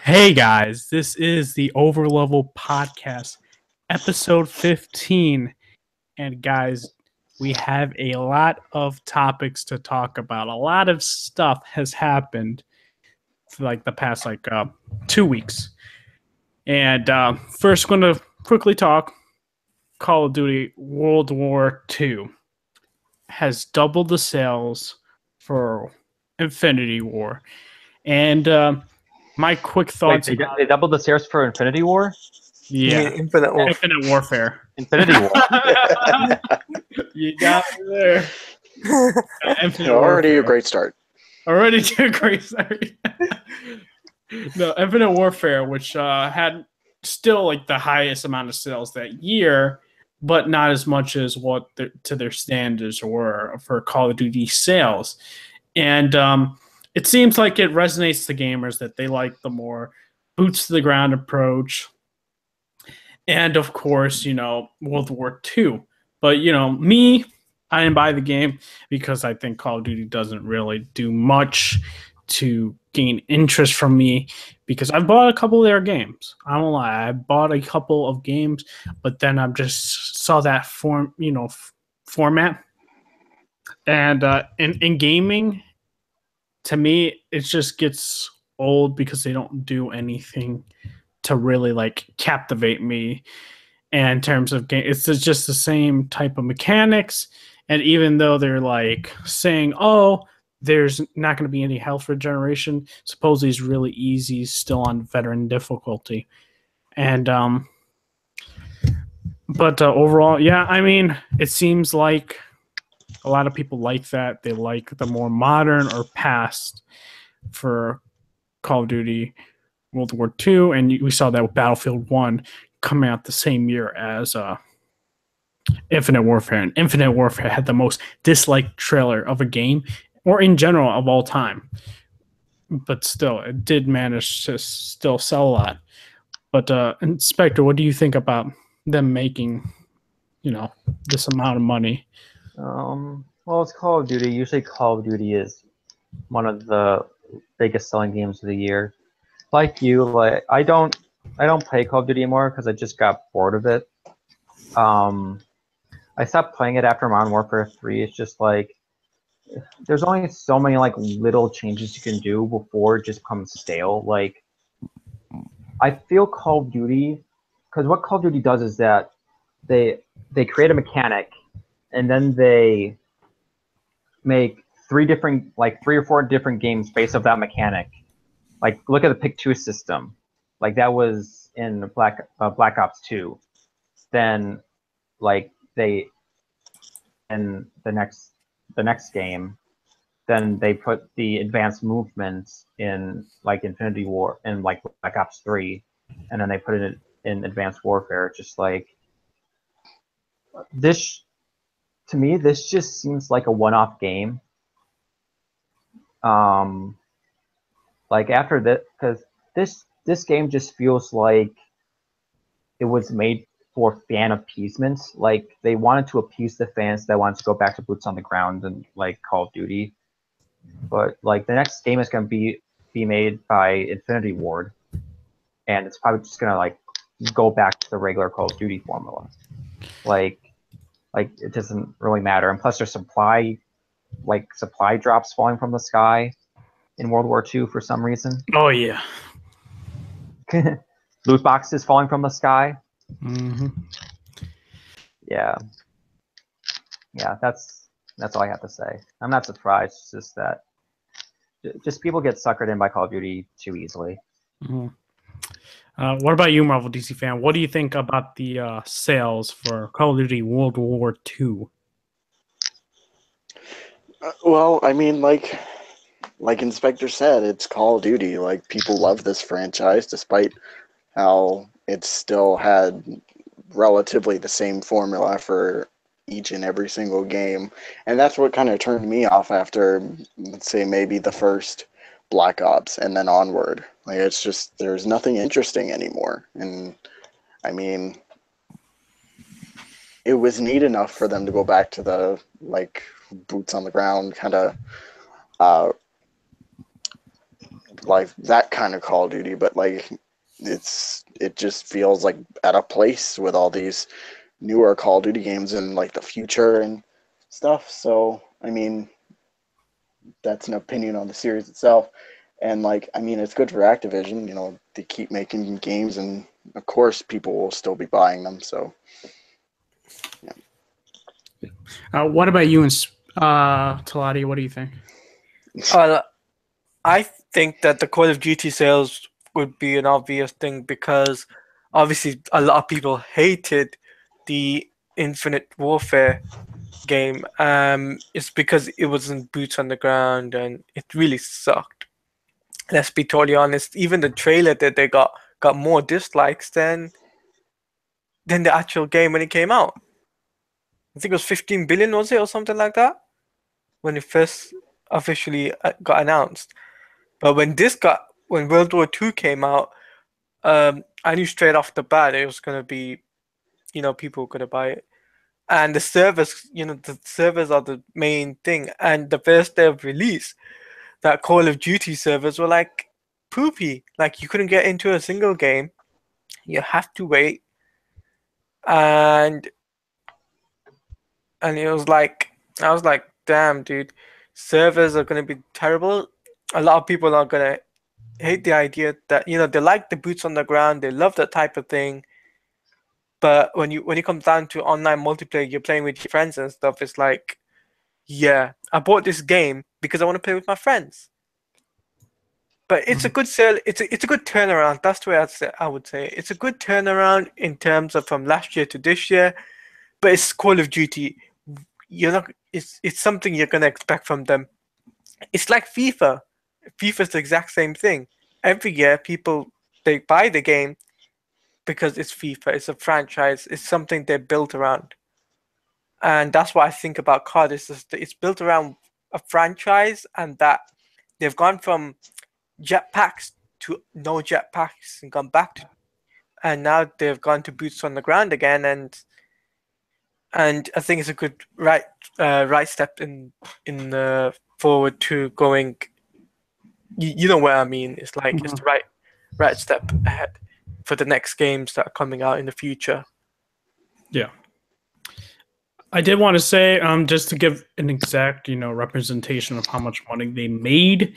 Hey guys, this is the Overleveled podcast, episode 15. And guys, we have a lot of topics to talk about. A lot of stuff has happened for like the past 2 weeks. And first, going to quickly talk Call of Duty World War II has doubled the sales for Infinity War. And my quick Wait, thoughts. they doubled the sales for Infinity War? You mean Yeah, Infinite Wolf? Infinite Warfare. Infinity War. You got me there. Infinite Already Warfare. a great start. Already a great start. No, Infinite Warfare, which had still like the highest amount of sales that year, but not as much as what to their standards were for Call of Duty sales. And it seems like it resonates to gamers that they like the more boots to the ground approach. And of course, World War II. But, me, I didn't buy the game because I think Call of Duty doesn't really do much to gain interest from me because I've bought a couple of their games. I don't lie. I bought a couple of games, but then I just saw that format. And in gaming, to me, it just gets old because they don't do anything to really like captivate me. And in terms of game, it's just the same type of mechanics. And even though they're like saying, "Oh, there's not going to be any health regeneration," supposedly it's really easy still on veteran difficulty. And but overall, yeah, I mean, it seems like a lot of people like that. They like the more modern or past for Call of Duty World War II, and we saw that with Battlefield 1 coming out the same year as Infinite Warfare. And Infinite Warfare had the most disliked trailer of a game, or in general of all time. But still, it did manage to still sell a lot. But Inspector, what do you think about them making, this amount of money? Well, it's Call of Duty. Usually Call of Duty is one of the biggest selling games of the year. Like you, I don't play Call of Duty anymore because I just got bored of it. I stopped playing it after Modern Warfare 3. It's just like there's only so many like little changes you can do before it just becomes stale. Like I feel Call of Duty, because what Call of Duty does is that they create a mechanic and then they make three or four different games based off that mechanic. Like look at the Pick 2 system, like that was in Black Ops 2. Then like they in the next game, then they put the advanced movements in like Infinity War and like Black Ops 3, and then they put it in Advanced Warfare. Just like this, to me, this just seems like a one-off game. Like after that, because this game just feels like it was made for fan appeasement. Like they wanted to appease the fans that wanted to go back to boots on the ground and like Call of Duty. But like the next game is going to be made by Infinity Ward, and it's probably just going to like go back to the regular Call of Duty formula. Like it doesn't really matter. And plus there's supply drops falling from the sky in World War II for some reason. Oh yeah. Loot boxes falling from the sky. Mm-hmm. Yeah, that's all I have to say. I'm not surprised. It's just that just people get suckered in by Call of Duty too easily. Mm-hmm. What about you, Marvel DC fan? What do you think about the sales for Call of Duty World War II? Well, I mean, like Inspector said, it's Call of Duty. Like, people love this franchise, despite how it still had relatively the same formula for each and every single game. And that's what kind of turned me off after, let's say, maybe the first Black Ops and then onward. Like, it's just, there's nothing interesting anymore. And, I mean, it was neat enough for them to go back to the, like, boots on the ground kind of like that kind of Call of Duty, but like it just feels like out of place with all these newer Call of Duty games in like the future and stuff. So I mean, that's an opinion on the series itself. And like, I mean, it's good for Activision. You know, they keep making games, and of course, people will still be buying them. So, yeah. What about you and Talati? What do you think? I think that the Call of Duty sales would be an obvious thing because obviously a lot of people hated the Infinite Warfare game. It's because it wasn't boots on the ground and it really sucked. Let's be totally honest. Even the trailer that they got more dislikes than the actual game when it came out. I think it was 15 billion, was it, or something like that, when it first officially got announced. But when World War II came out, I knew straight off the bat it was gonna be, people were gonna buy it. And the servers, the servers are the main thing. And the first day of release, that Call of Duty servers were like poopy. Like you couldn't get into a single game. You have to wait. And it was like, I was like, damn, dude, servers are gonna be terrible. A lot of people are gonna hate the idea that they like the boots on the ground, they love that type of thing. But when it comes down to online multiplayer, you're playing with your friends and stuff. It's like, yeah, I bought this game because I want to play with my friends. But it's a good sale. It's a good turnaround. That's the way I would say it's a good turnaround in terms of from last year to this year. But it's Call of Duty. It's something you're gonna expect from them. It's like FIFA. FIFA's the exact same thing. Every year, they buy the game because it's FIFA. It's a franchise. It's something they're built around, and that's what I think about COD. It's built around a franchise, and that they've gone from jetpacks to no jetpacks and gone back to, and now they've gone to boots on the ground again, and I think it's a good right step in forward to going. You know what I mean? It's like it's the right step ahead for the next games that are coming out in the future. Yeah. I did want to say, just to give an exact, representation of how much money they made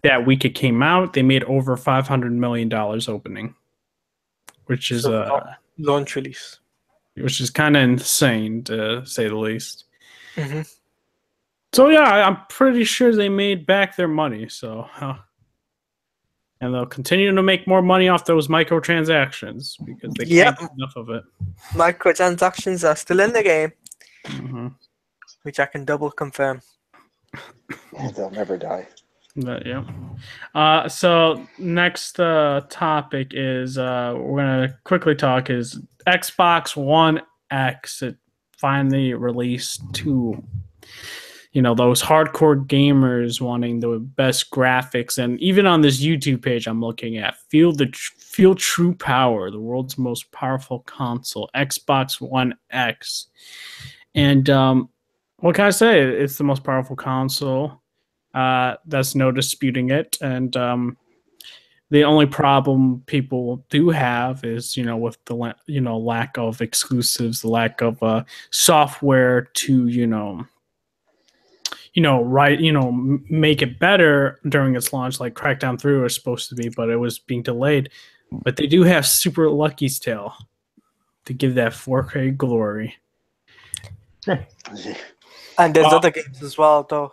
that week it came out, they made over $500 million opening, which is launch release, which is kind of insane to say the least. Mm-hmm. So yeah, I'm pretty sure they made back their money. So, and they'll continue to make more money off those microtransactions because they can't get enough of it. Microtransactions are still in the game, which I can double confirm. They'll never die. But, yeah. So next topic is we're gonna quickly talk is Xbox One X. It finally released to those hardcore gamers wanting the best graphics, and even on this YouTube page I'm looking at, feel true power, the world's most powerful console, Xbox One X. And what can I say? It's the most powerful console. That's no disputing it. And the only problem people do have is, with the lack of exclusives, the lack of software to make it better during its launch, like Crackdown 3 was supposed to be, but it was being delayed. But they do have Super Lucky's Tale to give that 4K glory. And there's other games as well, though.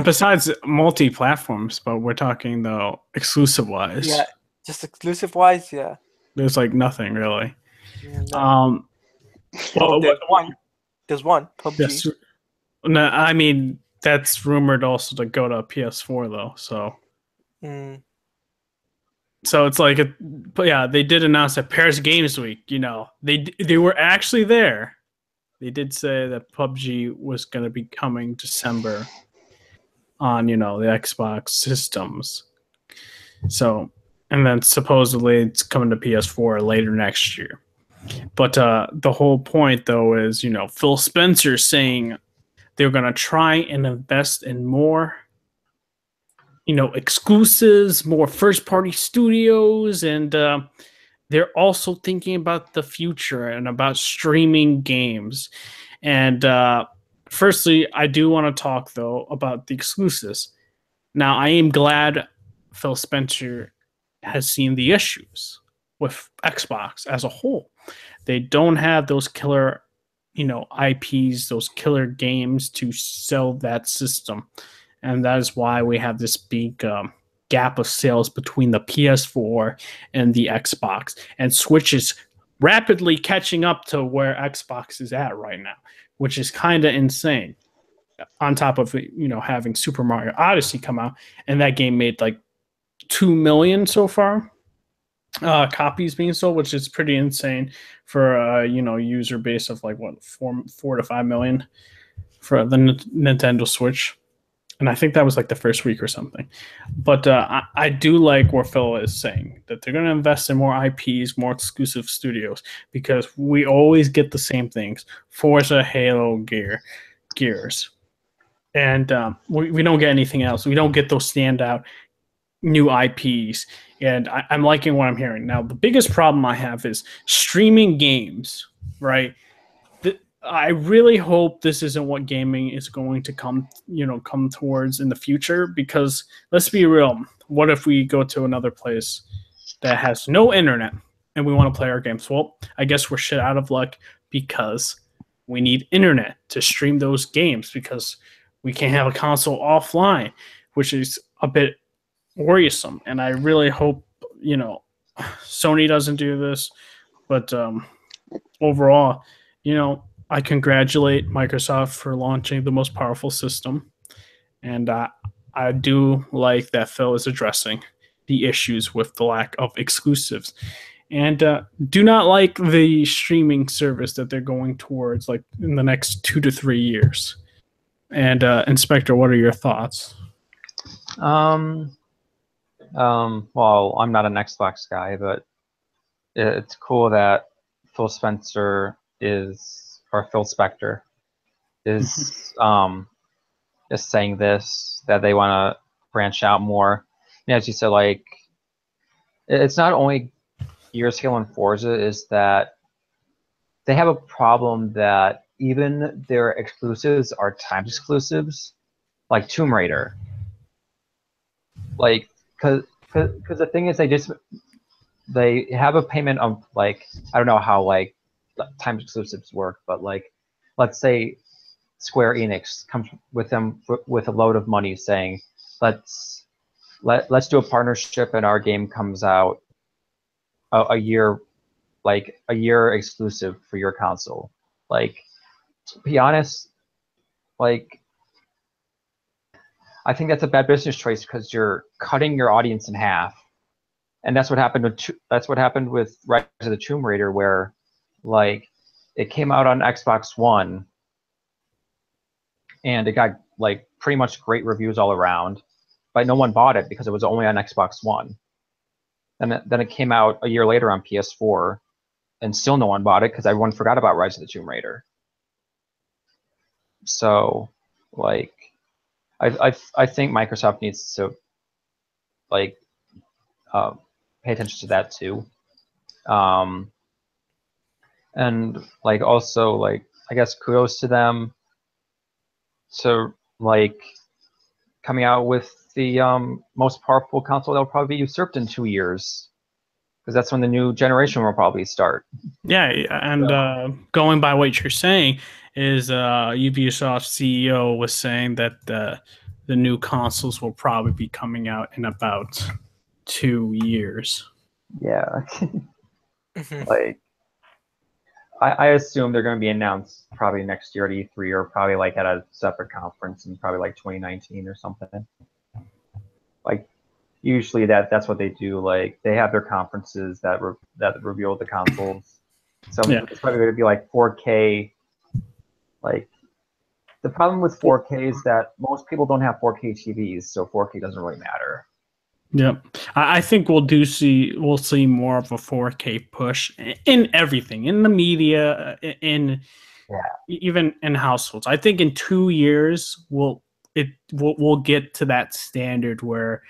Besides multi-platforms, but we're talking though exclusive-wise. Yeah, just exclusive-wise, yeah. There's like nothing really. Yeah, no. There's one PUBG. Yes. No, I mean that's rumored also to go to PS4 though. So, so it's like, but yeah, they did announce at Paris Games Week. They were actually there. They did say that PUBG was going to be coming December on the Xbox systems. So, and then supposedly it's coming to PS4 later next year. But the whole point though is Phil Spencer saying they're going to try and invest in more exclusives, more first-party studios, and they're also thinking about the future and about streaming games. And firstly, I do want to talk, though, about the exclusives. Now, I am glad Phil Spencer has seen the issues with Xbox as a whole. They don't have those killer, IPs, those killer games to sell that system. And that is why we have this big gap of sales between the PS4 and the Xbox. And Switch is rapidly catching up to where Xbox is at right now, which is kind of insane. On top of having Super Mario Odyssey come out, and that game made like 2 million so far copies being sold, which is pretty insane for a user base of like what 4 to 5 million for the Nintendo Switch. And I think that was like the first week or something. But I do like where Phil is saying that they're going to invest in more IPs, more exclusive studios, because we always get the same things: Forza, Halo, Gears. And we don't get anything else. We don't get those standout new IPs. And I'm liking what I'm hearing. Now, the biggest problem I have is streaming games, right? I really hope this isn't what gaming is going to come towards in the future, because let's be real. What if we go to another place that has no internet and we want to play our games? Well, I guess we're shit out of luck, because we need internet to stream those games, because we can't have a console offline, which is a bit worrisome. And I really hope, Sony doesn't do this. But overall, I congratulate Microsoft for launching the most powerful system. And I do like that Phil is addressing the issues with the lack of exclusives. And do not like the streaming service that they're going towards like in the next 2 to 3 years. And Inspector, what are your thoughts? Well, I'm not an Xbox guy, but it's cool that Phil Spencer or Phil Spector is saying this, that they want to branch out more. And as you said, like, it's not only Gears, Halo, and Forza, is that they have a problem that even their exclusives are timed exclusives, like Tomb Raider. Like, because the thing is, they have a payment of, like, I don't know how like timed exclusives work, but like, let's say Square Enix comes with them with a load of money saying, let's do a partnership and our game comes out a year exclusive for your console. Like, to be honest, like, I think that's a bad business choice, because you're cutting your audience in half. And that's what happened with Rise of the Tomb Raider, where like it came out on Xbox One and it got like pretty much great reviews all around, but no one bought it because it was only on Xbox One. And then it came out a year later on PS4, and still no one bought it because everyone forgot about Rise of the Tomb Raider. So, like, I think Microsoft needs to like pay attention to that too. And like also, like, I guess kudos to them to like coming out with the most powerful console that will probably be usurped in 2 years, because that's when the new generation will probably start. Yeah, and going by what you're saying is Ubisoft CEO was saying that the new consoles will probably be coming out in about 2 years. Yeah. Like, I assume they're going to be announced probably next year at E3, or probably like at a separate conference in probably like 2019 or something. Like, usually that's what they do. Like, they have their conferences that reveal the consoles. So yeah. It's probably going to be like 4K. Like, the problem with 4K is that most people don't have 4K TVs, so 4K doesn't really matter. Yep, I think we'll see more of a 4K push in everything, in the media, even in households. I think in 2 years we'll get to that standard where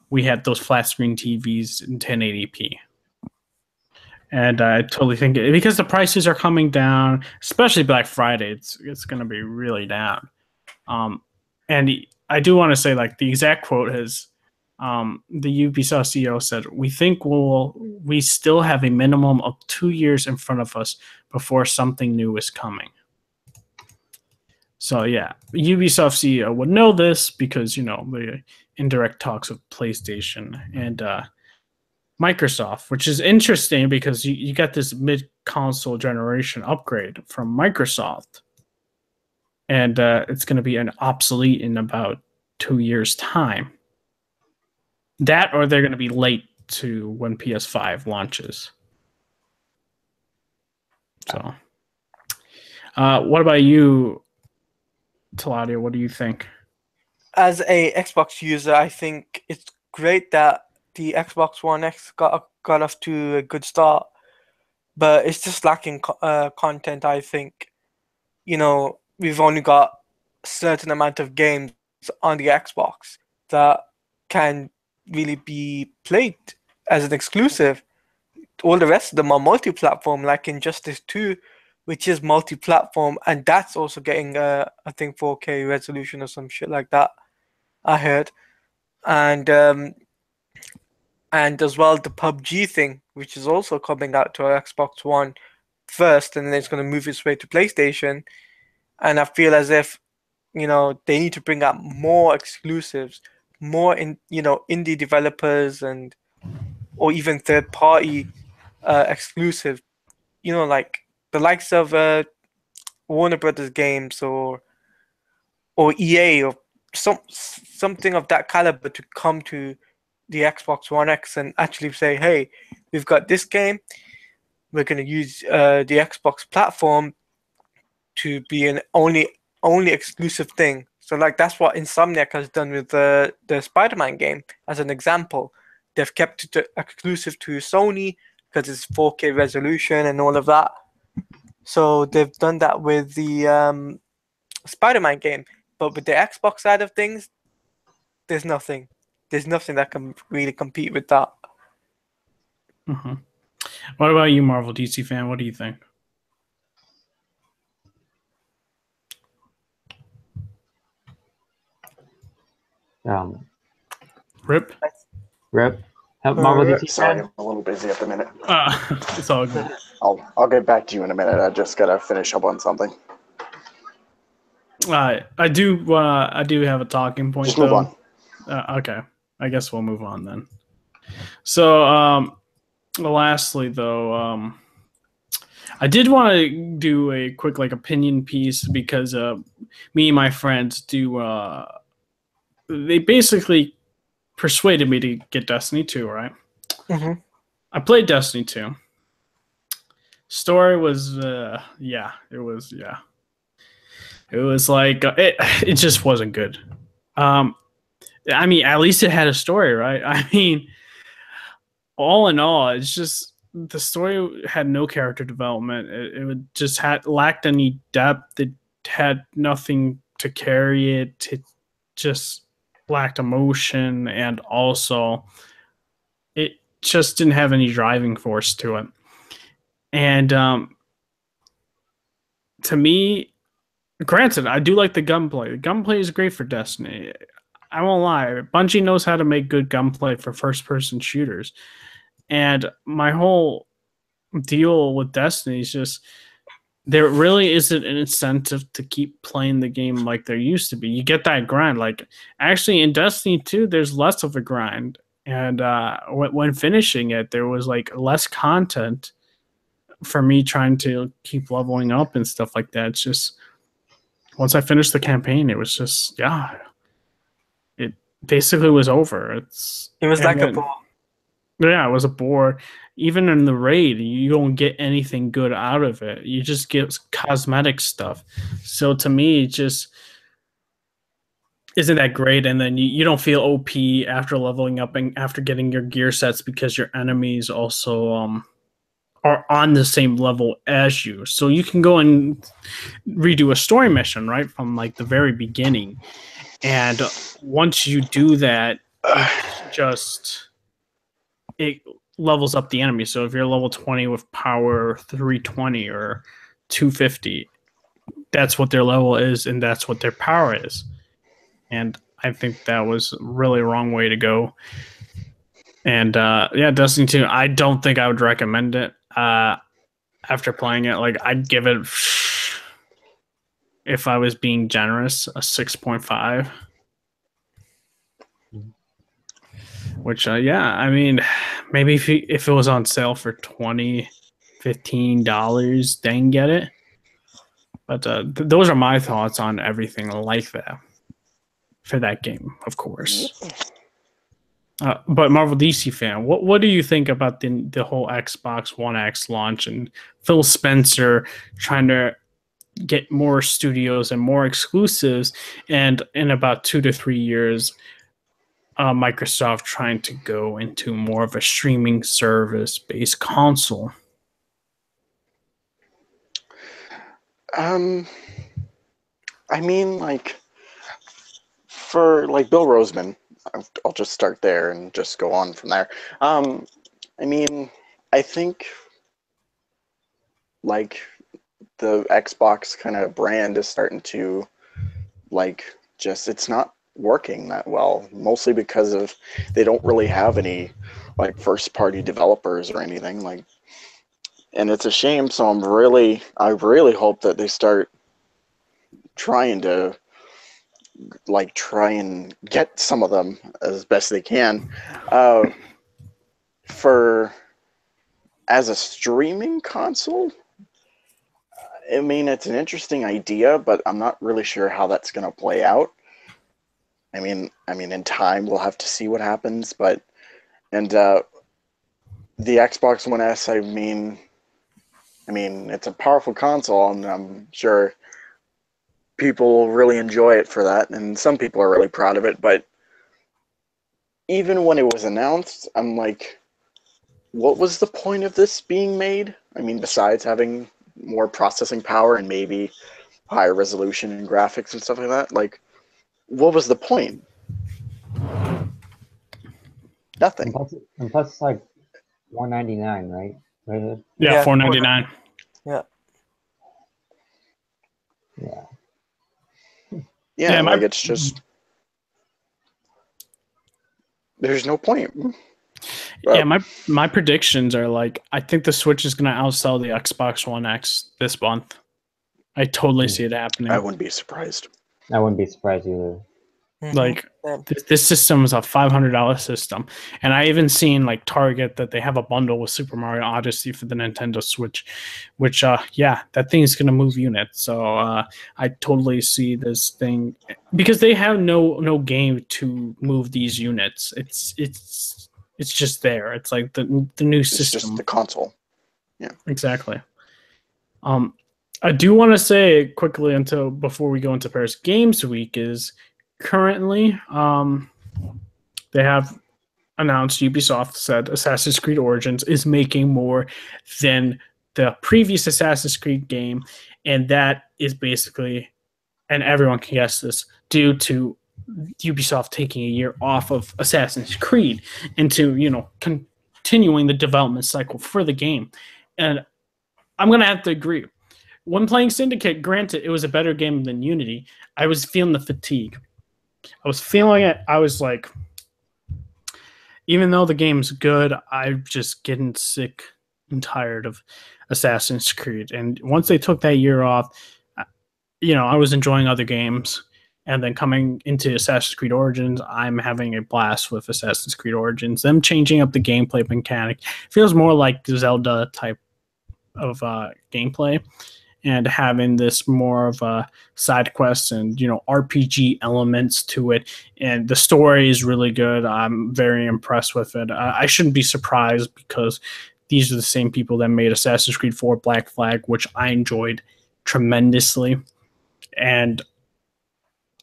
we had those flat screen TVs in 1080p. And I totally think because the prices are coming down, especially Black Friday, it's going to be really down. And I do want to say, like, the exact quote is, the Ubisoft CEO said, "We think we still have a minimum of 2 years in front of us before something new is coming." So yeah, Ubisoft CEO would know this because, you know, the indirect talks of PlayStation and Microsoft, which is interesting because you got this mid-console generation upgrade from Microsoft, and it's going to be an obsolete in about 2 years' time. That, or they're going to be late to when PS5 launches. So, what about you, Taladia? What do you think? As a Xbox user, I think it's great that the Xbox One X got off to a good start, but it's just lacking content. I think, you know, we've only got a certain amount of games on the Xbox that can really be played as an exclusive. All the rest of them are multi-platform, like Injustice 2, which is multi-platform, and that's also getting I think 4K resolution or some shit like that, I heard. And as well the PUBG thing, which is also coming out to our Xbox One first, and then it's going to move its way to PlayStation. And I feel as if, you know, they need to bring out more exclusives, more indie developers or even third party exclusive. You know, like the likes of Warner Brothers games or EA or something of that caliber to come to the Xbox One X and actually say, hey, we've got this game. We're going to use the Xbox platform to be an only exclusive thing. So like that's what Insomniac has done with the Spider-Man game as an example. They've kept it exclusive to Sony because it's 4K resolution and all of that. So they've done that with the Spider-Man game. But with the Xbox side of things, there's nothing. There's nothing that can really compete with that. Mm-hmm. What about you, Marvel DC fan? What do you think? Rip. Marvel DC Sorry, fan? I'm a little busy at the minute. It's all good. I'll get back to you in a minute. I just gotta finish up on something. I do have a talking point. Just move on. Okay, I guess we'll move on then. So, lastly, though, I did want to do a quick opinion piece because me and my friends do. They basically persuaded me to get Destiny 2, right? Mm-hmm. I played Destiny 2. Story was, it was like, it just wasn't good. I mean, at least it had a story, right? I mean, all in all, it's just, the story had no character development. It just lacked any depth. It had nothing to carry it. It just lacked emotion, and also it just didn't have any driving force to it. And to me, granted, I do like the gunplay. The gunplay is great for Destiny. I won't lie. Bungie knows how to make good gunplay for first-person shooters. And my whole deal with Destiny is just there really isn't an incentive to keep playing the game like there used to be. You get that grind. Like, actually, in Destiny 2, there's less of a grind. And when finishing it, there was less content for me trying to keep leveling up and stuff like that. It's just, once I finished the campaign, it was just, it basically was over. It was like a bore. Yeah, it was a bore. Even in the raid, you don't get anything good out of it. You just get cosmetic stuff. So to me, it just isn't that great. And then you don't feel OP after leveling up and after getting your gear sets because your enemies also are on the same level as you. So you can go and redo a story mission, right, from the very beginning. And once you do that, it levels up the enemy. So if you're level 20 with power 320 or 250, that's what their level is, and that's what their power is. And I think that was really a wrong way to go. And yeah, Destiny 2, I don't think I would recommend it. After playing it, like, I'd give it, if I was being generous, a 6.5. Which, yeah, I mean, maybe if it was on sale for $20, $15, then get it. But those are my thoughts on everything like that for that game, of course. But Marvel DC fan, what do you think about the whole Xbox One X launch and Phil Spencer trying to get more studios and more exclusives, and in about 2 to 3 years, Microsoft trying to go into more of a streaming service-based console? I mean, like, for like Bill Roseman, I'll just start there and just go on from there. I mean, I think like the Xbox kind of brand is starting to it's not working that well, mostly because of they don't really have any like first party developers or anything like, and it's a shame. So I really hope that they start trying to try and get some of them as best they can for as a streaming console. I mean, it's an interesting idea, but I'm not really sure how that's going to play out. I mean, in time we'll have to see what happens. But the Xbox One S, I mean, it's a powerful console, and I'm sure people will really enjoy it for that, and some people are really proud of it. But even when it was announced, I'm like, what was the point of this being made? I mean, besides having more processing power and maybe higher resolution and graphics and stuff like that, like, what was the point? Nothing. And plus it's like $199, right? Yeah, $499. Yeah. Yeah, like, it's just, there's no point. Yeah, my predictions are like, I think the Switch is going to outsell the Xbox One X this month. I totally see it happening. I wouldn't be surprised. I wouldn't be surprised either. Like, this system is a $500 system, and I even seen like Target that they have a bundle with Super Mario Odyssey for the Nintendo Switch, which yeah, that thing is gonna move units. So I totally see this thing, because they have no game to move these units. It's just there. It's like the new system. It's just the console. Yeah, exactly. I do want to say quickly before we go into Paris Games Week is, currently, they have announced, Ubisoft said Assassin's Creed Origins is making more than the previous Assassin's Creed game, and that is basically, and everyone can guess this, due to Ubisoft taking a year off of Assassin's Creed into, continuing the development cycle for the game. And I'm going to have to agree. When playing Syndicate, granted, it was a better game than Unity, I was feeling the fatigue. I was feeling it. I was like, even though the game's good, I'm just getting sick and tired of Assassin's Creed. And once they took that year off, I was enjoying other games. And then coming into Assassin's Creed Origins, I'm having a blast with Assassin's Creed Origins. Them changing up the gameplay mechanic feels more like Zelda type of gameplay, and having this more of a side quests and RPG elements to it, and the story is really good. I'm very impressed with it. I shouldn't be surprised, because these are the same people that made Assassin's Creed 4 Black Flag, which I enjoyed tremendously. And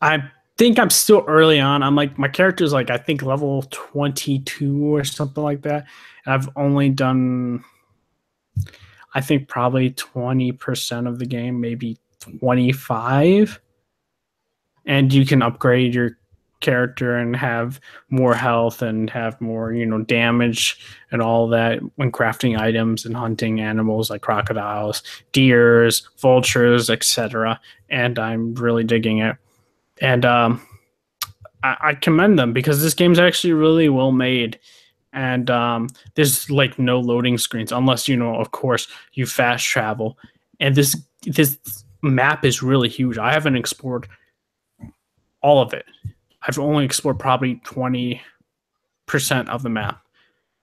I think I'm still early on. I'm like, my character's like, I think level 22 or something like that. I've only done, I think, probably 20% of the game, maybe 25. and you can upgrade your character and have more health and have more damage and all that when crafting items and hunting animals like crocodiles, deers, vultures, etc. And I'm really digging it. And I commend them because this game's actually really well made. And there's like no loading screens unless of course, you fast travel. And this map is really huge. I haven't explored all of it. I've only explored probably 20% of the map,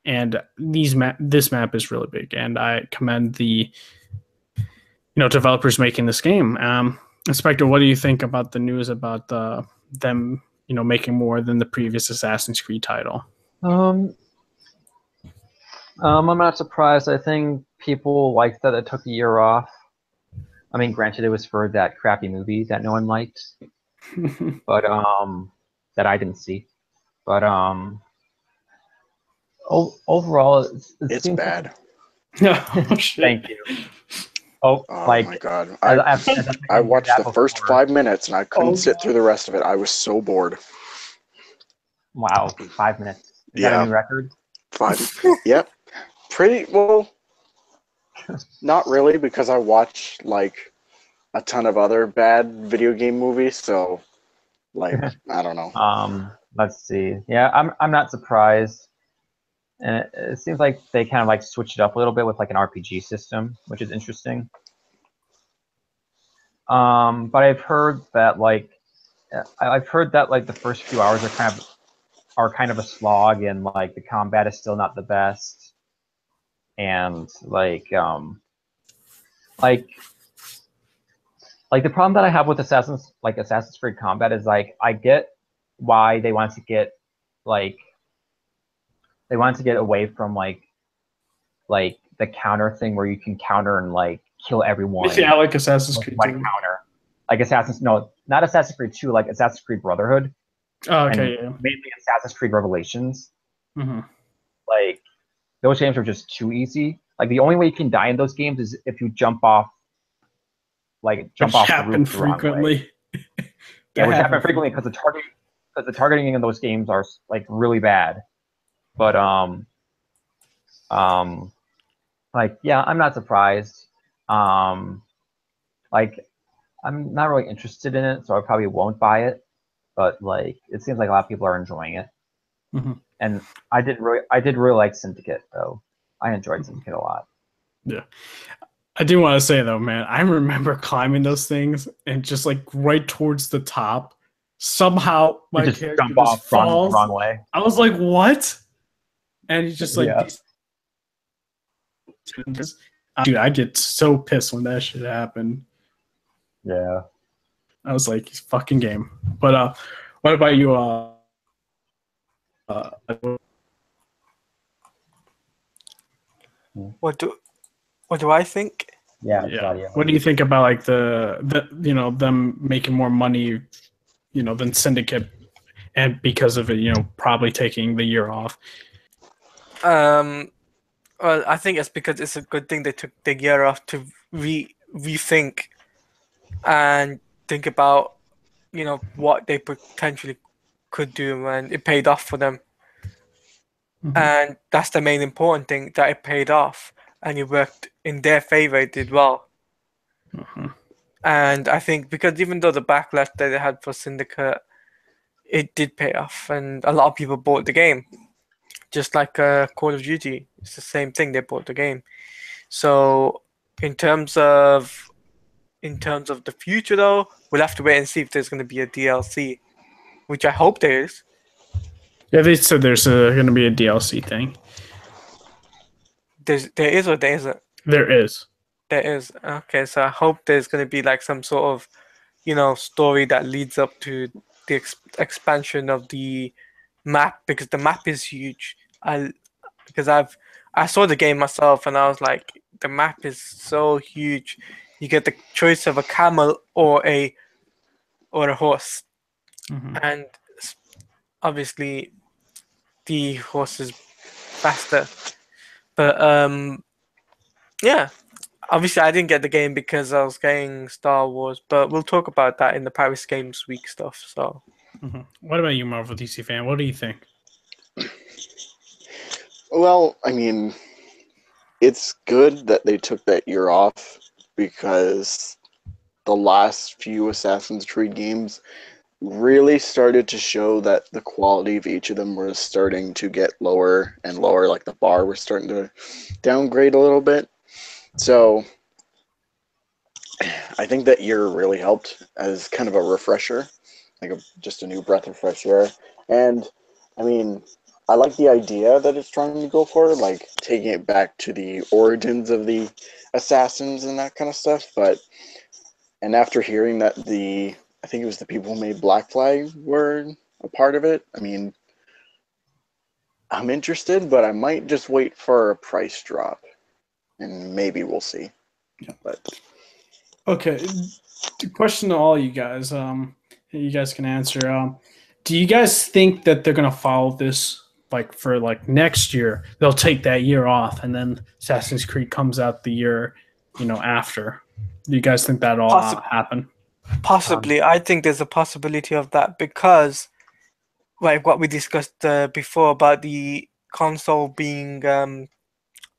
and this map is really big. And I commend the developers making this game. Inspector, what do you think about the news about them making more than the previous Assassin's Creed title? I'm not surprised. I think people liked that it took a year off. I mean, granted, it was for that crappy movie that no one liked, but that I didn't see. But overall, It's seems bad. Oh, shit. Thank you. Oh my god! as I watched the before. first 5 minutes and I couldn't sit through the rest of it. I was so bored. Wow, 5 minutes. Is that a new record? 5. Yep. Pretty well. Not really, because I watch like a ton of other bad video game movies. So, like, I don't know. Let's see. Yeah, I'm not surprised. And it seems like they kind of like switched it up a little bit with like an RPG system, which is interesting. But I've heard that like the first few hours are kind of a slog, and like the combat is still not the best. And like the problem that I have with Assassin's Creed combat is like I get why they wanted to get away from like the counter thing where you can counter and like kill everyone. Yeah, like Assassin's Creed 2. Counter. Like not Assassin's Creed 2, like Assassin's Creed Brotherhood. Oh, okay, yeah. Mainly Assassin's Creed Revelations. Mm-hmm. Like those games are just too easy. Like the only way you can die in those games is if you jump off the roof frequently. Yeah, which happen frequently because the targeting in those games are like really bad. But yeah, I'm not surprised. Like I'm not really interested in it, so I probably won't buy it. But like it seems like a lot of people are enjoying it. Mm-hmm. And I did really like Syndicate though. I enjoyed Syndicate a lot. Yeah. I do want to say though, man, I remember climbing those things and just like right towards the top, somehow my character jump off falls. Wrong way. I was like, what? And he's just like, dude, I get so pissed when that shit happened. Yeah. I was like, he's fucking game. But what about you? What do I think? Yeah. What do you think about like the them making more money, than Syndicate, and because of it, probably taking the year off? Well, I think it's because it's a good thing they took the year off to rethink and think about what they potentially could do, and it paid off for them. Mm-hmm. And that's the main important thing, that it paid off and it worked in their favor. It did well. Mm-hmm. And I think because even though the backlash that they had for Syndicate, it did pay off, and a lot of people bought the game. Just like Call of Duty, it's the same thing. They bought the game. So in terms of the future, though, we'll have to wait and see if there's going to be a DLC, which I hope there is. Yeah, they said there's going to be a DLC thing. There is or there isn't? There is. There is. Okay, so I hope there's going to be like some sort of, story that leads up to the expansion of the map, because the map is huge. I saw the game myself and I was like, the map is so huge. You get the choice of a camel or a horse, mm-hmm. and obviously the horse is faster. But yeah, Obviously, I didn't get the game because I was getting Star Wars, but we'll talk about that in the Paris Games Week stuff. So, What about you, Marvel DC fan? What do you think? Well, I mean, it's good that they took that year off because the last few Assassin's Creed games really started to show that the quality of each of them was starting to get lower and lower. Like the bar was starting to downgrade a little bit. So I think that year really helped as kind of a refresher, like just a new breath of fresh air. And I mean, I like the idea that it's trying to go for, like taking it back to the origins of the assassins and that kind of stuff. And after hearing that I think it was the people who made Black Flag were a part of it, I mean, I'm interested, but I might just wait for a price drop, and maybe we'll see. Yeah. But Okay, the question to all you guys, you guys can answer. Do you guys think that they're gonna follow this like for like next year? They'll take that year off, and then Assassin's Creed comes out the year, after. Do you guys think that'll happen? possibly, I think there's a possibility of that because, like what we discussed before about the console being,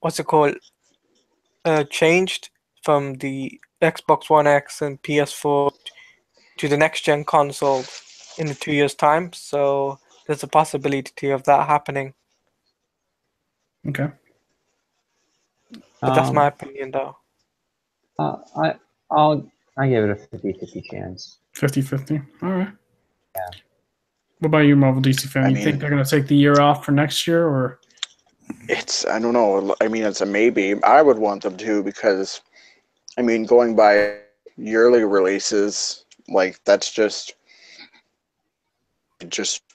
what's it called, changed from the Xbox One X and PS4 to the next gen console in the 2 years' time. So there's a possibility of that happening. Okay. But that's my opinion, though. I give it a 50-50 chance. 50-50. All right. Yeah. What about you, Marvel DC fan? You think they're gonna take the year off for next year, or? I don't know. I mean, it's a maybe. I would want them to because, I mean, going by yearly releases, like that's just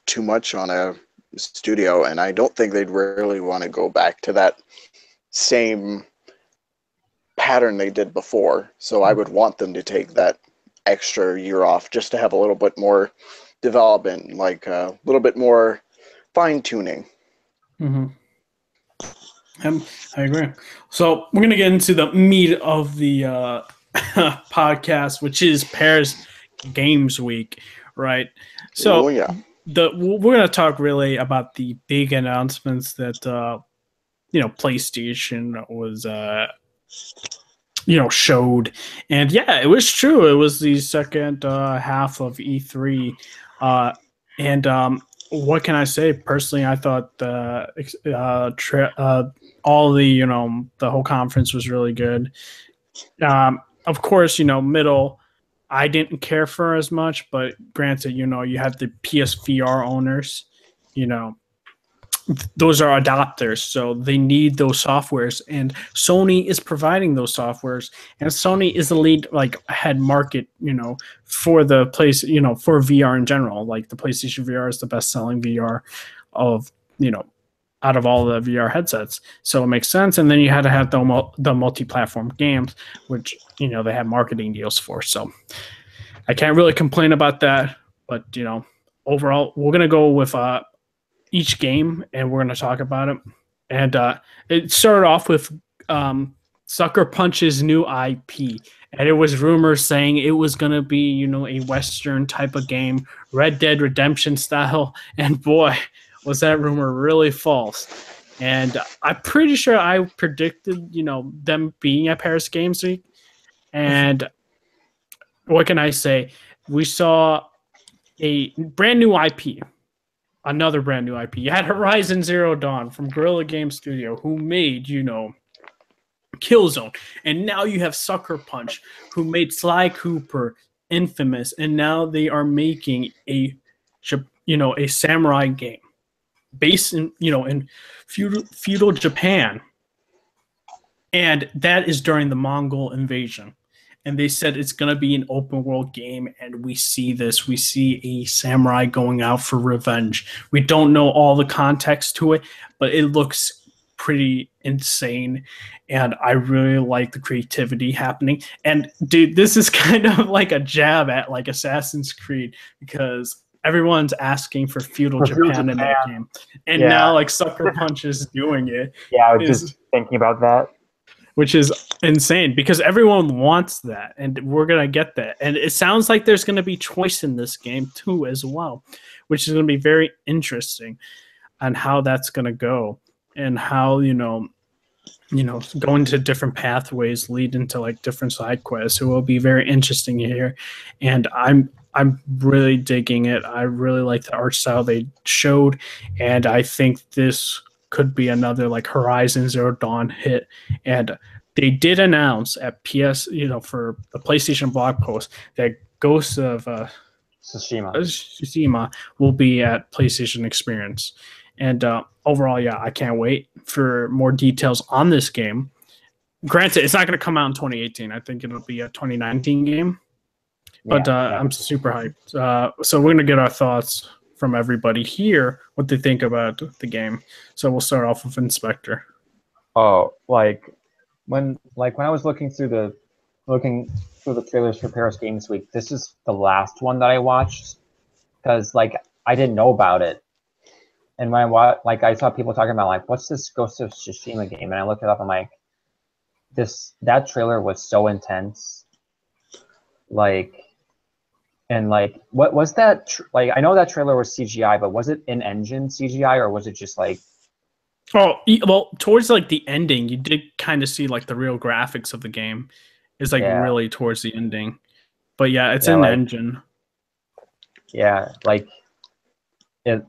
too much on a studio, and I don't think they'd really want to go back to that same pattern they did before. So I would want them to take that extra year off just to have a little bit more development, like a little bit more fine tuning. Mm-hmm. I agree. So we're gonna get into the meat of the podcast, which is Paris Games Week, right? So yeah, we're gonna talk really about the big announcements that PlayStation was showed, and yeah, it was true. It was the second half of E3, and what can I say? Personally, I thought all the the whole conference was really good. Of course, middle I didn't care for as much, but granted, you have the PSVR owners, those are adopters, so they need those softwares, and Sony is providing those softwares, and Sony is the lead head market, for the place, for VR in general. Like the PlayStation VR is the best selling VR of out of all the VR headsets, so it makes sense. And then you had to have the multi-platform games, which they have marketing deals for. So I can't really complain about that, but overall, we're gonna go with each game, and we're going to talk about it. And it started off with Sucker Punch's new IP, and it was rumors saying it was going to be, a Western type of game, Red Dead Redemption style. And boy, was that rumor really false. And I'm pretty sure I predicted, them being at Paris Games Week. And what can I say? We saw a brand new IP. Another brand new IP. You had Horizon Zero Dawn from Guerrilla Games Studio, who made, Killzone. And now you have Sucker Punch, who made Sly Cooper, Infamous, and now they are making a samurai game based in, in feudal Japan. And that is during the Mongol invasion. And they said it's going to be an open world game, and we see this. We see a samurai going out for revenge. We don't know all the context to it, but it looks pretty insane, and I really like the creativity happening. And dude, this is kind of like a jab at Assassin's Creed, because everyone's asking for feudal Japan in that game, and now Sucker Punch is doing it. Yeah, I was just thinking about that. which is insane because everyone wants that, and we're gonna get that. And it sounds like there's gonna be choice in this game too, as well, which is gonna be very interesting on how that's gonna go and how going to different pathways lead into like different side quests. It will be very interesting here, and I'm really digging it. I really like the art style they showed, and I think this could be another like Horizon Zero Dawn hit. And they did announce at PS, for the PlayStation blog post that Ghost of Tsushima will be at PlayStation Experience. And overall, yeah, I can't wait for more details on this game. Granted, it's not going to come out in 2018. I think it'll be a 2019 game. But I'm super hyped. So we're going to get our thoughts from everybody here, what they think about the game. So we'll start off with Inspector. Oh, when I was looking through the trailers for Paris Games Week, this is the last one that I watched because I didn't know about it. And when I saw people talking about what's this Ghost of Tsushima game, and I looked it up. I'm like, that trailer was so intense. And what was that? I know that trailer was CGI, but was it in-engine CGI or was it just like? Oh well, towards the ending, you did kind of see the real graphics of the game. Is really towards the ending, but yeah, it's in engine. Yeah, it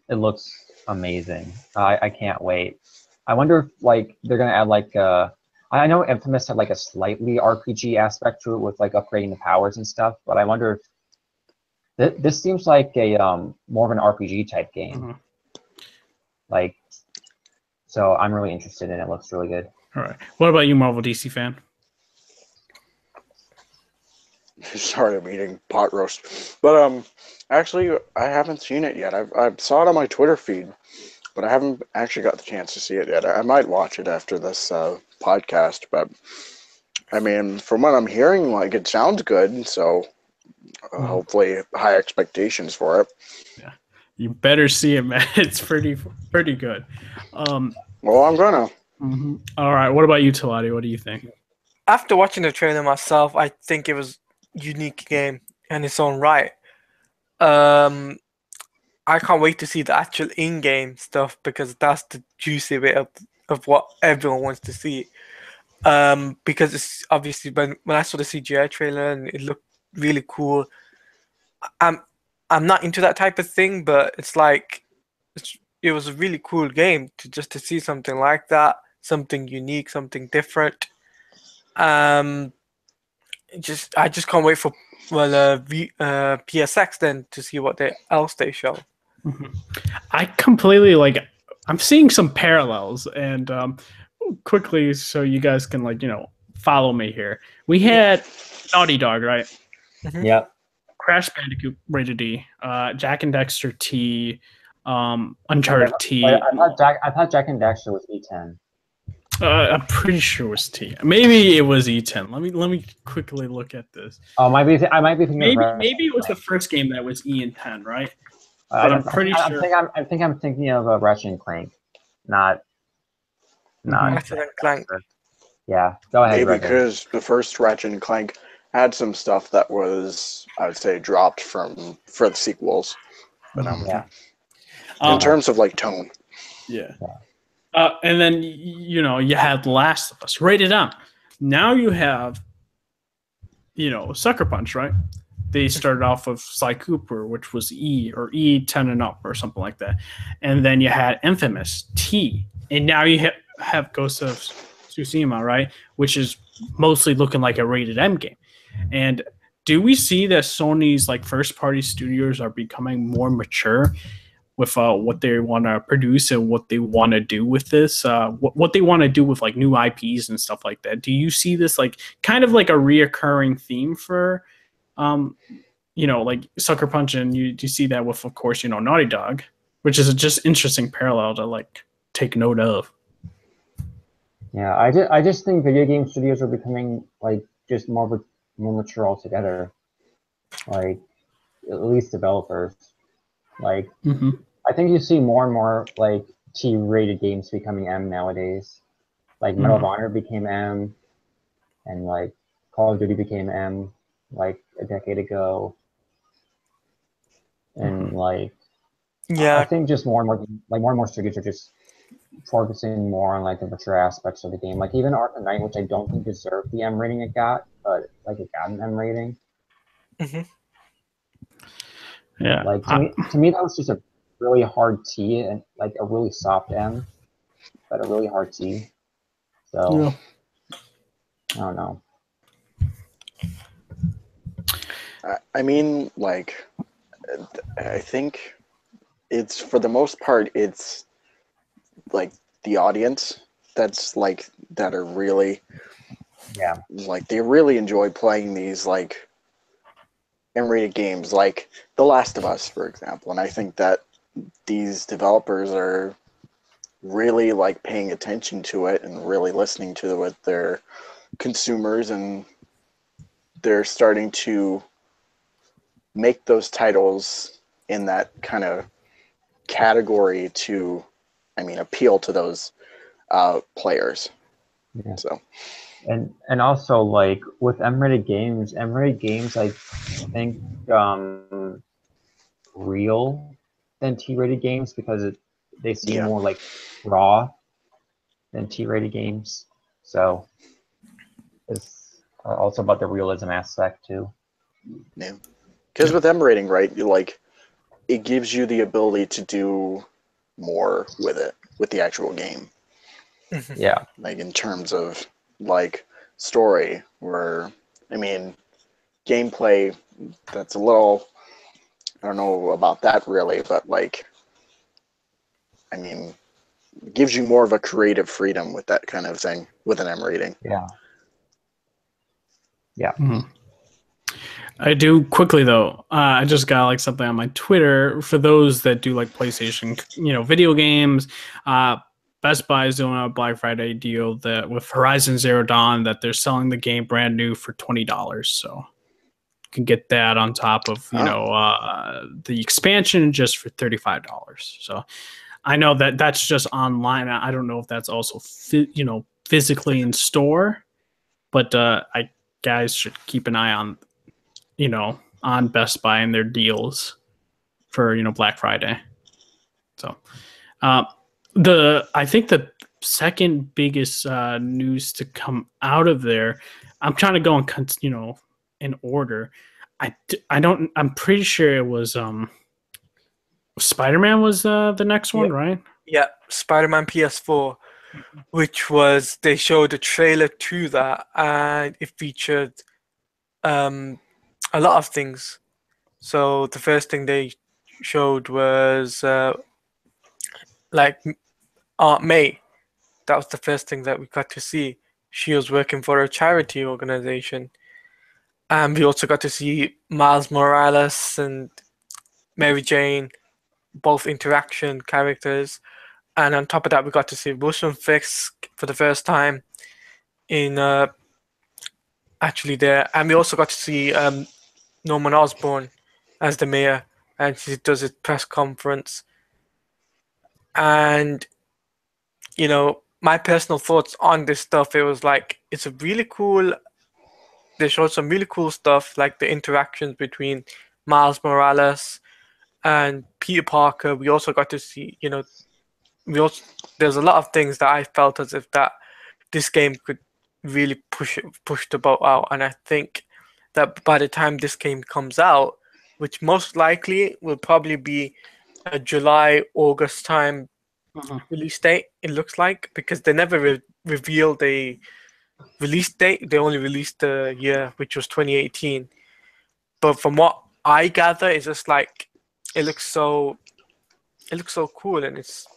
looks amazing. I can't wait. I wonder if they're gonna add I know Infamous had a slightly RPG aspect to it with upgrading the powers and stuff, but I wonder if this seems like a more of an RPG type game. Mm-hmm. So I'm really interested in it. It looks really good. All right. What about you, Marvel DC fan? Sorry, I'm eating pot roast. But actually, I haven't seen it yet. I saw it on my Twitter feed, but I haven't actually got the chance to see it yet. I might watch it after this podcast, but I mean, from what I'm hearing, it sounds good. So hopefully, high expectations for it. Yeah, you better see it, man. It's pretty good. Well, I'm gonna. Mm-hmm. All right. What about you, Talati? What do you think? After watching the trailer myself, I think it was a unique game in its own right. I can't wait to see the actual in-game stuff because that's the juicy bit of what everyone wants to see. Because it's obviously when I saw the CGI trailer and it looked really cool. I'm not into that type of thing, but it was a really cool game to see something like that, something unique, something different. I just can't wait for PSX then to see what else they show. Mm-hmm. I completely I'm seeing some parallels, and quickly so you guys can follow me here. We had Naughty Dog, right? Mm-hmm. Yep. Crash Bandicoot rated D, Jack and Dexter T, Uncharted T. I thought Jack and Dexter was E10. I'm pretty sure it was T. Maybe it was E10. Let me quickly look at this. Oh, I might be thinking. Maybe it was the first game that was E and 10, right? But I'm pretty sure. I think I'm thinking of Ratchet and Clank, not. Ratchet and Clank. Yeah, go ahead. Maybe because the first Ratchet and Clank had some stuff that was, I would say, dropped for the sequels. But in terms of tone. Yeah. And then you had Last of Us rated M. Now you have Sucker Punch, right? They started off with Sly Cooper, which was E or E10 and up or something like that, and then you had Infamous T, and now you have Ghost of Tsushima, right, which is mostly looking like a rated M game. And do we see that Sony's first party studios are becoming more mature with what they want to produce and what they want to do with this, what they want to do with new IPs and stuff like that? Do you see this kind of a reoccurring theme for, Sucker Punch, and you see that with, of course, Naughty Dog, which is just interesting parallel to take note of. Yeah, I just think video game studios are becoming just more mature altogether. At least developers. Mm-hmm. I think you see more and more T-rated games becoming M nowadays. Like Medal of Honor became M, and like Call of Duty became M like a decade ago. And like I think just more and more studios are just focusing more on like the mature aspects of the game. Like even Arkham Knight, which I don't think deserved the M rating it got, but like it got an M rating. Yeah. Like to me that was just a really hard T and like a really soft M, but a really hard T. So I don't know. I mean, like, I think it's, for the most part, it's like the audience that's like, that are really, like, they really enjoy playing these like M-rated games, like The Last of Us, for example. And I think that these developers are really like paying attention to it and really listening to what their consumers, and they're starting to make those titles in that kind of category to, I mean, appeal to those players. Yeah. So, and also like with M-rated games, I think real than T-rated games because they seem more like raw than T-rated games. So it's also about the realism aspect too. yeah, because with M rating, right, you like, it gives you the ability to do more with it, with the actual game. Yeah. Like in terms of like story, where, I mean, gameplay, that's a little, I don't know about that really, but like, I mean, it gives you more of a creative freedom with that kind of thing with an M rating. Yeah. Yeah. I do quickly though. I just got like something on my Twitter for those that do like PlayStation, video games. Best Buy is doing a Black Friday deal that with Horizon Zero Dawn that they're selling the game brand new for $20. So you can get that on top of the expansion just for $35. So I know that that's just online. I don't know if that's also physically in store, but I guys should keep an eye on on Best Buy and their deals for Black Friday. So I think the second biggest news to come out of there, I'm trying to go in order. I'm pretty sure it was Spider-Man was the next one, right? Yeah, Spider-Man PS4, which was, they showed a trailer to that, and it featured a lot of things. So the first thing they showed was like Aunt May. That was the first thing that we got to see. She was working for a charity organization. And we also got to see Miles Morales and Mary Jane, both interaction characters. And on top of that, we got to see Wilson Fisk for the first time in actually there. And we also got to see Norman Osborn as the mayor, and she does a press conference. And my personal thoughts on this stuff, it was like, it's a really cool. They showed some really cool stuff, like the interactions between Miles Morales and Peter Parker. We also got to see, there's a lot of things that I felt as if that this game could really push the boat out. And I think that by the time this game comes out, which most likely will probably be a July, August time release date, it looks like, because they never revealed a release date. They only released the year, which was 2018. But from what I gather, it's just like, it looks so cool, and it's,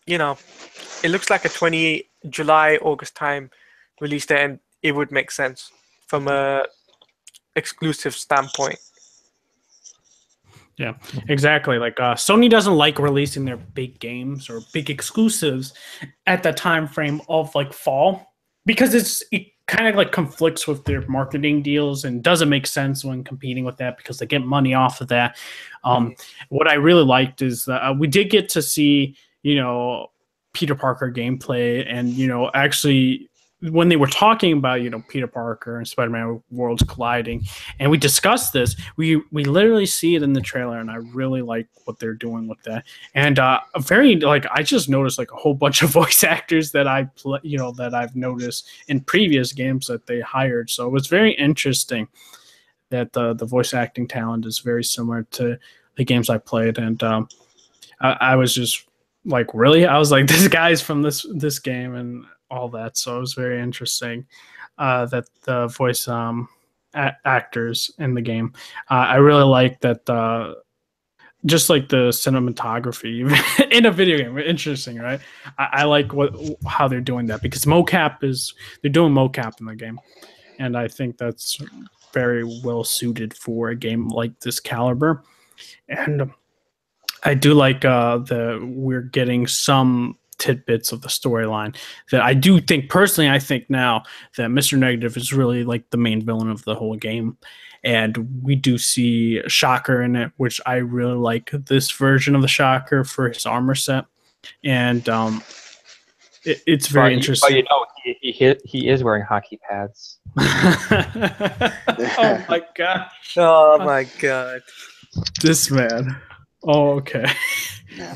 it looks like a July, August time release date, and it would make sense from a exclusive standpoint. Yeah, exactly. Like Sony doesn't like releasing their big games or big exclusives at the time frame of like fall, because it kind of like conflicts with their marketing deals and doesn't make sense when competing with that, because they get money off of that. What I really liked is that we did get to see Peter Parker gameplay, and actually when they were talking about Peter Parker and Spider-Man worlds colliding, and we discussed this, we literally see it in the trailer, and I really like what they're doing with that. And I just noticed like a whole bunch of voice actors that that I've noticed in previous games that they hired. So it was very interesting that the voice acting talent is very similar to the games I played, and I was just like, really? I was like, this guy's from this game and all that. So it was very interesting that the voice actors in the game. I really like that. Just like the cinematography in a video game, interesting, right? I like how they're doing that, because they're doing mocap in the game, and I think that's very well suited for a game like this caliber. And I do like we're getting some tidbits of the storyline that I do think personally. I think now that Mr. Negative is really like the main villain of the whole game, and we do see Shocker in it, which I really like this version of the Shocker for his armor set, and it's very interesting. But he is wearing hockey pads. Oh my god! Oh my god! This man. Oh, okay. Yeah.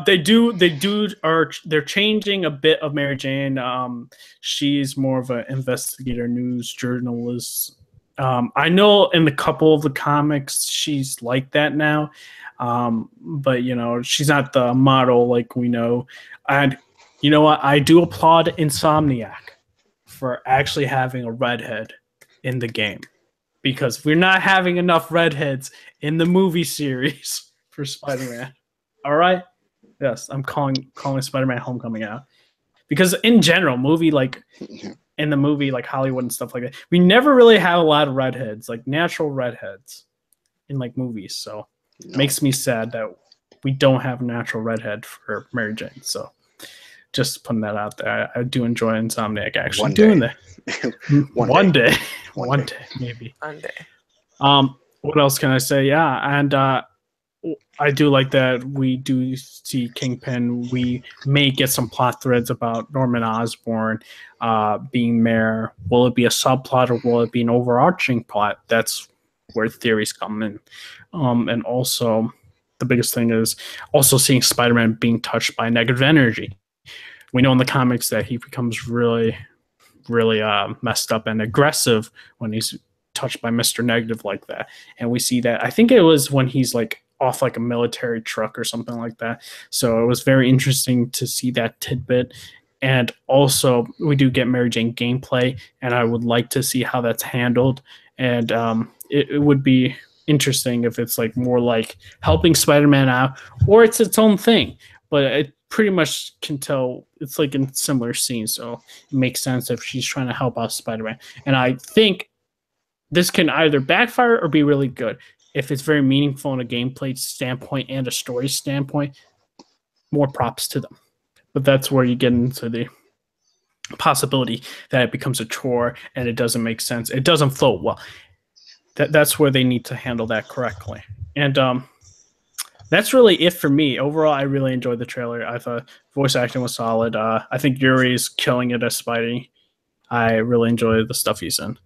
They're changing a bit of Mary Jane. She's more of an investigator, news journalist. I know in a couple of the comics she's like that now, but she's not the model like we know. And you know what? I do applaud Insomniac for actually having a redhead in the game, because we're not having enough redheads in the movie series for Spider-Man. All right? Yes, I'm calling Spider-Man Homecoming out. Because in general, in the movie like Hollywood and stuff like that, we never really have a lot of redheads, like natural redheads in like movies. So it makes me sad that we don't have a natural redhead for Mary Jane. So just putting that out there. I do enjoy Insomniac actually doing that. One day, maybe. One day. What else can I say? Yeah, and I do like that we do see Kingpin. We may get some plot threads about Norman Osborn being mayor. Will it be a subplot, or will it be an overarching plot? That's where theories come in. And also, the biggest thing is also seeing Spider-Man being touched by negative energy. We know in the comics that he becomes really, really messed up and aggressive when he's touched by Mr. Negative like that. And we see that, I think it was when he's like off like a military truck or something like that. So it was very interesting to see that tidbit. And also, we do get Mary Jane gameplay, and I would like to see how that's handled. And it would be interesting if it's like more like helping Spider-Man out, or it's its own thing. But it pretty much can tell it's like in similar scenes, so it makes sense if she's trying to help out Spider-Man. And I think this can either backfire or be really good. If it's very meaningful in a gameplay standpoint and a story standpoint, more props to them. But that's where you get into the possibility that it becomes a chore and it doesn't make sense. It doesn't flow well. That's where they need to handle that correctly. And that's really it for me. Overall, I really enjoyed the trailer. I thought voice acting was solid. I think Yuri's killing it as Spidey. I really enjoy the stuff he's in.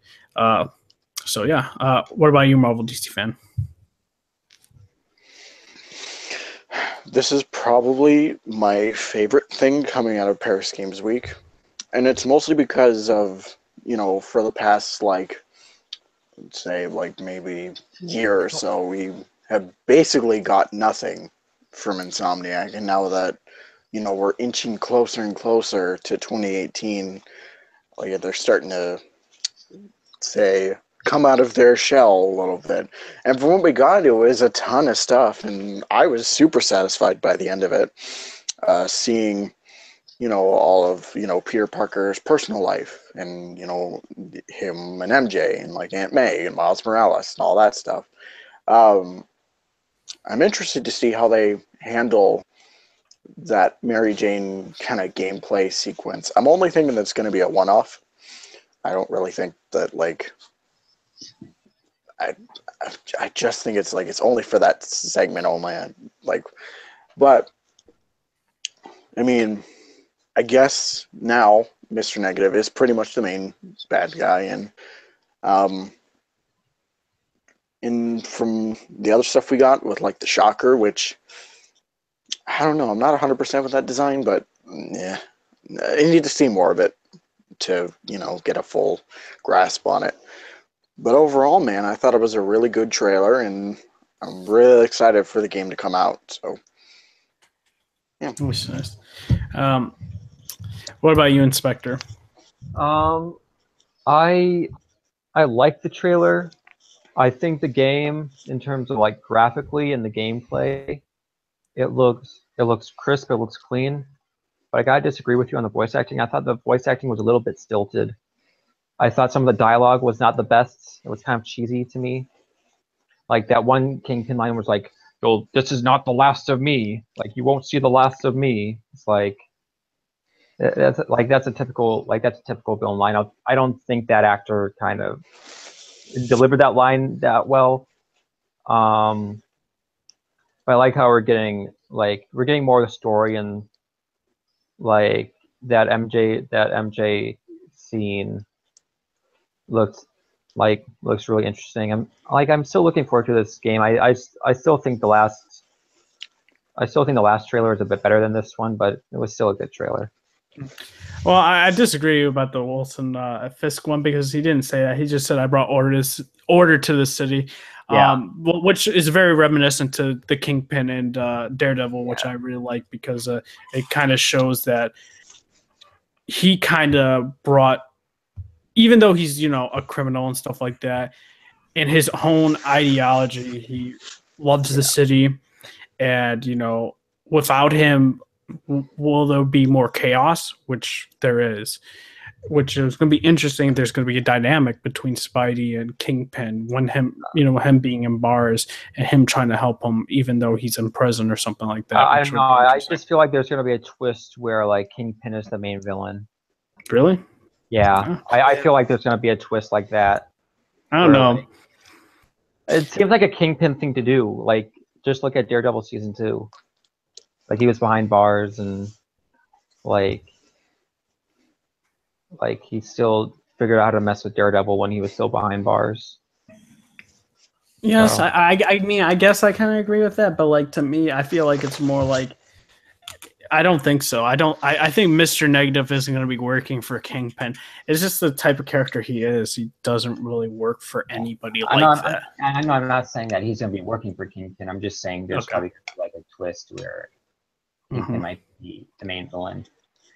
So yeah, what about you, Marvel DC fan? This is probably my favorite thing coming out of Paris Games Week. And it's mostly because of, for the past, let's say, maybe year or so, we have basically got nothing from Insomniac. And now that, we're inching closer and closer to 2018, they're starting to, say, come out of their shell a little bit. And from what we got, it was a ton of stuff, and I was super satisfied by the end of it. Seeing, all of, Peter Parker's personal life, and, him and MJ, and Aunt May and Miles Morales and all that stuff. I'm interested to see how they handle that Mary Jane kind of gameplay sequence. I'm only thinking that's going to be a one-off. I don't really think that, I just think it's only for that segment only. But I mean, I guess now Mr. Negative is pretty much the main bad guy, and from the other stuff we got with like the Shocker, which I don't know, I'm not 100% with that design, but yeah, I need to see more of it to get a full grasp on it. But overall, man, I thought it was a really good trailer, and I'm really excited for the game to come out. So, yeah. It was nice. What about you, Inspector? I like the trailer. I think the game, in terms of like graphically and the gameplay, it looks crisp, it looks clean. But I gotta disagree with you on the voice acting. I thought the voice acting was a little bit stilted. I thought some of the dialogue was not the best. It was kind of cheesy to me. Like that one Kingpin line was like, "Yo, this is not the last of me. Like you won't see the last of me." It's like that's a typical villain line. I don't think that actor kind of delivered that line that well. But I like how we're getting more of the story, and like that MJ scene looks really interesting. I'm still looking forward to this game. I still think the last trailer is a bit better than this one, but it was still a good trailer. Well, I disagree about the Wilson Fisk one because he didn't say that. He just said I brought order to the city, which is very reminiscent to the Kingpin and Daredevil, which I really like because it kind of shows that he kind of brought, even though he's a criminal and stuff like that, in his own ideology, he loves the city, and without him, will there be more chaos? Which there is, which is going to be interesting. There's going to be a dynamic between Spidey and Kingpin when him being in bars and him trying to help him, even though he's in prison or something like that. I don't know. I just feel like there's going to be a twist where like Kingpin is the main villain. Really? Yeah. I feel like there's going to be a twist like that. I don't know. Like, it seems like a Kingpin thing to do. Like, just look at Daredevil season 2. Like he was behind bars and like he still figured out how to mess with Daredevil when he was still behind bars. Yes, so. I mean, I guess I kind of agree with that, but like to me, I feel like it's more like I don't think so. I think Mr. Negative isn't going to be working for Kingpin. It's just the type of character he is. He doesn't really work for anybody that. I'm not saying that he's going to be working for Kingpin. I'm just saying there's probably like a twist where Kingpin might be the main villain,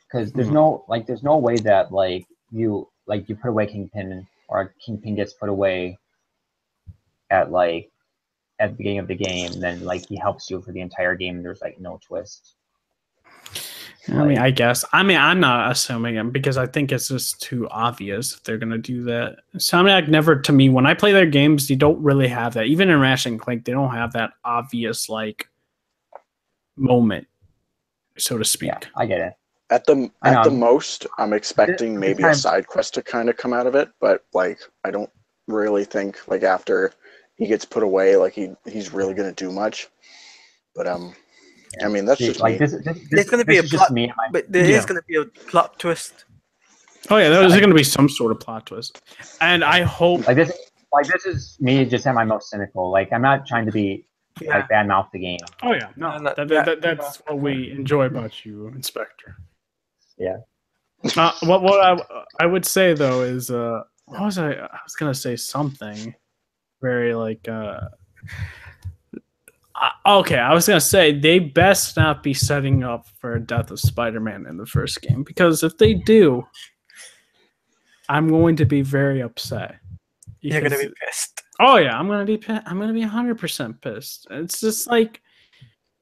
because there's no way that you put away Kingpin or Kingpin gets put away at the beginning of the game, and then he helps you for the entire game and there's no twist. I mean, I guess. I mean, I'm not assuming him because I think it's just too obvious if they're gonna do that. Insomniac never, to me, when I play their games, you don't really have that. Even in Ratchet and Clank, they don't have that obvious moment, so to speak. Yeah, I get it. At the most, I'm expecting maybe a side quest to kind of come out of it, but I don't really think after he gets put away, he's really gonna do much. But I mean, that's just me. There's going to be a plot, but there is going to be a plot twist. Oh yeah, there's going to be some sort of plot twist, and I hope this is me just at my most cynical. I'm not trying to be bad mouth the game. Oh yeah, no, that's what we enjoy about you, Inspector. Yeah. What I would say though is what was I was going to say something very okay, I was going to say they best not be setting up for a death of Spider-Man in the first game, because if they do, I'm going to be very upset. You're going to be pissed. Oh yeah, I'm going to be 100% pissed. It's just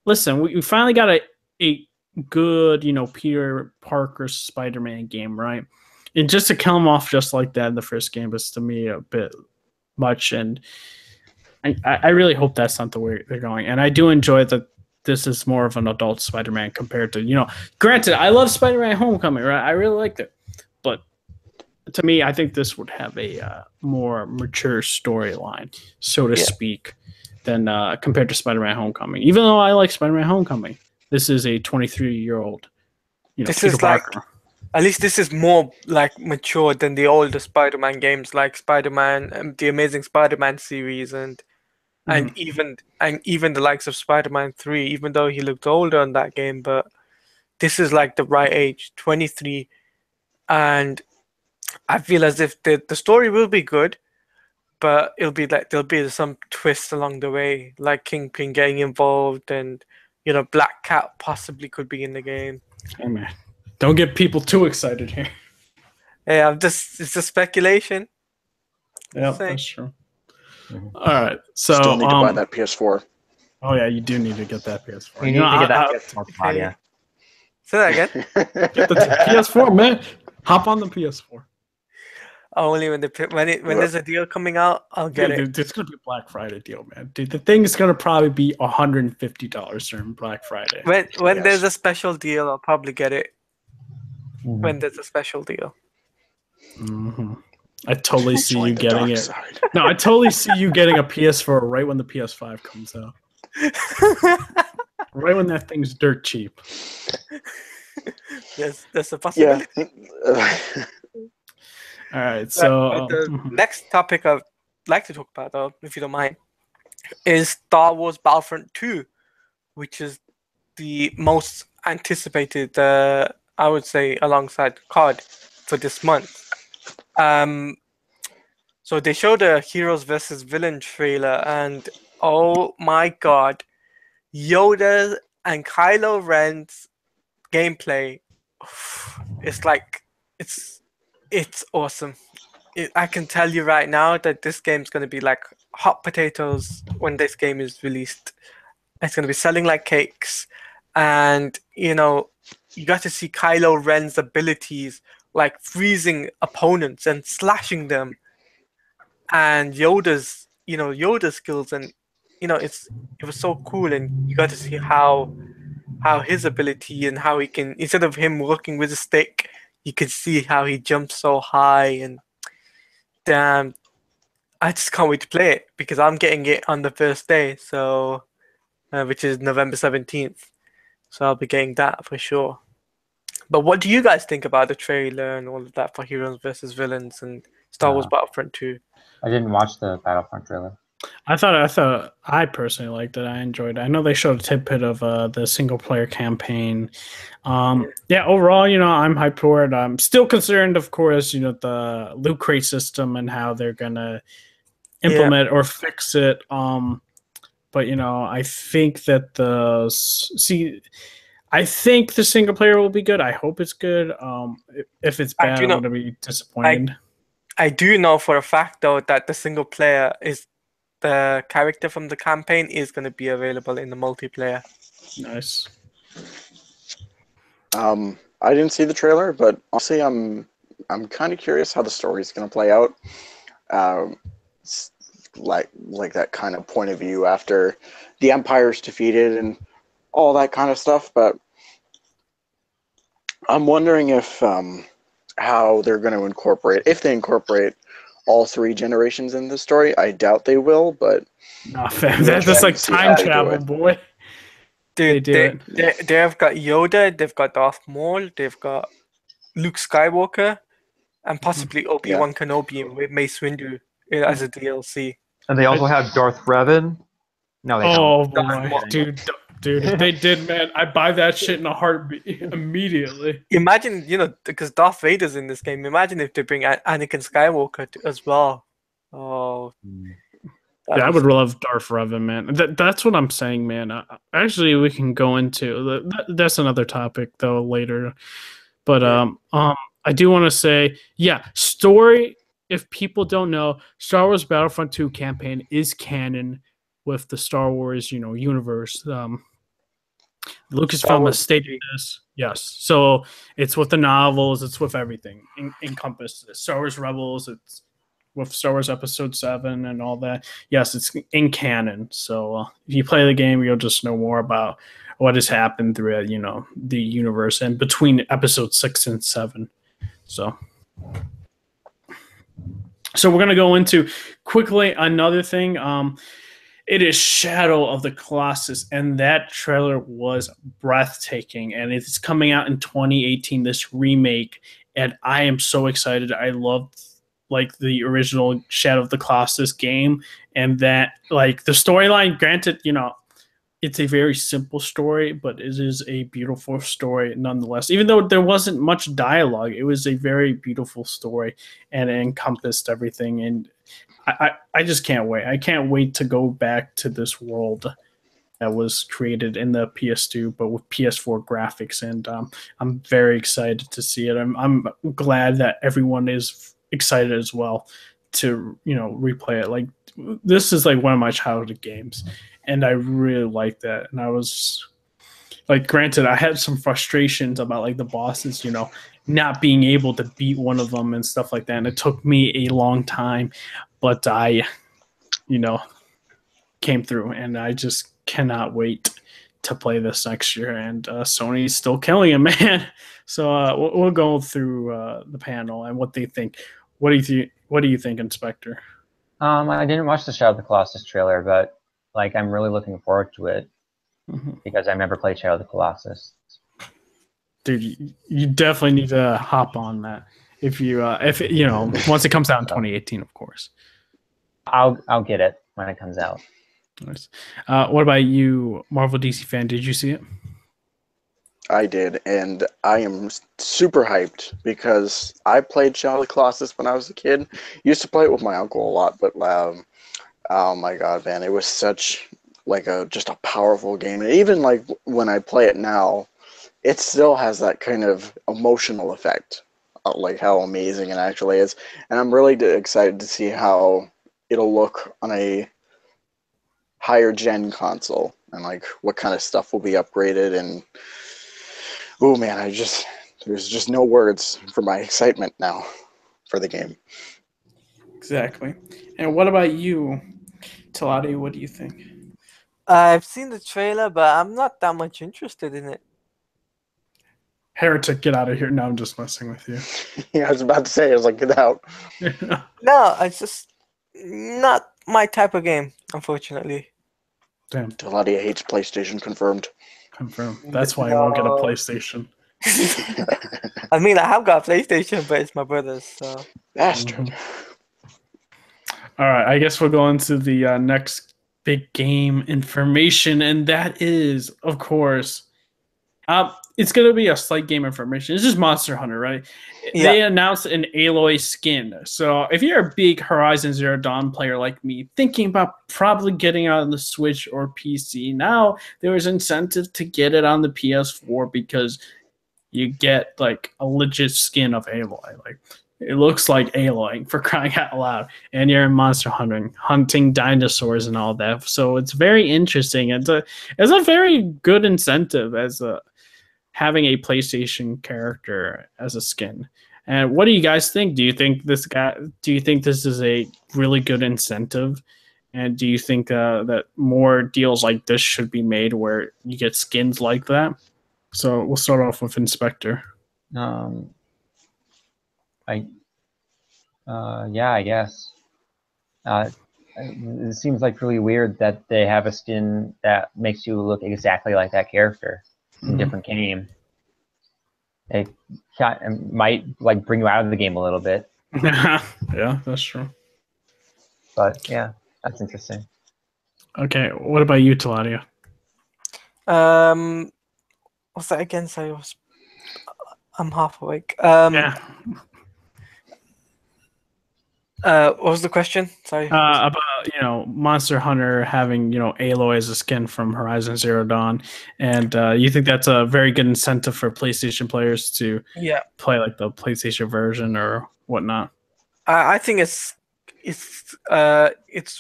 listen, we finally got a good, Peter Parker Spider-Man game, right? And just to kill him off just like that in the first game was to me a bit much, and I really hope that's not the way they're going. And I do enjoy that this is more of an adult Spider-Man compared to, granted, I love Spider-Man Homecoming, right? I really liked it. But to me, I think this would have a more mature storyline, so to speak, than compared to Spider-Man Homecoming. Even though I like Spider-Man Homecoming, this is a 23-year-old This Peter is like, Parker. at least this is more like mature than the older Spider-Man games, like Spider-Man, the Amazing Spider-Man series, and even the likes of Spider-Man 3. Even though he looked older in that game, but this is like the right age, 23, and I feel as if the story will be good, but it'll be like there'll be some twists along the way, like Kingpin getting involved, and Black Cat possibly could be in the game. Hey man, don't get people too excited here. Yeah, it's just speculation. Yeah, Say. that's true. All right, so Still need to buy that PS4. Oh yeah, you do need to get that PS4. You need to get that PS4 spot, yeah. Say that again. Get the PS4, man. Hop on the PS4. Only when there's a deal coming out, I'll get it. Dude, it's gonna be a Black Friday deal, man. Dude, the thing is gonna probably be $150 during Black Friday. When there's a special deal, I'll probably get it. When there's a special deal. I totally see you getting it. No, I totally see you getting a PS4 right when the PS5 comes out. Right when that thing's dirt cheap. Yes, that's a possibility. Yeah. All right, so the next topic I'd like to talk about, though, if you don't mind, is Star Wars Battlefront 2, which is the most anticipated, I would say, alongside COD for this month. So they showed a Heroes versus Villain trailer, and oh my god, Yoda and Kylo Ren's gameplay, it's awesome. I can tell you right now that this game's going to be like hot potatoes when this game is released. It's going to be selling like cakes, and you got to see Kylo Ren's abilities, like freezing opponents and slashing them, and Yoda's skills, and it was so cool, and you got to see how his ability and how he can, instead of him working with a stick, you could see how he jumps so high, and damn, I just can't wait to play it because I'm getting it on the first day, so which is November 17th. So I'll be getting that for sure. But what do you guys think about the trailer and all of that for Heroes versus Villains and Star Wars Battlefront 2? I didn't watch the Battlefront trailer. I personally liked it. I enjoyed it. I know they showed a tidbit of the single player campaign. Overall, I'm hyped for it. I'm still concerned, of course, the loot crate system and how they're gonna implement or fix it. But I think that I think the single player will be good. I hope it's good. If it's bad, I'm gonna be disappointed. I do know for a fact though that the single player is the character from the campaign is going to be available in the multiplayer. Nice. I didn't see the trailer, but honestly, I'm kind of curious how the story is going to play out. Like that kind of point of view after the Empire's defeated and all that kind of stuff. But I'm wondering if how they're going to incorporate, if they incorporate all three generations in the story. I doubt they will, but nah, fam, that's just like time travel, boy. Dude, they've got Yoda, they've got Darth Maul, they've got Luke Skywalker, and possibly Obi-Wan Kenobi with Mace Windu as a DLC. And they also have Darth Revan. No, they don't. Boy, dude, if they did, man, I'd buy that shit in a heartbeat immediately. Imagine, because Darth Vader's in this game. Imagine if they bring Anakin Skywalker as well. Oh, I would love Darth Revan, man. That's what I'm saying, man. Actually, we can go into that's another topic though later. But I do want to say, story. If people don't know, Star Wars Battlefront 2 campaign is canon with the Star Wars, universe. Lucasfilm has stated this. Yes. So it's with the novels, it's with everything encompassed. Star Wars Rebels, it's with Star Wars Episode 7 and all that. Yes, it's in canon. So if you play the game, you'll just know more about what has happened throughout, the universe and between Episode 6 and 7. So we're going to go into quickly another thing. It is Shadow of the Colossus, and that trailer was breathtaking. And it's coming out in 2018. This remake, and I am so excited. I loved like the original Shadow of the Colossus game, and that like the storyline. Granted, it's a very simple story, but it is a beautiful story nonetheless. Even though there wasn't much dialogue, it was a very beautiful story, and it encompassed everything. And I just can't wait. I can't wait to go back to this world that was created in the PS2, but with PS4 graphics. And I'm very excited to see it. I'm glad that everyone is excited as well to replay it. Like, this is like one of my childhood games, and I really like that. And I was like, granted, I had some frustrations about like the bosses, not being able to beat one of them and stuff like that. And it took me a long time, but I, came through, and I just cannot wait to play this next year. And Sony's still killing it, man. So we'll go through the panel and what they think. What do you think, Inspector? I didn't watch the Shadow of the Colossus trailer, but like I'm really looking forward to it because I never played Shadow of the Colossus. Dude, you definitely need to hop on that if once it comes out in 2018, of course. I'll get it when it comes out. Nice. What about you, Marvel DC fan? Did you see it? I did, and I am super hyped because I played Shadow of the Colossus when I was a kid. Used to play it with my uncle a lot, but oh my god, man, it was such like just a powerful game. And even like when I play it now, it still has that kind of emotional effect, like how amazing it actually is. And I'm really excited to see how it'll look on a higher gen console, and like what kind of stuff will be upgraded. And oh man, there's just no words for my excitement now for the game. Exactly. And what about you, Talati? What do you think? I've seen the trailer, but I'm not that much interested in it. Heretic, get out of here. No, I'm just messing with you. Yeah, I was about to say, I was like, get out. No, it's just not my type of game, unfortunately. Damn. Deladia hates PlayStation, confirmed. Confirm. That's why I won't get a PlayStation. I mean, I have got a PlayStation, but it's my brother's, so. Bastard. All right, I guess we'll go into the next big game information, and that is, of course, it's going to be a slight game information. This is Monster Hunter, right? Yeah. They announced an Aloy skin. So if you're a big Horizon Zero Dawn player like me, thinking about probably getting on the Switch or PC, now there is incentive to get it on the PS4 because you get like a legit skin of Aloy. Like, it looks like Aloy, for crying out loud. And you're in Monster hunting dinosaurs and all that. So it's very interesting. It's a very good incentive as having a PlayStation character as a skin. And what do you guys think? Do you think this is a really good incentive? And do you think that more deals like this should be made where you get skins like that? So we'll start off with Inspector. I guess. It seems like really weird that they have a skin that makes you look exactly like that character in a different game. It might like bring you out of the game a little bit. Yeah, that's true. But yeah, that's interesting. Okay, what about you, Taladia? What's that again? So I'm half awake. Yeah. What was the question? Sorry. About Monster Hunter having Aloy as a skin from Horizon Zero Dawn, and you think that's a very good incentive for PlayStation players to play like the PlayStation version or whatnot? I think it's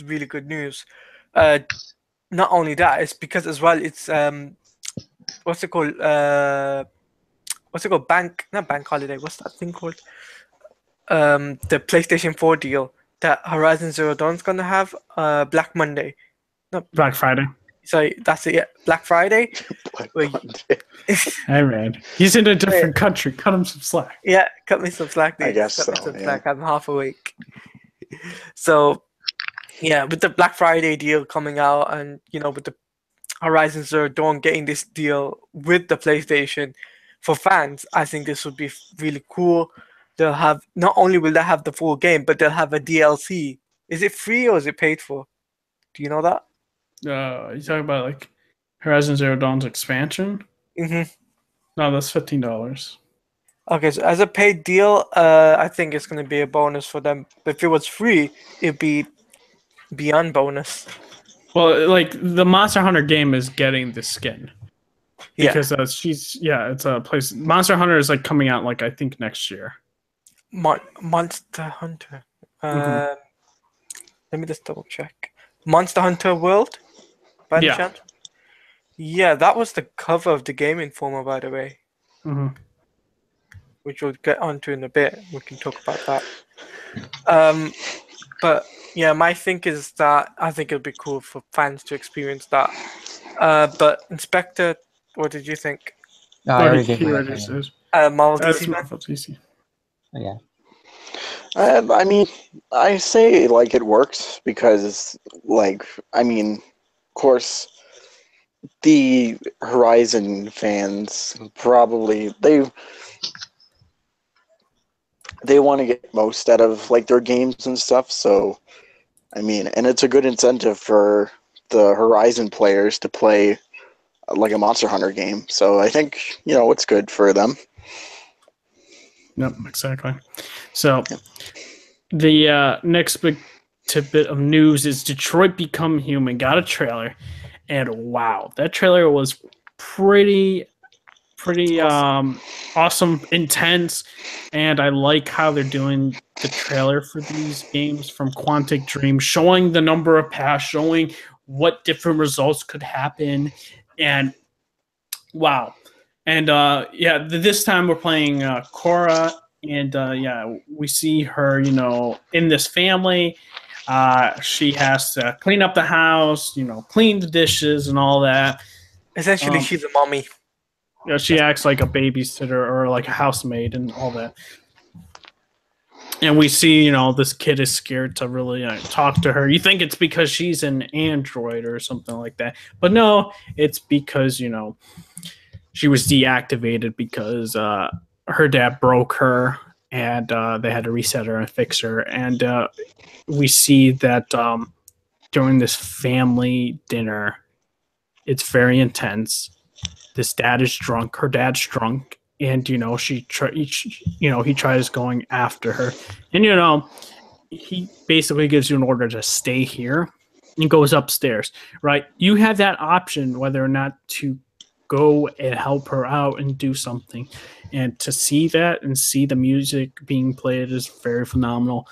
really good news. Not only that, it's because as well it's what's it called? Not bank holiday. What's that thing called? The PlayStation 4 deal that Horizon Zero Dawn's gonna have Black Monday. No, Black Friday. Sorry, that's it. Yeah, Black Friday. Hey man, he's in a different country. Cut him some slack. Yeah, cut me some slack, dude. I guess cut so. Me some slack. I'm half awake. So Yeah, with the Black Friday deal coming out, and with the Horizon Zero Dawn getting this deal with the PlayStation for fans, I think this would be really cool. They'll have not only will they have the full game, but they'll have a DLC. Is it free or is it paid for? Do you know that? You talking about like Horizon Zero Dawn's expansion? Mm-hmm. No, that's $15. Okay, so as a paid deal, I think it's going to be a bonus for them. But if it was free, it'd be beyond bonus. Well, like the Monster Hunter game is getting the skin Yeah. because it's a place. Monster Hunter is like coming out like I think next year. Monster Hunter. Let me just double check. Monster Hunter World, by any chance? Yeah, that was the cover of the Game Informer, by the way. Which we'll get onto in a bit. We can talk about that. But yeah, my think is that I think it'll be cool for fans to experience that. But Inspector, what did you think? No, I already gave my opinion. Marvel That's DC. Marvel DC. Yeah. I mean, I say like it works because, like, I mean, of course, the Horizon fans probably they want to get most out of like their games and stuff. So, I mean, and it's a good incentive for the Horizon players to play like a Monster Hunter game. So I think it's good for them. Yep, exactly. So the next big tidbit of news is Detroit Become Human got a trailer, and wow, that trailer was pretty awesome, intense, and I like how they're doing the trailer for these games from Quantic Dream, showing the number of paths, showing what different results could happen, and wow. And this time we're playing Cora, and we see her, in this family. She has to clean up the house, clean the dishes and all that. Essentially, she's a mommy. She acts like a babysitter or like a housemaid and all that. And we see, this kid is scared to really talk to her. You think it's because she's an android or something like that. But no, it's because, she was deactivated because her dad broke her and they had to reset her and fix her. And we see that during this family dinner, it's very intense. This dad is drunk. Her dad's drunk, and he tries going after her, and he basically gives you an order to stay here, and goes upstairs. Right, you have that option whether or not to go and help her out and do something, and to see that and see the music being played is very phenomenal,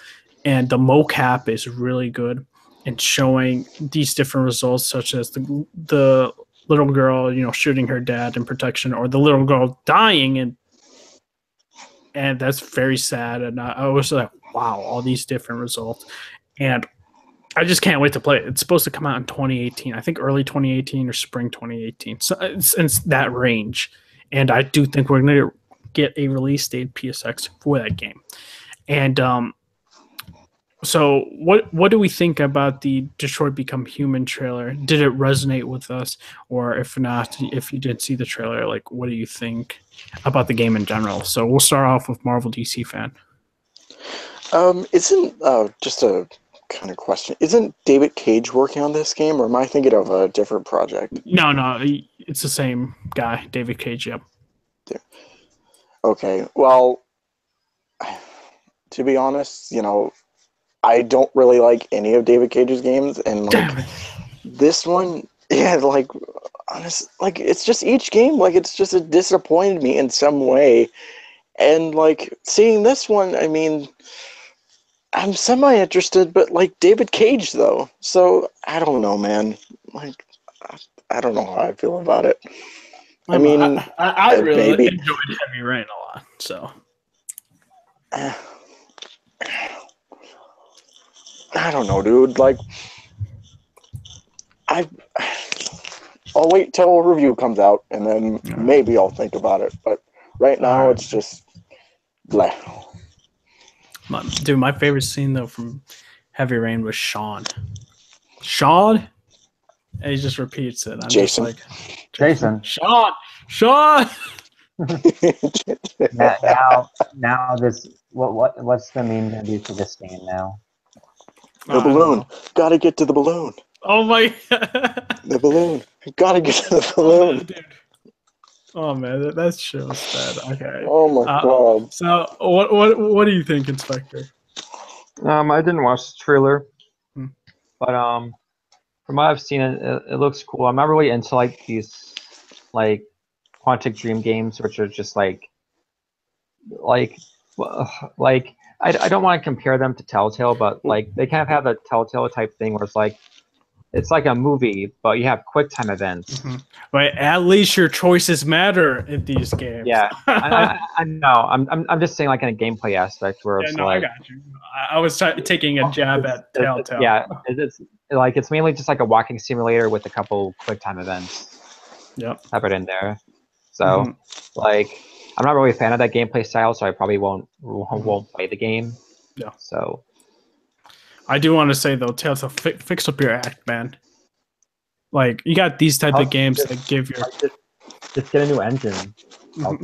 and the mocap is really good, and showing these different results such as the little girl, shooting her dad in protection, or the little girl dying, and that's very sad. And I was like, wow, all these different results, and I just can't wait to play it. It's supposed to come out in 2018, I think early 2018 or spring 2018, so it's that range. And I do think we're going to get a release date PSX for that game. And so what do we think about the Detroit Become Human trailer? Did it resonate with us? Or if not, if you did see the trailer, like, what do you think about the game in general? So we'll start off with Marvel DC fan. Isn't just a kind of question, isn't David Cage working on this game, or am I thinking of a different project? No, it's the same guy, David Cage, yep. Okay, well, to be honest, I don't really like any of David Cage's games, and like this one, like honest, like it's just each game, like it's just it disappointed me in some way, and like seeing this one, I mean, I'm semi interested, but like David Cage though, so I don't know, man. Like I don't know how I feel about it. I mean, I really maybe enjoyed Heavy Rain a lot, so. I don't know, dude. Like, I'll wait till a review comes out, and then maybe I'll think about it. But right now, it's just bleh. Dude, my favorite scene though from Heavy Rain was Sean. Sean? And he just repeats it. I'm Jason. just like, Jason. Sean! Now this what's the meme gonna be for this game now? The balloon. Gotta get to the balloon. Oh my The balloon. Gotta get to the Oh, balloon. man, dude. Oh man, that show's bad. Okay. Oh my god. So what do you think, Inspector? I didn't watch the trailer, Hmm. but from what I've seen, it looks cool. I'm not really into like these like Quantic Dream games, which are just like I don't want to compare them to Telltale, but like they kind of have a Telltale type thing where it's like a movie, but you have quick time events. Mm-hmm. But at least your choices matter in these games. Yeah, I know. I'm just saying like in a gameplay aspect where it's I got you. I was taking a jab at Telltale. It's mainly just like a walking simulator with a couple quick time events. Yep. Have it in there. So like I'm not really a fan of that gameplay style, so I probably won't play the game. Yeah. So I do want to say though, Telltale, fix up your act, man. Like you got these type of games that give your just get a new engine.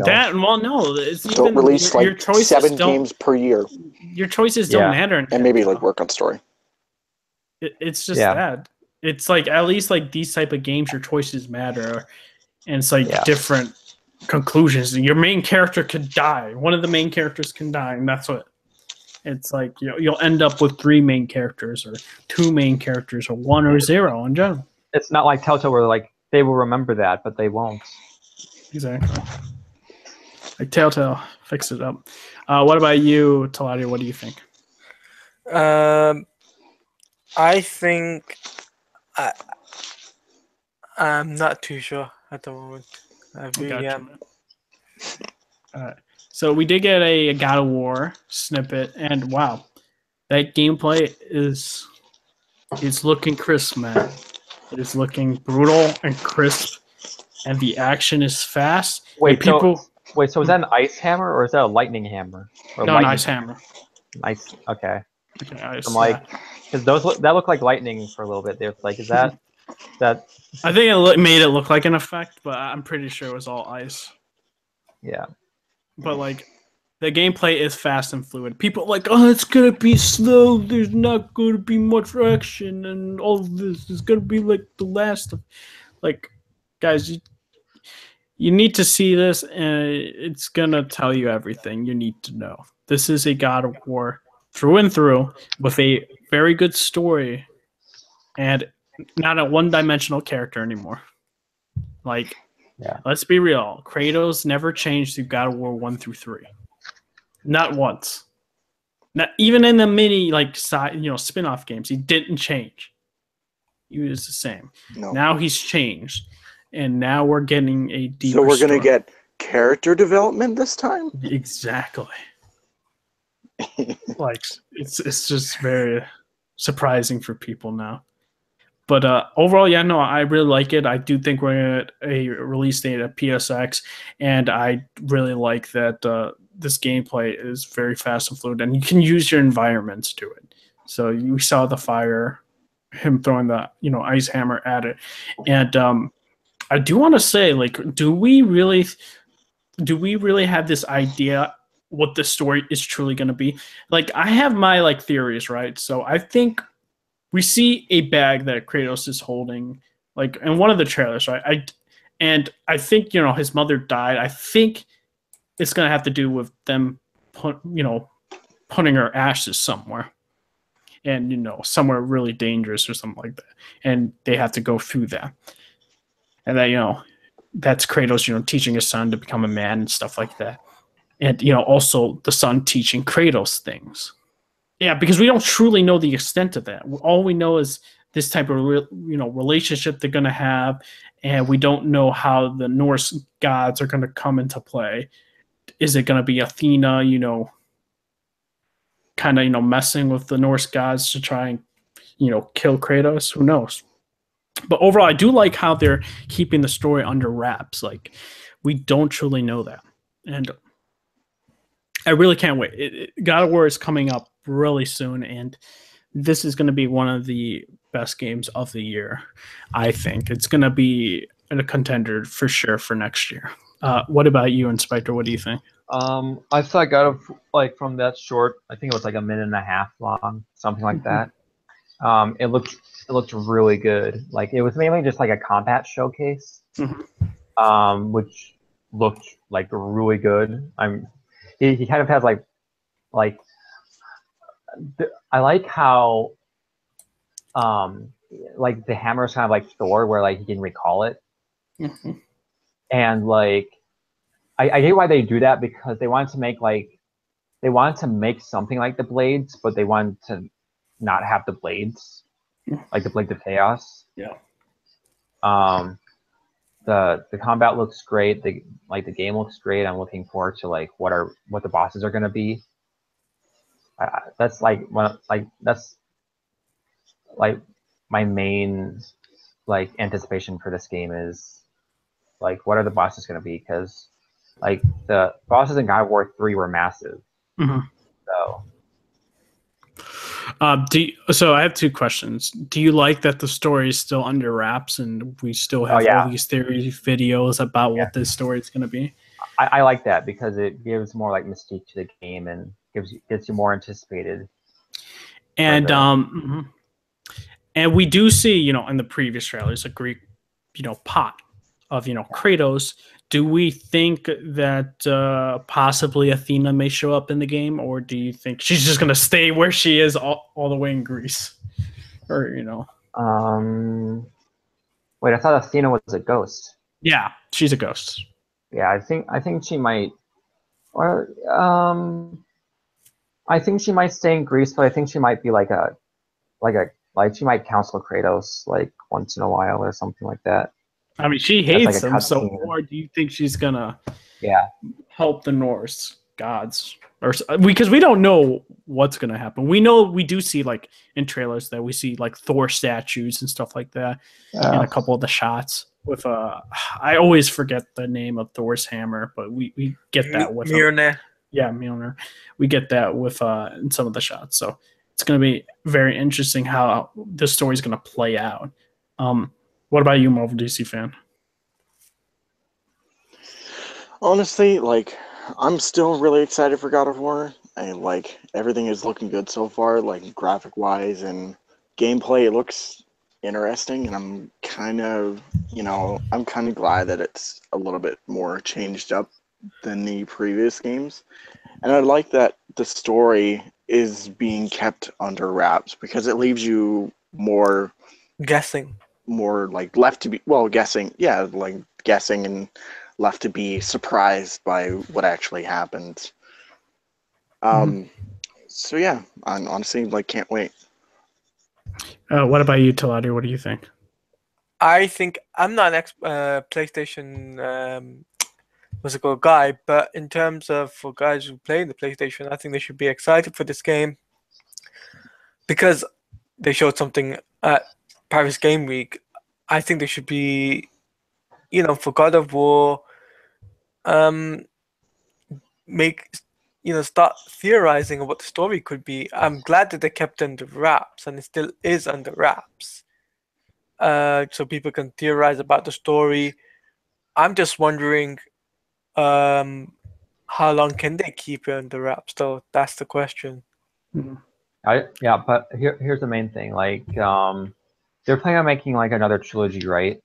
That no, it's Don't even release your like choices 7 don't, games per year. Your choices don't matter, and maybe like work on story. It's just that it's like at least like these type of games, your choices matter, and it's like different conclusions. Your main character could die. One of the main characters can die, and that's what it's like. You'll end up with 3 main characters, or 2 main characters, or 1 or 0 in general. It's not like Telltale where like they will remember that, but they won't. Exactly. Like Telltale, fix it up. What about you, Taladia? What do you think? I think I'm not too sure at the moment. I really am. So we did get a God of War snippet, and wow, that gameplay is looking crisp, man. It is looking brutal and crisp, and the action is fast. Wait, so is that an ice hammer or is that a lightning hammer? Or no, an ice hammer. Nice. Okay. Ice, I'm like, because that look like lightning for a little bit. They're like, is that? I think it made it look like an effect, but I'm pretty sure it was all ice. Yeah. But like, the gameplay is fast and fluid. People are like, oh, it's gonna be slow. There's not gonna be much action, and all of this is gonna be like the last of. Like, guys, you need to see this, and it's gonna tell you everything you need to know. This is a God of War through and through with a very good story, and not a one-dimensional character anymore. Like, let's be real. Kratos never changed through God of War 1 through 3. Not once. Not even in the mini spin-off games, he didn't change. He was the same. No. Now he's changed, and now we're getting a deeper. So we're story. gonna get character development this time. Exactly. Like it's just very surprising for people now. But overall, I really like it. I do think we're going to get a release date at PSX, and I really like that this gameplay is very fast and fluid, and you can use your environments to it. So you saw the fire, him throwing the ice hammer at it, and I do want to say, like, do we really have this idea what the story is truly going to be? Like, I have my theories, right? So I think. We see a bag that Kratos is holding, like in one of the trailers, right? I think his mother died. I think it's gonna have to do with them, putting her ashes somewhere, and somewhere really dangerous or something like that, and they have to go through that, and that that's Kratos, teaching his son to become a man and stuff like that, and also the son teaching Kratos things. Yeah, because we don't truly know the extent of that. All we know is this type of relationship they're going to have, and we don't know how the Norse gods are going to come into play. Is it going to be Athena, kind of messing with the Norse gods to try and kill Kratos? Who knows? But overall, I do like how they're keeping the story under wraps. Like, we don't truly know that, and I really can't wait. God of War is coming up really soon, and this is going to be one of the best games of the year. I think it's going to be a contender for sure for next year. What about you, Inspector? What do you think? I saw God of like from that short. I think it was like a minute and a half long, something like that. It looked really good. Like it was mainly just like a combat showcase, which looked like really good. He kind of has like I like how like the hammer is kind of like Thor, where like he can recall it, and like I get why they do that, because they wanted to make something like the blades, but they wanted to not have the blades, like the Blades of Chaos. Yeah. The combat looks great. The game looks great. I'm looking forward to like what the bosses are gonna be. That's like that's like my main like anticipation for this game is like what are the bosses gonna be, because like the bosses in God of War 3 were massive. So so I have two questions. Do you like that the story is still under wraps and we still have all these theory videos about what this story is going to be? I like that, because it gives more like mystique to the game and gets you more anticipated. And and we do see, in the previous trailers, a Greek, pot of, Kratos. Do we think that possibly Athena may show up in the game, or do you think she's just gonna stay where she is all the way in Greece, or Wait, I thought Athena was a ghost. Yeah, she's a ghost. Yeah, I think she might, or I think she might stay in Greece, but I think she might be like she might counsel Kratos like once in a while or something like that. I mean, she hates him, so or do you think she's gonna help the Norse gods? Or because we don't know what's gonna happen. We do see like in trailers that we see like Thor statues and stuff like that in a couple of the shots with I always forget the name of Thor's hammer, but we get that with Mjolnir. Mjolnir. We get that with in some of the shots. So it's gonna be very interesting how this story's gonna play out. What about you, Marvel DC fan? Honestly, like, I'm still really excited for God of War. Like, everything is looking good so far, like, graphic-wise and gameplay. It looks interesting, and I'm kind of glad that it's a little bit more changed up than the previous games. And I like that the story is being kept under wraps, because it leaves you more guessing. More like left to be guessing, guessing and left to be surprised by what actually happened. So yeah, I honestly can't wait. What about you, Talati? What do you think? I think I'm not an PlayStation guy, but in terms of for guys who play the PlayStation, I think they should be excited for this game, because they showed something at Paris Game Week. I think they should be, for God of War, start theorizing on what the story could be. I'm glad that they kept it under wraps, and it still is under wraps, so people can theorize about the story. I'm just wondering, how long can they keep it under wraps? Though that's the question. But here's the main thing. Like, they're planning on making like another trilogy, right?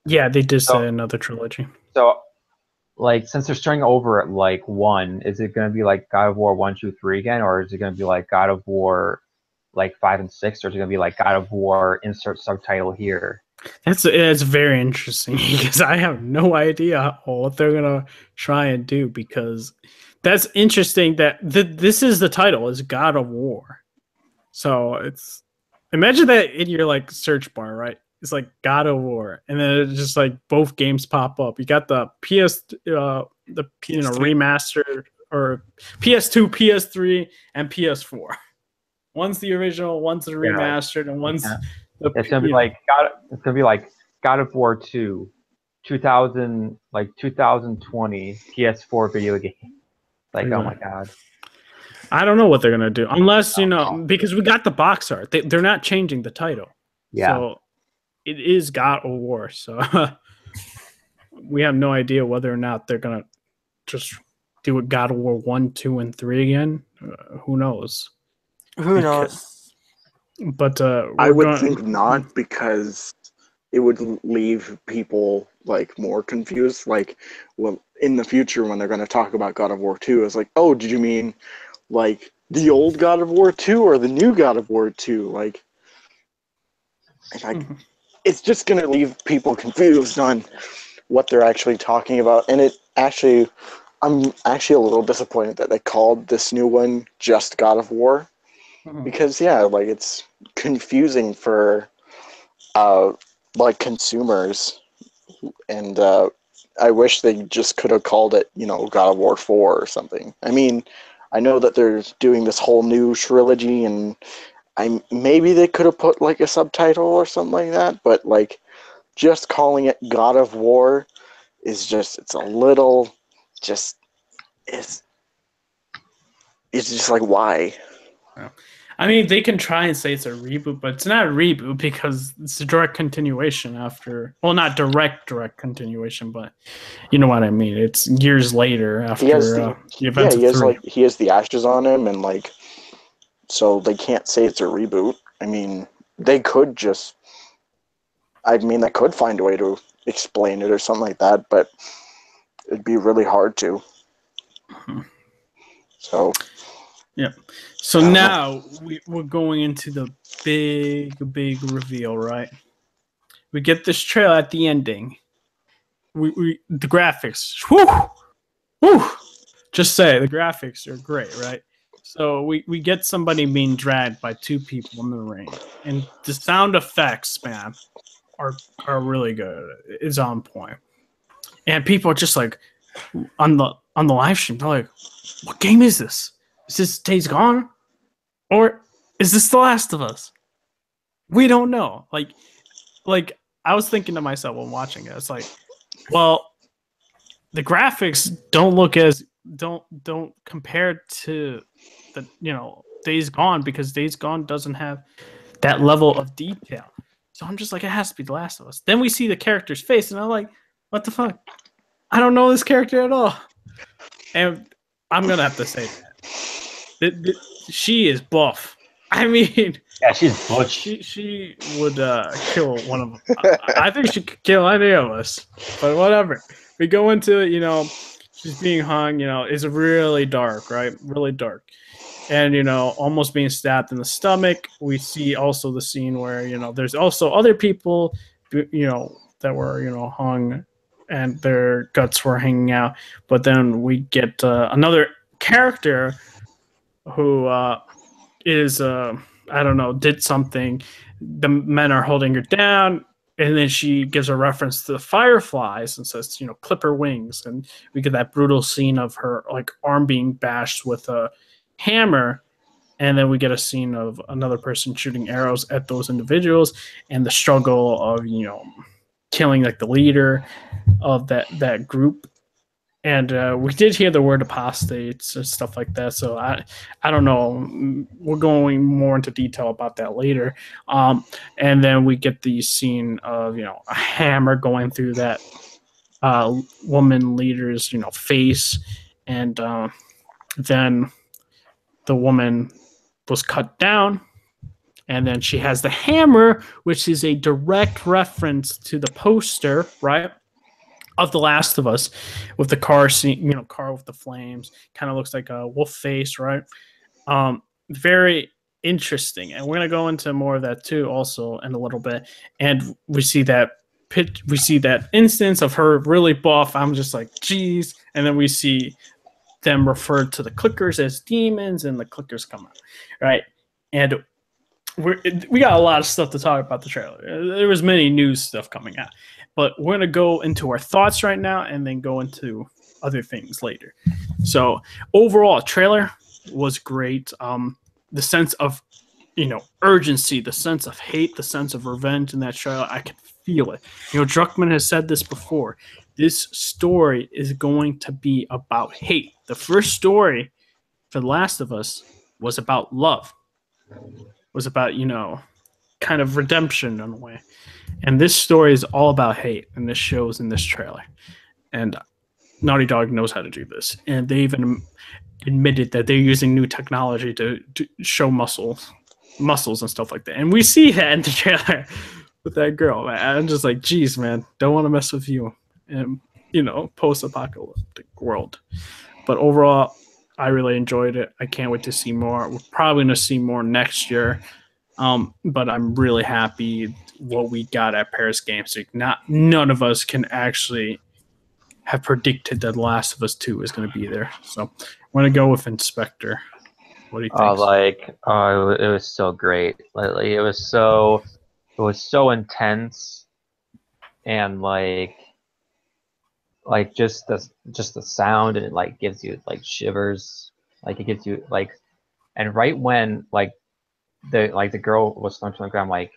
Yeah, they did say another trilogy. So, like, since they're starting over at like 1, is it going to be like God of War 1, 2, 3 again, or is it going to be like God of War like 5 and 6, or is it going to be like God of War insert subtitle here? It's very interesting, because I have no idea what they're gonna try and do, because that's interesting that this is the title is God of War. So it's, imagine that in your like search bar, right? It's like God of War, and then it's just like both games pop up. You got the PS3. Remastered, or PS2, PS3, and PS4. One's the original, one's the remastered, and one's it's gonna be like God. It's gonna be like God of War 2, 2020 PS4 video game. Like, oh my god. I don't know what they're gonna do, unless because we got the box art. They're not changing the title. Yeah. So it is God of War. So we have no idea whether or not they're gonna just do a God of War 1, 2, and 3 again. Who knows? Who knows? But I we're would going. think not, because it would leave people like more confused. Like, well, in the future when they're going to talk about God of War 2, it's like, oh, did you mean like the old God of War 2 or the new God of War 2? Like it's just going to leave people confused on what they're actually talking about. And I'm actually a little disappointed that they called this new one just God of War, because like it's confusing for like consumers, and I wish they just could have called it, God of War 4 or something. I mean, I know that they're doing this whole new trilogy, and maybe they could have put like a subtitle or something like that, but like just calling it God of War is just, it's a little, just, it's just like, why? I mean, they can try and say it's a reboot, but it's not a reboot because it's a direct continuation after. Well, not direct continuation, but you know what I mean. It's years later after the events of 3. He has the ashes on him, and like, so they can't say it's a reboot. I mean, they could just. I mean, they could find a way to explain it or something like that, but it'd be really hard to. So. Yeah. So now we're going into the big reveal, right? We get this trailer at the ending. The graphics. Whoo! Just say the graphics are great, right? So we get somebody being dragged by 2 people in the ring, and the sound effects, man, are really good. It's on point, and people are just like on the live stream. They're like, "What game is this? Is this Days Gone, or is this The Last of Us?" We don't know. Like I was thinking to myself when watching it, it's like, well, the graphics don't compare to the Days Gone, because Days Gone doesn't have that level of detail. So I'm just like, it has to be The Last of Us. Then we see the character's face, and I'm like, what the fuck? I don't know this character at all. And I'm gonna have to say that she is buff. I mean, Yeah, she's butch. She would kill one of them. I think she could kill any of us. But whatever. We go into she's being hung. It's really dark, right? Really dark, and almost being stabbed in the stomach. We see also the scene where there's also other people, that were hung, and their guts were hanging out. But then we get another character who is I don't know, did something. The men are holding her down, and then she gives a reference to the fireflies and says, clip her wings. And we get that brutal scene of her like arm being bashed with a hammer. And then we get a scene of another person shooting arrows at those individuals, and the struggle of killing like the leader of that group. And we did hear the word apostates and stuff like that. So I don't know. We're going more into detail about that later. And then we get the scene of a hammer going through that woman leader's face, and then the woman was cut down. And then she has the hammer, which is a direct reference to the poster, right, of The Last of Us, with the car scene, car with the flames, kind of looks like a wolf face, right? Very interesting, and we're gonna go into more of that too, also in a little bit. And we see that instance of her really buff. I'm just like, geez. And then we see them referred to the clickers as demons, and the clickers come out, right? And we got a lot of stuff to talk about the trailer. There was many news stuff coming out, but we're gonna go into our thoughts right now, and then go into other things later. So overall, trailer was great. The sense of urgency, the sense of hate, the sense of revenge in that trailer, I can feel it. Druckmann has said this before. This story is going to be about hate. The first story for The Last of Us was about love. Was about kind of redemption in a way. And this story is all about hate, and this shows in this trailer. And Naughty Dog knows how to do this, and they even admitted that they're using new technology to show muscles and stuff like that. And we see that in the trailer with that girl. Man. I'm just like, geez, man, don't want to mess with you. And post-apocalyptic world. But overall, I really enjoyed it. I can't wait to see more. We're probably going to see more next year. But I'm really happy what we got at Paris Games Week. None of us can actually have predicted that The Last of Us 2 is going to be there. So I'm going to go with Inspector. What do you think? It was so great. Like, it was so intense, and like just the sound, and it like gives you like shivers. Like it gives you like, and right when like the girl was thrown to the ground, like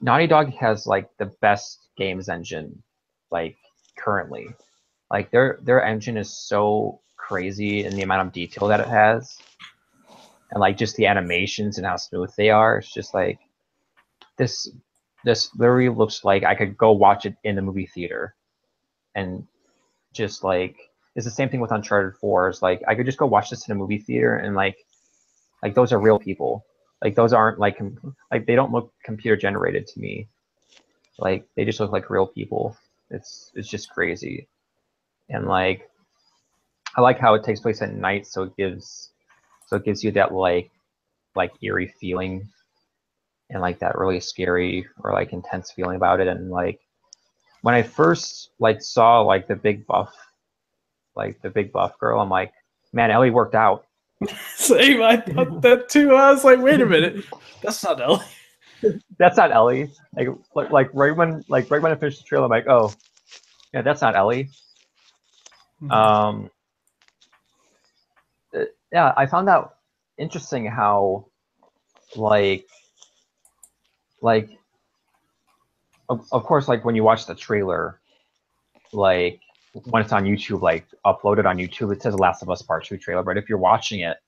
Naughty Dog has like the best games engine like currently. Like their engine is so crazy in the amount of detail that it has, and like just the animations and how smooth they are. It's just like this literally looks like I could go watch it in the movie theater, and just like it's the same thing with Uncharted 4. It's like I could just go watch this in a movie theater, and like those are real people. Like those aren't like they don't look computer generated to me. Like they just look like real people. It's just crazy. And like I like how it takes place at night, so it gives you that like eerie feeling, and like that really scary or like intense feeling about it. And like when I first like saw like the big buff girl, I'm like, man, Ellie worked out. Same, I thought that too. I was like, wait a minute, that's not Ellie. That's not Ellie. Like right when I finished the trailer, I'm like, oh, yeah, that's not Ellie. Yeah, I found out interesting how like of course, like when you watch the trailer, like when it's on YouTube, like uploaded on YouTube, it says Last of Us Part 2 trailer. But if you're watching it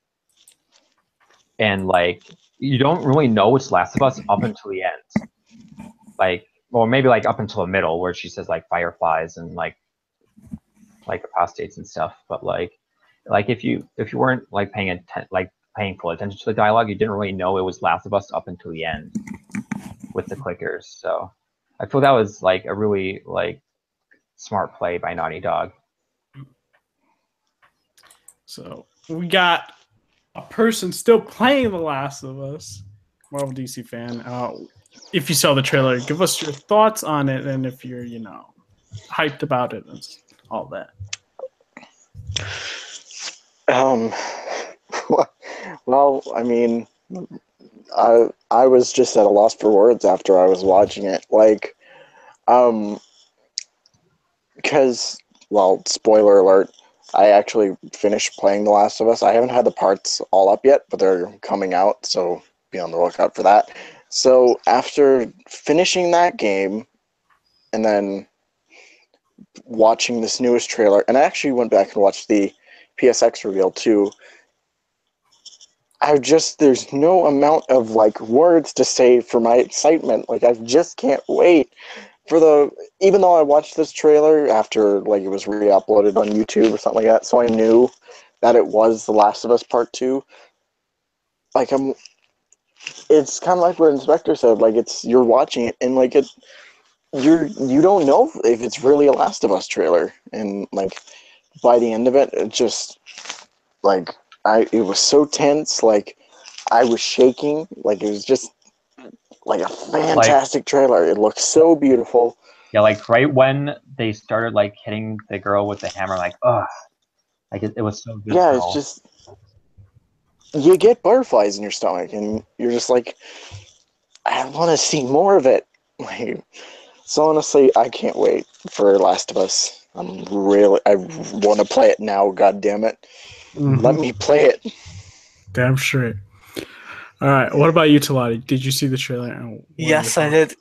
and like you don't really know it's Last of Us up until the end, like, well, maybe like up until the middle where she says like fireflies and like apostates and stuff. But like if you weren't like paying full attention to the dialogue, you didn't really know it was Last of Us up until the end with the clickers. So I feel that was like a really like smart play by Naughty Dog. So we got a person still playing The Last of Us, Marvel DC fan. If you saw the trailer, give us your thoughts on it, and if you're hyped about it and all that. Well, I mean, I was just at a loss for words after I was watching it. Like, because, well, spoiler alert, I actually finished playing The Last of Us. I haven't had the parts all up yet, but they're coming out, so be on the lookout for that. So after finishing that game, and then watching this newest trailer, and I actually went back and watched the PSX reveal too, there's no amount of like words to say for my excitement. Like I just can't wait for even though I watched this trailer after like it was re-uploaded on YouTube or something like that, so I knew that it was The Last of Us Part 2. Like it's kind of like what Inspector said, like you're watching it and like you don't know if it's really a Last of Us trailer, and like by the end of it, it just like it was so tense, like I was shaking, like it was just like a fantastic trailer. It looked so beautiful. Yeah, like right when they started like hitting the girl with the hammer, like like it was so good. Yeah, it's just you get butterflies in your stomach, and you're just like, I want to see more of it. Like, so honestly, I can't wait for Last of Us. I want to play it now. God damn it, let me play it. Damn straight. All right, what about you, Talati? Did you see the trailer? Yes, I did.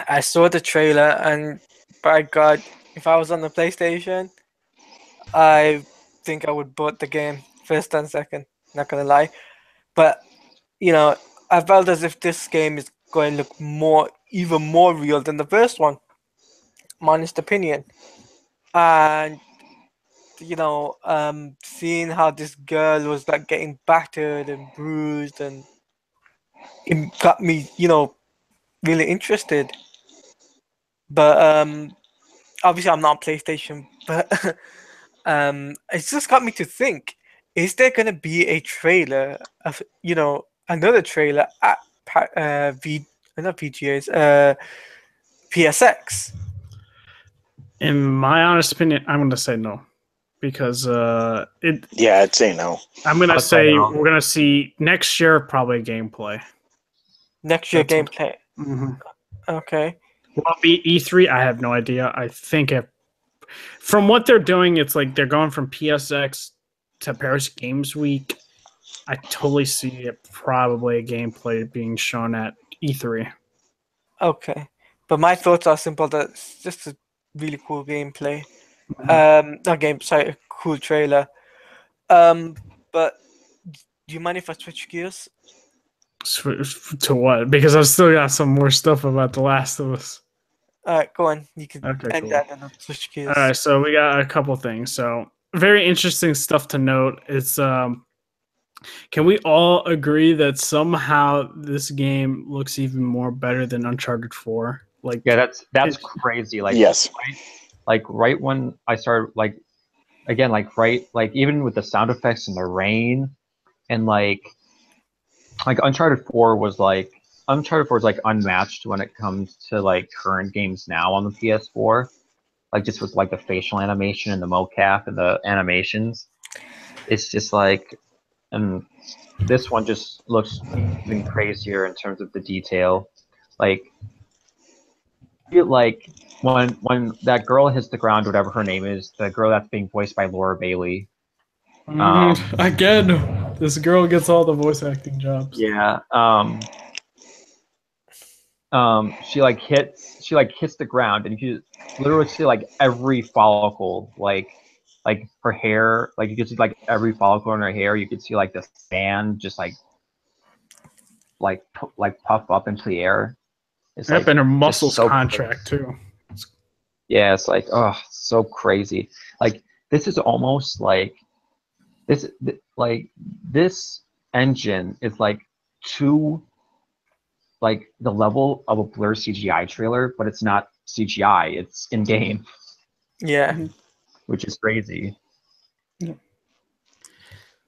I saw the trailer, and by God, if I was on the PlayStation, I think I would bought the game first and second. Not gonna lie, but I felt as if this game is going to look even more real than the first one. My honest opinion. And seeing how this girl was like getting battered and bruised, and it got me, really interested. But obviously I'm not on PlayStation, but it's just got me to think: is there gonna be a trailer of another trailer at not PGA's PSX? In my honest opinion, I'm going to say no, because Yeah, I'd say no. I'm going to I'll say say no. we're going to see next year probably gameplay. Next year That's what- gameplay. Mm-hmm. Okay. Will it be E3? I have no idea. I think from what they're doing, it's like they're going from PSX to Paris Games Week. I totally see it probably a gameplay being shown at E3. Okay. But my thoughts are simple: that it's just a really cool gameplay. A cool trailer. But do you mind if I switch gears? To what? Because I've still got some more stuff about The Last of Us. Alright, go on. You can Okay, end cool. that and I'll switch gears. All right, so we got a couple things. So very interesting stuff to note. It's can we all agree that somehow this game looks even more better than Uncharted 4? Like, Yeah, that's it's- crazy. Like, Yes. right when I started, even with the sound effects and the rain, and like Uncharted 4 was like unmatched when it comes to like current games now on the PS4. Like just with like the facial animation and the mocap and the animations, it's just like, and this one just looks even crazier in terms of the detail. Like, feel like when that girl hits the ground, whatever her name is, the girl that's being voiced by Laura Bailey. Again, this girl gets all the voice acting jobs. Yeah. She hits the ground, and you literally see like every follicle, like her hair, like you can see like every follicle in her hair. You can see like the sand just puff up into the air. It's Yep, like and her just muscles so contract too. Yeah, it's like, oh, so crazy. Like this is almost like this engine is like too like the level of a Blur CGI trailer, but it's not CGI, it's in game, Yeah. which is crazy.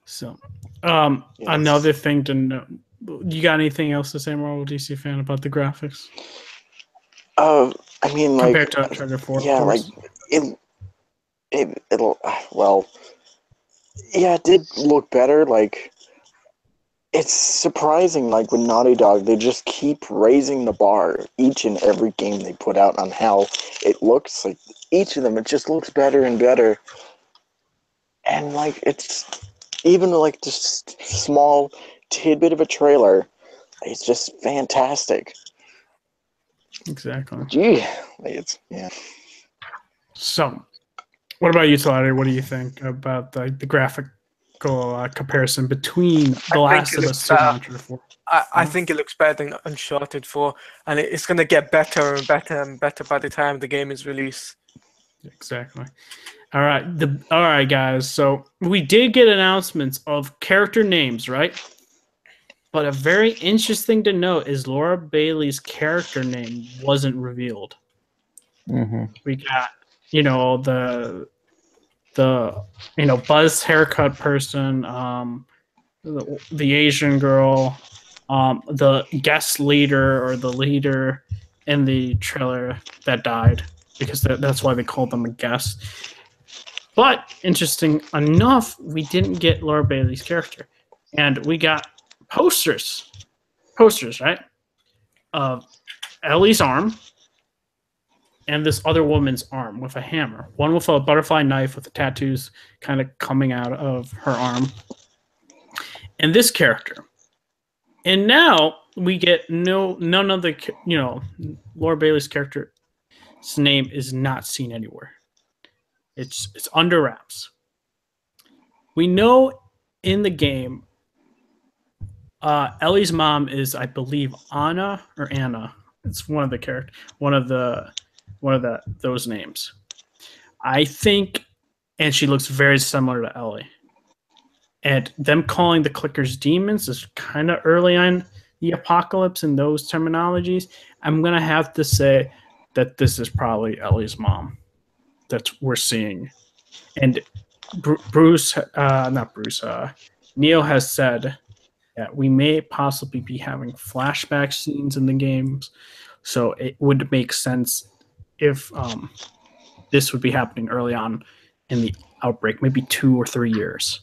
So, Yes. another thing to know. You got anything else to say, Marvel DC fan, about the graphics I mean, like, compared to Uncharted 4? yeah, of like course. it'll well, yeah, it did look better. Like, it's surprising, like with Naughty Dog, they just keep raising the bar each and every game they put out on how it looks. Like each of them, it just looks better and better. And like it's even like just small tidbit of a trailer, it's just fantastic. Exactly. Gee, it's So, what about you, Talati? What do you think about the graphical comparison between The Last of Us 2 and Uncharted 4? I think it looks better than Uncharted 4, and it's going to get better and better and better by the time the game is released. Exactly. All right, guys. So we did get announcements of character names, right? But a very interesting to note is Laura Bailey's character name wasn't revealed. Mm-hmm. We got, the Buzz haircut person, the Asian girl, the guest leader or the leader in the trailer that died, because that's why they called them a guest. But interesting enough, we didn't get Laura Bailey's character, and we got posters, right, of Ellie's arm and this other woman's arm with a hammer. One with a butterfly knife with the tattoos kind of coming out of her arm, and this character. And now we get none of the Laura Bailey's character's name is not seen anywhere. It's under wraps. We know in the game Ellie's mom is, I believe, Anna or Anna. It's one of the characters, one of the those names. I think, and she looks very similar to Ellie. And them calling the clickers demons is kind of early on the apocalypse and those terminologies. I'm gonna have to say that this is probably Ellie's mom that we're seeing, and Bruce, not Bruce, Neil has said that we may possibly be having flashback scenes in the games, so it would make sense if this would be happening early on in the outbreak, maybe 2 or 3 years.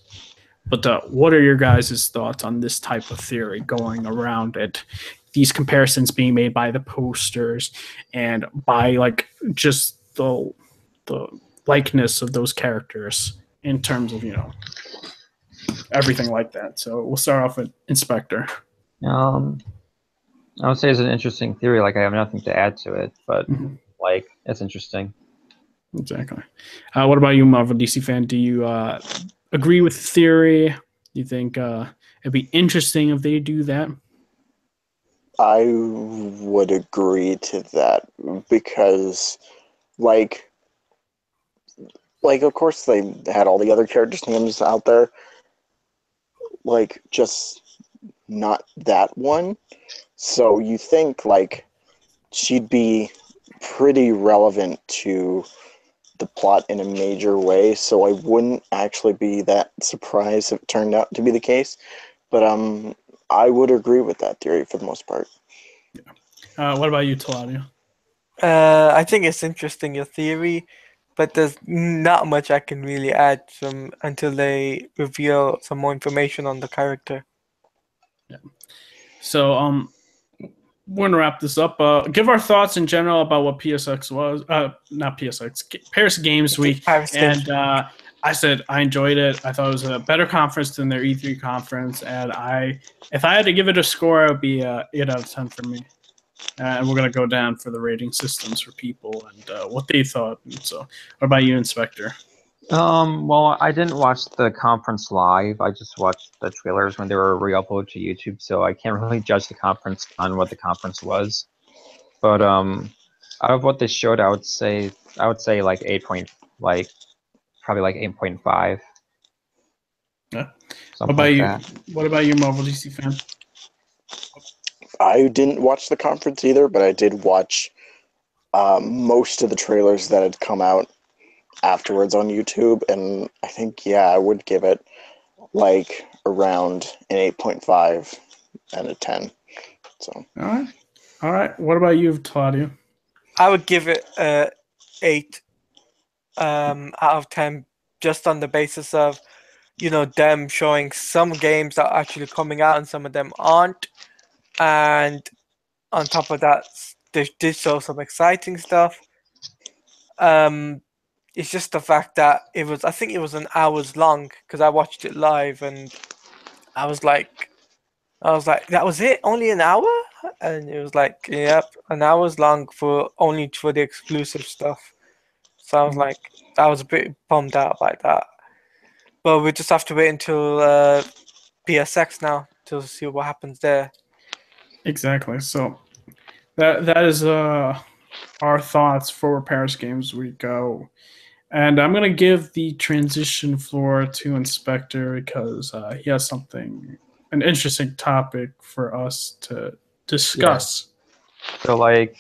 But what are your guys' thoughts on this type of theory going around it? These comparisons being made by the posters and by like just the likeness of those characters in terms of everything like that. So we'll start off with Inspector. I would say it's an interesting theory. Like I have nothing to add to it, but like it's interesting. Exactly. What about you, Marvel DC fan? Do you agree with the theory? Do you think it'd be interesting if they do that? I would agree to that because, like of course they had all the other characters' names out there, like just not that one. So you think like she'd be pretty relevant to the plot in a major way, so I wouldn't actually be that surprised if it turned out to be the case. But I would agree with that theory for the most part. Yeah. What about you, Taladio? I think it's interesting, your theory, but there's not much I can really add until they reveal some more information on the character. Yeah. So we're gonna wrap this up. Give our thoughts in general about what PSX was. Not PSX, Paris Games Week. And I said I enjoyed it. I thought it was a better conference than their E3 conference. And if I had to give it a score, it would be 8 out of 10 for me. And we're gonna go down for the rating systems for people and what they thought. And so, what about you, Inspector? Well, I didn't watch the conference live. I just watched the trailers when they were re-uploaded to YouTube, so I can't really judge the conference on what the conference was. But out of what they showed, I would say like probably like 8.5. Yeah. What about you? What about you, Marvel DC fan? I didn't watch the conference either, but I did watch most of the trailers that had come out afterwards on YouTube, and I think I would give it like around an 8.5 and a 10. So all right. What about you, Claudia? I would give it 8 out of 10, just on the basis of them showing some games that are actually coming out and some of them aren't, and on top of that they did show some exciting stuff. It's just the fact that I think it was an hours long, because I watched it live and I was like, that was it? Only an hour? And it was like, yep, an hour's long only for the exclusive stuff. So I was like, I was a bit bummed out by that. But we just have to wait until PSX now to see what happens there. Exactly. So that is our thoughts for Paris Games Week. And I'm going to give the transition floor to Inspector because he has an interesting topic for us to discuss. Yeah. So like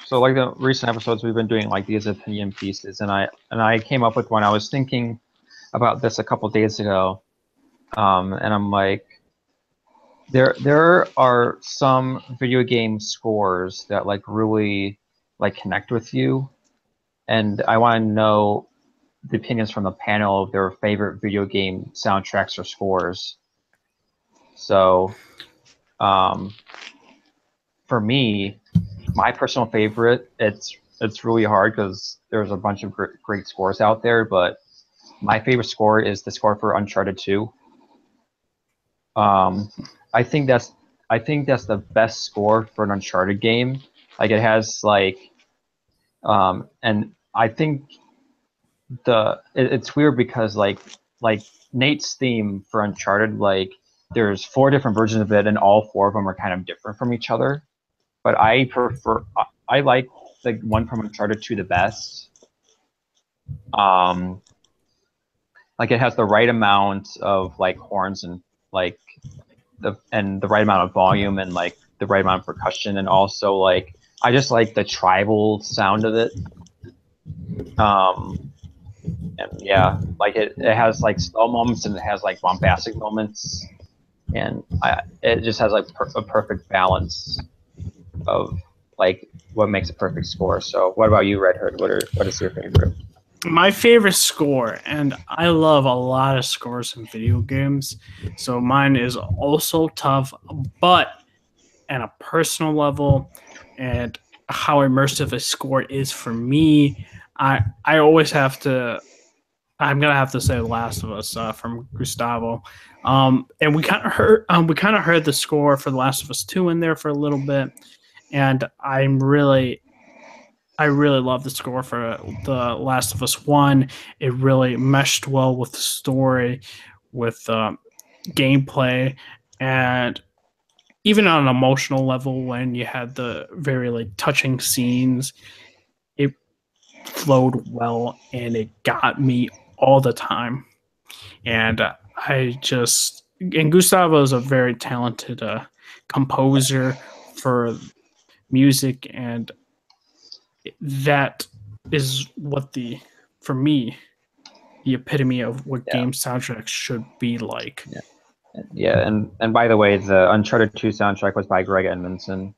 the recent episodes, we've been doing like these opinion pieces, and I came up with one. I was thinking about this a couple days ago, and I'm like, there are some video game scores that like really like connect with you, and I want to know the opinions from the panel of their favorite video game soundtracks or scores. So, for me, my personal favorite, it's really hard because there's a bunch of great scores out there, but my favorite score is the score for Uncharted 2. I think that's the best score for an Uncharted game. Like it has like, and I think it's weird because like Nate's theme for Uncharted, like there's 4 different versions of it, and all 4 of them are kind of different from each other. But I like the one from Uncharted 2 the best. Like it has the right amount of like horns and like the right amount of volume and like the right amount of percussion, and also like I just like the tribal sound of it. And yeah, like it has like slow moments and it has like bombastic moments, and it just has like a perfect balance of like what makes a perfect score. So what about you, Red Hood? What is your favorite? My favorite score, and I love a lot of scores in video games, so mine is also tough, but at a personal level and how immersive a score is for me, I always have to. I'm gonna have to say The Last of Us from Gustavo, and we kind of heard the score for The Last of Us 2 in there for a little bit, and I really love the score for The Last of Us 1. It really meshed well with the story, with gameplay, and even on an emotional level when you had the very like touching scenes, it flowed well and it got me all the time. And Gustavo is a very talented composer for music, and that is what for me, the epitome of what game soundtracks should be like. Yeah, and by the way, the Uncharted 2 soundtrack was by Greg Edmondson.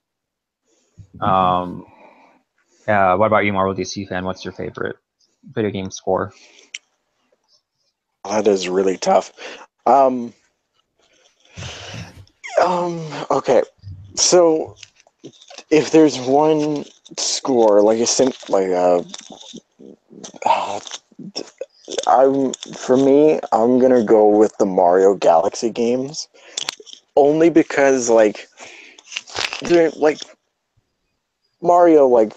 What about you, Marvel DC fan? What's your favorite video game score? That is really tough. Okay, so if there's one score, like I'm gonna go with the Mario Galaxy games, only because they're like Mario,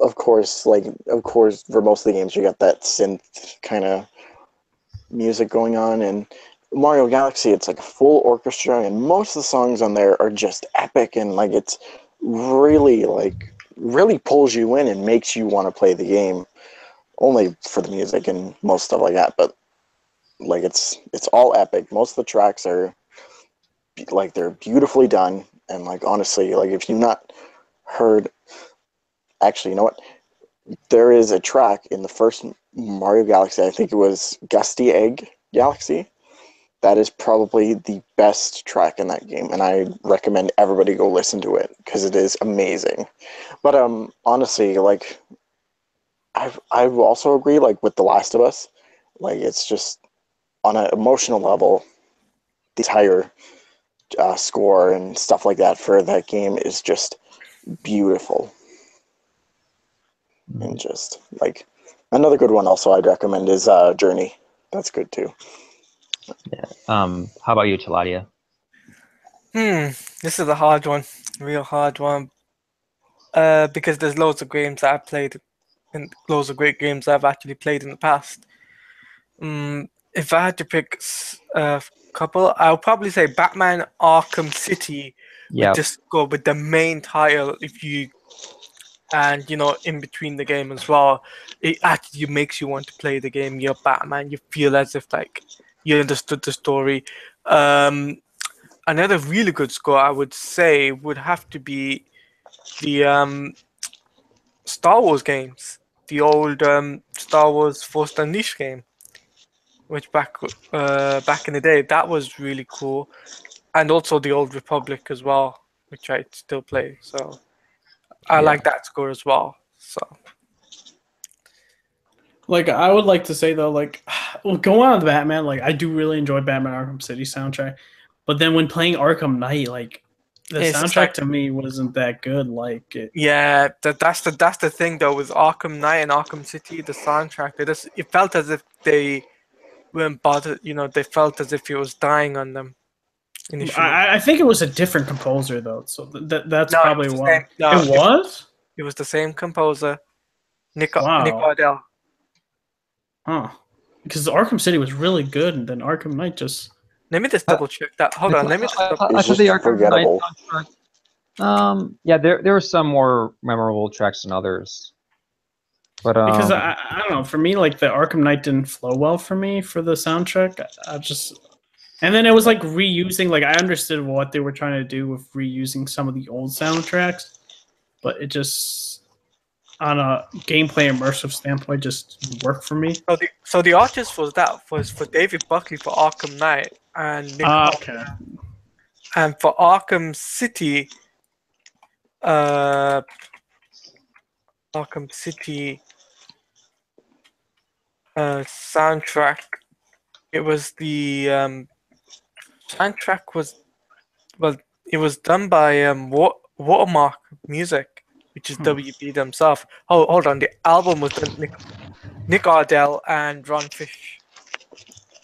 of course, for most of the games you got that synth kind of music going on, and Mario Galaxy, it's like a full orchestra, and most of the songs on there are just epic, and like it's really pulls you in and makes you want to play the game, only for the music and most stuff like that. But like it's all epic. Most of the tracks are like they're beautifully done, and like honestly, like if you've not heard, actually, you know what? There is a track in the first Mario Galaxy. I think it was Gusty Egg Galaxy. That is probably the best track in that game, and I recommend everybody go listen to it because it is amazing. But honestly, like I also agree, like with The Last of Us, like it's just on an emotional level, the entire score and stuff like that for that game is just beautiful. And just like another good one also I'd recommend is Journey. That's good too. Yeah. How about you, Chaladia? This is a hard one, real hard one. Because there's loads of games that I've played, and loads of great games I've actually played in the past. If I had to pick a couple, I'll probably say Batman Arkham City Yeah. just go with the main title. And in between the game as well, it actually makes you want to play the game. You're Batman. You feel as if like you understood the story. Another really good score I would say would have to be the Star Wars games, the old Star Wars Force Unleashed game, which back in the day that was really cool, and also the Old Republic as well, which I still play. So I like that score as well. So Like I would like to say though, like going on with Batman, like I do really enjoy Batman Arkham City soundtrack, but then when playing Arkham Knight, like the it's just soundtrack like, to me wasn't that good. Like yeah, that's the thing though with Arkham Knight and Arkham City, the soundtrack. It felt as if they weren't bothered. They felt as if it was dying on them initially. I think it was a different composer though, so that's No, probably it was the why. same. No, It was? it was the same composer, Nick Wow. Ardell. Huh. Because Arkham City was really good, and then Arkham Knight just Let me just double check that. Hold on, let me just I double. thought It's the just Arkham Knight forgettable. soundtrack. Yeah, there were some more memorable tracks than others. But Because I don't know, for me, like the Arkham Knight didn't flow well for me for the soundtrack. I just, and then it was like reusing. Like I understood what they were trying to do with reusing some of the old soundtracks, but it just, on a gameplay immersive standpoint, just didn't work for me. So the artist was for David Buckley for Arkham Knight and Nick Okay. and for Arkham City, Arkham City soundtrack. It was the soundtrack was it was done by Watermark Music, which is WB themselves. Oh, hold on, the album was done Nick Ardell and Ron Fish.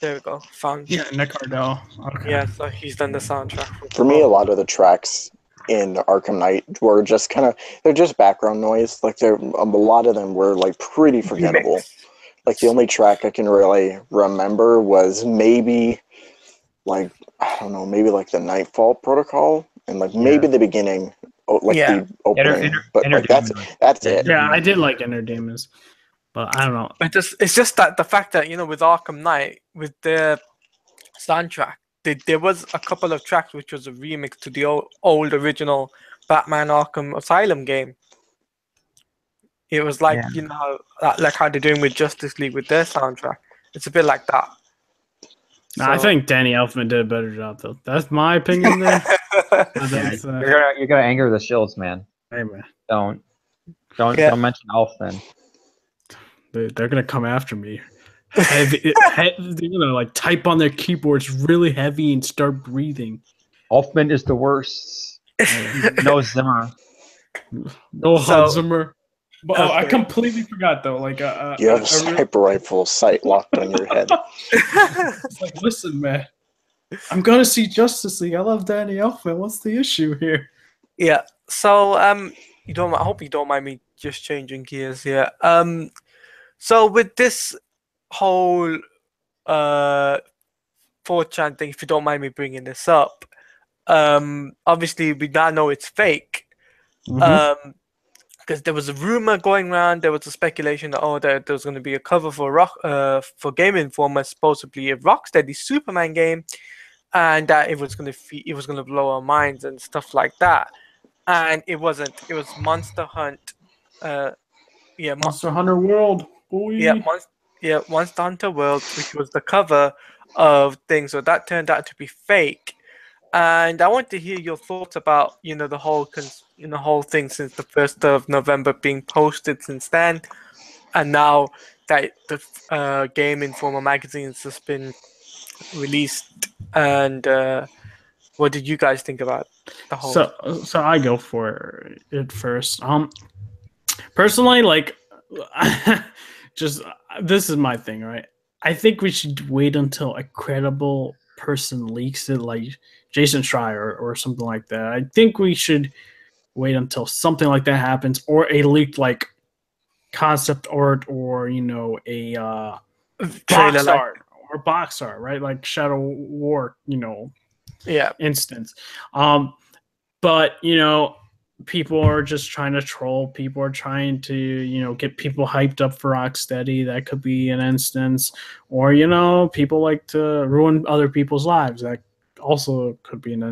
There we go. Found. Yeah, Nick Ardell. Okay. Yeah, so he's done the soundtrack For me, a lot of the tracks in Arkham Knight were just they're just background noise. Like a lot of them were like pretty forgettable. Remix. Like the only track I can really remember was maybe like, I don't know, maybe like the Nightfall Protocol and like maybe the beginning, like Yeah. the opening. But like Entertainment. that's it. Yeah, I did like Enter Demons, but I don't know. It's just that the fact that with Arkham Knight with the soundtrack, there was a couple of tracks which was a remix to the old original Batman Arkham Asylum game. It was like like how they're doing with Justice League with their soundtrack. It's a bit like that. No, I think Danny Elfman did a better job, though. That's my opinion there. That's, You're gonna anger the shills, man. hey, man. Don't mention Elfman. They're gonna come after me. They're gonna like type on their keyboards really heavy and start breathing. Elfman is the worst. No Zimmer. No Hans Zimmer. But I completely forgot though. Like You have a sniper rifle sight locked on your head. It's like, listen, man. I'm gonna see Justice League. I love Danny Elfman. What's the issue here? Yeah. So I hope you don't mind me just changing gears here. So with this whole 4chan thing, if you don't mind me bringing this up, obviously we now know it's fake. Because there was a rumor going around, there was a speculation that there was going to be a cover for Game Informer, supposedly a Rocksteady Superman game, and that it was going to blow our minds and stuff like that. And it wasn't. It was Monster Hunt. Monster Hunter World. Boy. Monster Hunter World, which was the cover of things. So that turned out to be fake. And I want to hear your thoughts about the whole whole thing since the 1st of November being posted since then, and now that the Game Informer magazine has just been released. And what did you guys think about the whole? So I go for it first. Personally, like, just this is my thing, right? I think we should wait until a credible person leaks it, like Jason Schreier or something like that. I think we should wait until something like that happens, or a leaked like concept art, or a box art or box art, right? Like Shadow War, instance. But people are just trying to troll. People are trying to, get people hyped up for Rocksteady. That could be an instance. Or, people like to ruin other people's lives. That also could be an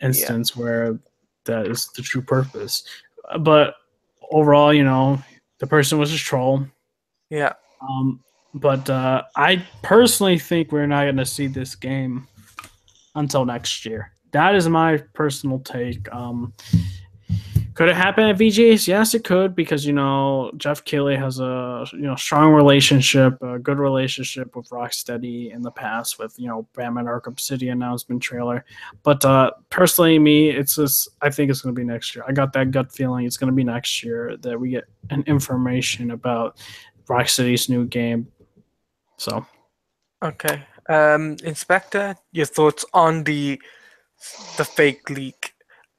instance where that is the true purpose. But overall, the person was just troll. Yeah. But I personally think we're not going to see this game until next year. That is my personal take. Could it happen at VGAs? Yes, it could, because Jeff Keighley has a strong relationship, a good relationship with Rocksteady in the past with Batman Arkham City announcement trailer. But personally, I think it's going to be next year. I got that gut feeling it's going to be next year that we get an information about Rocksteady's new game. So, okay, Inspector, your thoughts on the fake leak?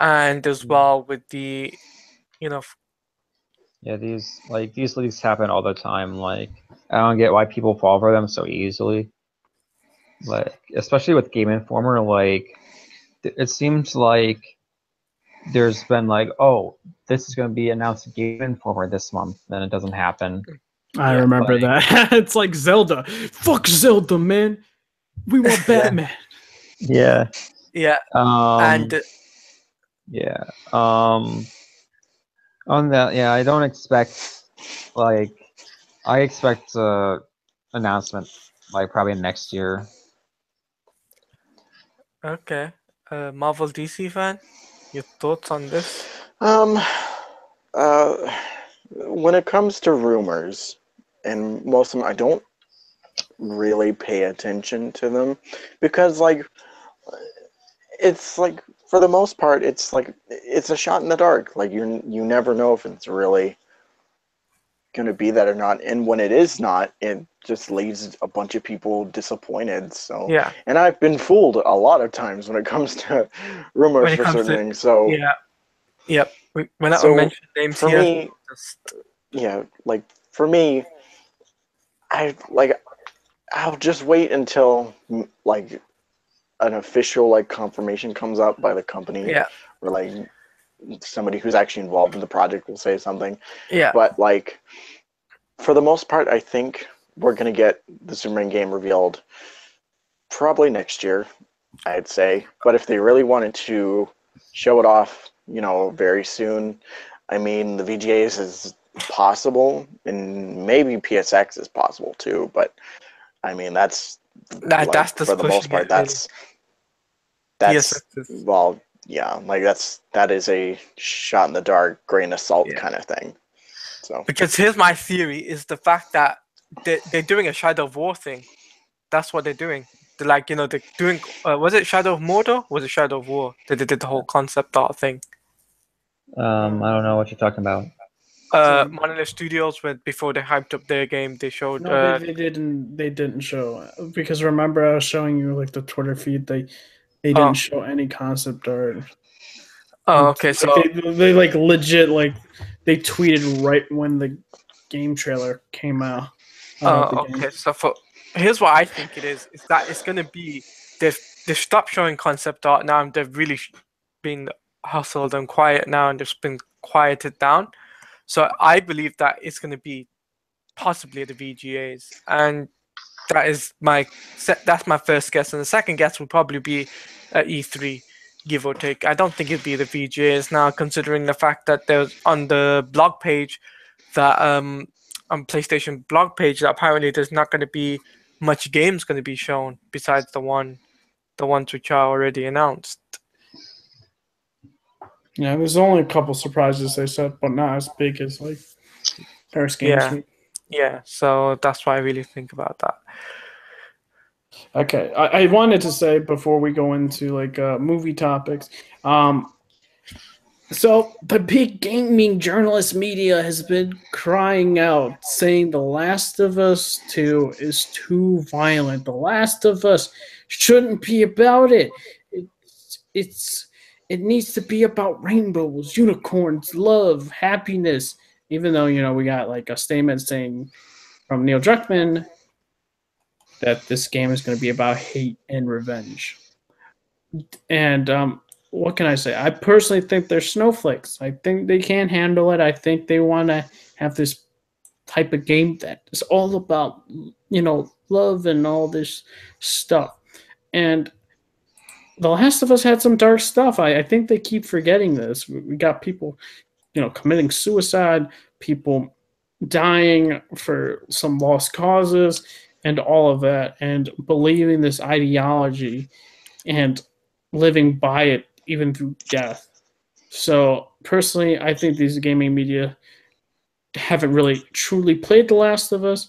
And as well with the, these leaks happen all the time. Like, I don't get why people fall for them so easily. Like, especially with Game Informer, like, it seems like there's been like, oh, this is going to be announced in Game Informer this month, then it doesn't happen. I Yeah, remember like- that. It's like Zelda. Fuck Zelda, man. We want Batman. Yeah. yeah, Um, and yeah. On that, yeah, I don't expect like I expect announcement like probably next year. okay, Marvel DC fan, your thoughts on this? Um, when it comes to rumors, and most of them, I don't really pay attention to them because, like, it's like for the most part, it's like it's a shot in the dark. Like you never know if it's really going to be that or not. And when it is not, it just leaves a bunch of people disappointed. So, Yeah, and I've been fooled a lot of times when it comes to rumors when it for comes certain to things. So, yeah, yep. We're not so mention names for here. me, Just, yeah, like for me, I'll just wait until like an official like confirmation comes up by the company yeah, or like somebody who's actually involved in the project will say something. yeah, But like for the most part, I think we're gonna get the Superman game revealed probably next year, I'd say. But if they really wanted to show it off, very soon, I mean, the VGAs is possible, and maybe PSX is possible too. But I mean, that's that's like just for the most pushing part, it. Really. that's PSX is well, yeah, like that is a shot in the dark, grain of salt yeah. kind of thing. So Because here's my theory: is the fact that they're doing a Shadow of War thing. That's what they're doing. They're like, they're doing. Was it Shadow of Mordor? Or was it Shadow of War? They did the whole concept art thing. I don't know what you're talking about. Monolith Studios, before they hyped up their game, they showed. No, they didn't. They didn't show because remember I was showing you like the Twitter feed. They didn't show any concept art. Oh, okay. Like, So they like legit like they tweeted right when the game trailer came out about the game. okay. So here's what I think it is that it's gonna be they've stopped showing concept art now and they've really been hustled and quiet now and they've been quieted down. So I believe that it's gonna be possibly the VGAs, and that's my first guess, and the second guess would probably be E3, give or take. I don't think it'd be the VGAs now, considering the fact that there's on the blog page that on PlayStation blog page that apparently there's not going to be much games going to be shown besides the ones which are already announced. Yeah, there's only a couple surprises they said, but not as big as like Paris Games Week. Yeah. So that's what I really think about that. Okay, I wanted to say before we go into like movie topics, so the big gaming journalist media has been crying out, saying The Last of Us 2 is too violent. The Last of Us shouldn't be about it. It needs to be about rainbows, unicorns, love, happiness. Even though we got like a statement saying from Neil Druckmann that this game is going to be about hate and revenge. And what can I say? I personally think they're snowflakes. I think they can't handle it. I think they want to have this type of game that is all about, love and all this stuff. And The Last of Us had some dark stuff. I think they keep forgetting this. We got people, committing suicide, people dying for some lost causes, and all of that, and believing this ideology and living by it even through death. So personally, I think these gaming media haven't really truly played The Last of Us.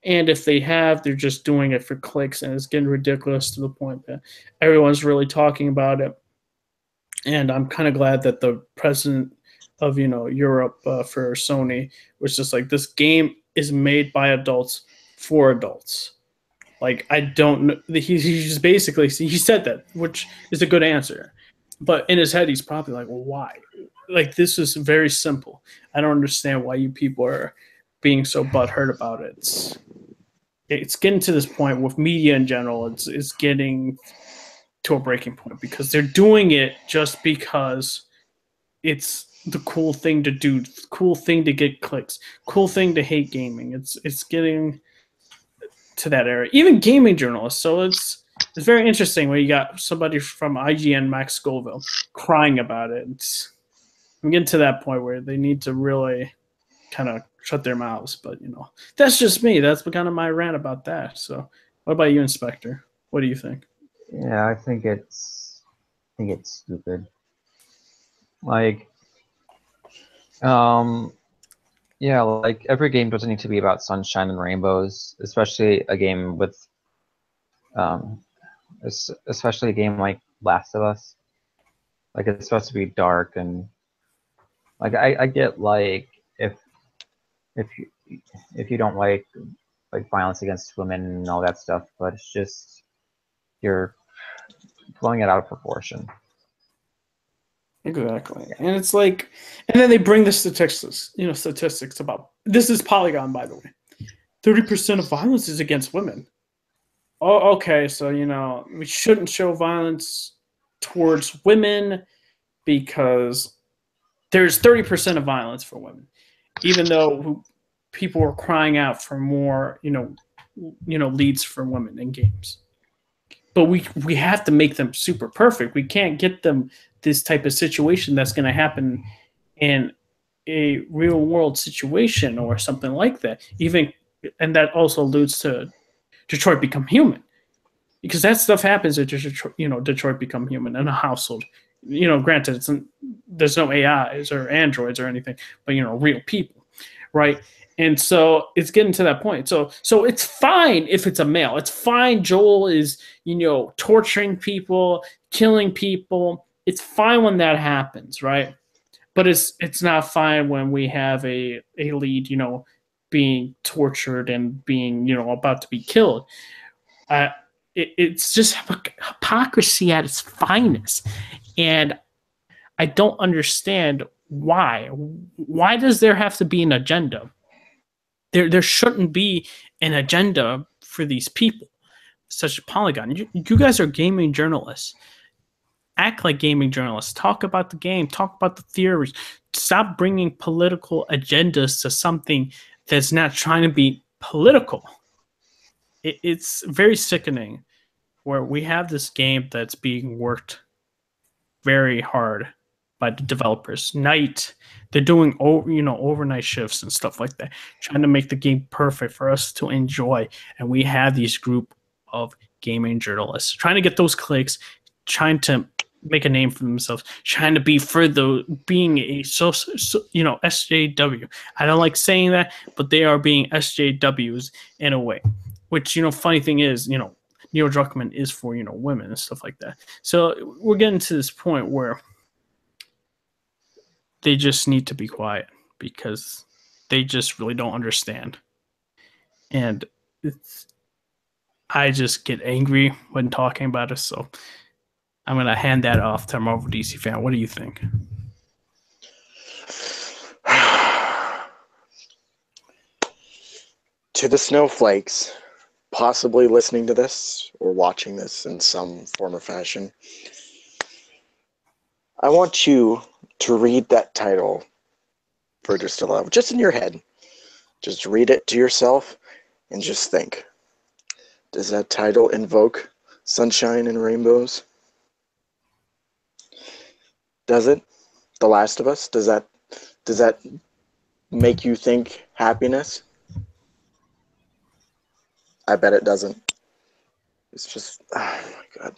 And if they have, they're just doing it for clicks, and it's getting ridiculous to the point that everyone's really talking about it. And I'm kind of glad that the president of Europe for Sony was just like, this game is made by adults for adults. Like, I don't know. He just basically, he said that, which is a good answer. But in his head, he's probably like, well, why? Like, this is very simple. I don't understand why you people are being so butthurt about it. it's getting to this point with media in general. It's getting to a breaking point because they're doing it just because it's the cool thing to do, cool thing to get clicks, cool thing to hate gaming. It's getting to that area. Even gaming journalists. So it's very interesting when you got somebody from IGN, Max Scoville, crying about it. I'm getting to that point where they need to really kind of shut their mouths. But that's just me. That's kind of my rant about that. So, what about you, Inspector? What do you think? Yeah, I think it's stupid. Like, yeah, like every game doesn't need to be about sunshine and rainbows, especially a game with, especially a game like Last of Us. Like it's supposed to be dark and like I get like if you don't like violence against women and all that stuff, but it's just you're blowing it out of proportion. Exactly. And it's like, and then they bring the statistics about, this is Polygon, by the way. 30% of violence is against women. Oh, okay. So, we shouldn't show violence towards women because there's 30% of violence for women, even though people are crying out for more, leads for women in games. But we have to make them super perfect. We can't get them this type of situation that's going to happen in a real world situation or something like that. And that also alludes to Detroit Become Human, because that stuff happens at Detroit Become Human in a household. Granted, there's no AIs or androids or anything, but real people, right? And so it's getting to that point. So it's fine if it's a male. It's fine. Joel is torturing people, killing people. It's fine when that happens, right? But it's not fine when we have a lead, being tortured and being about to be killed. It's just hypocrisy at its finest, and I don't understand why. Why does there have to be an agenda? There shouldn't be an agenda for these people, such as Polygon. You guys are gaming journalists. Act like gaming journalists. Talk about the game. Talk about the theories. Stop bringing political agendas to something that's not trying to be political. It's very sickening where we have this game that's being worked very hard by the developers. They're doing overnight shifts and stuff like that, trying to make the game perfect for us to enjoy. And we have these group of gaming journalists trying to get those clicks, trying to make a name for themselves, trying to be being a SJW. I don't like saying that, but they are being SJWs in a way. Which funny thing is, Neil Druckmann is for women and stuff like that. So we're getting to this point where they just need to be quiet because they just really don't understand. And I just get angry when talking about it. So I'm going to hand that off to Marvel DC fan. What do you think? To the snowflakes, possibly listening to this or watching this in some form or fashion, I want you to read that title for just a little, just in your head. Just read it to yourself and just think. Does that title invoke sunshine and rainbows? Does it? The Last of Us? Does that make you think happiness? I bet it doesn't. It's just, oh my god.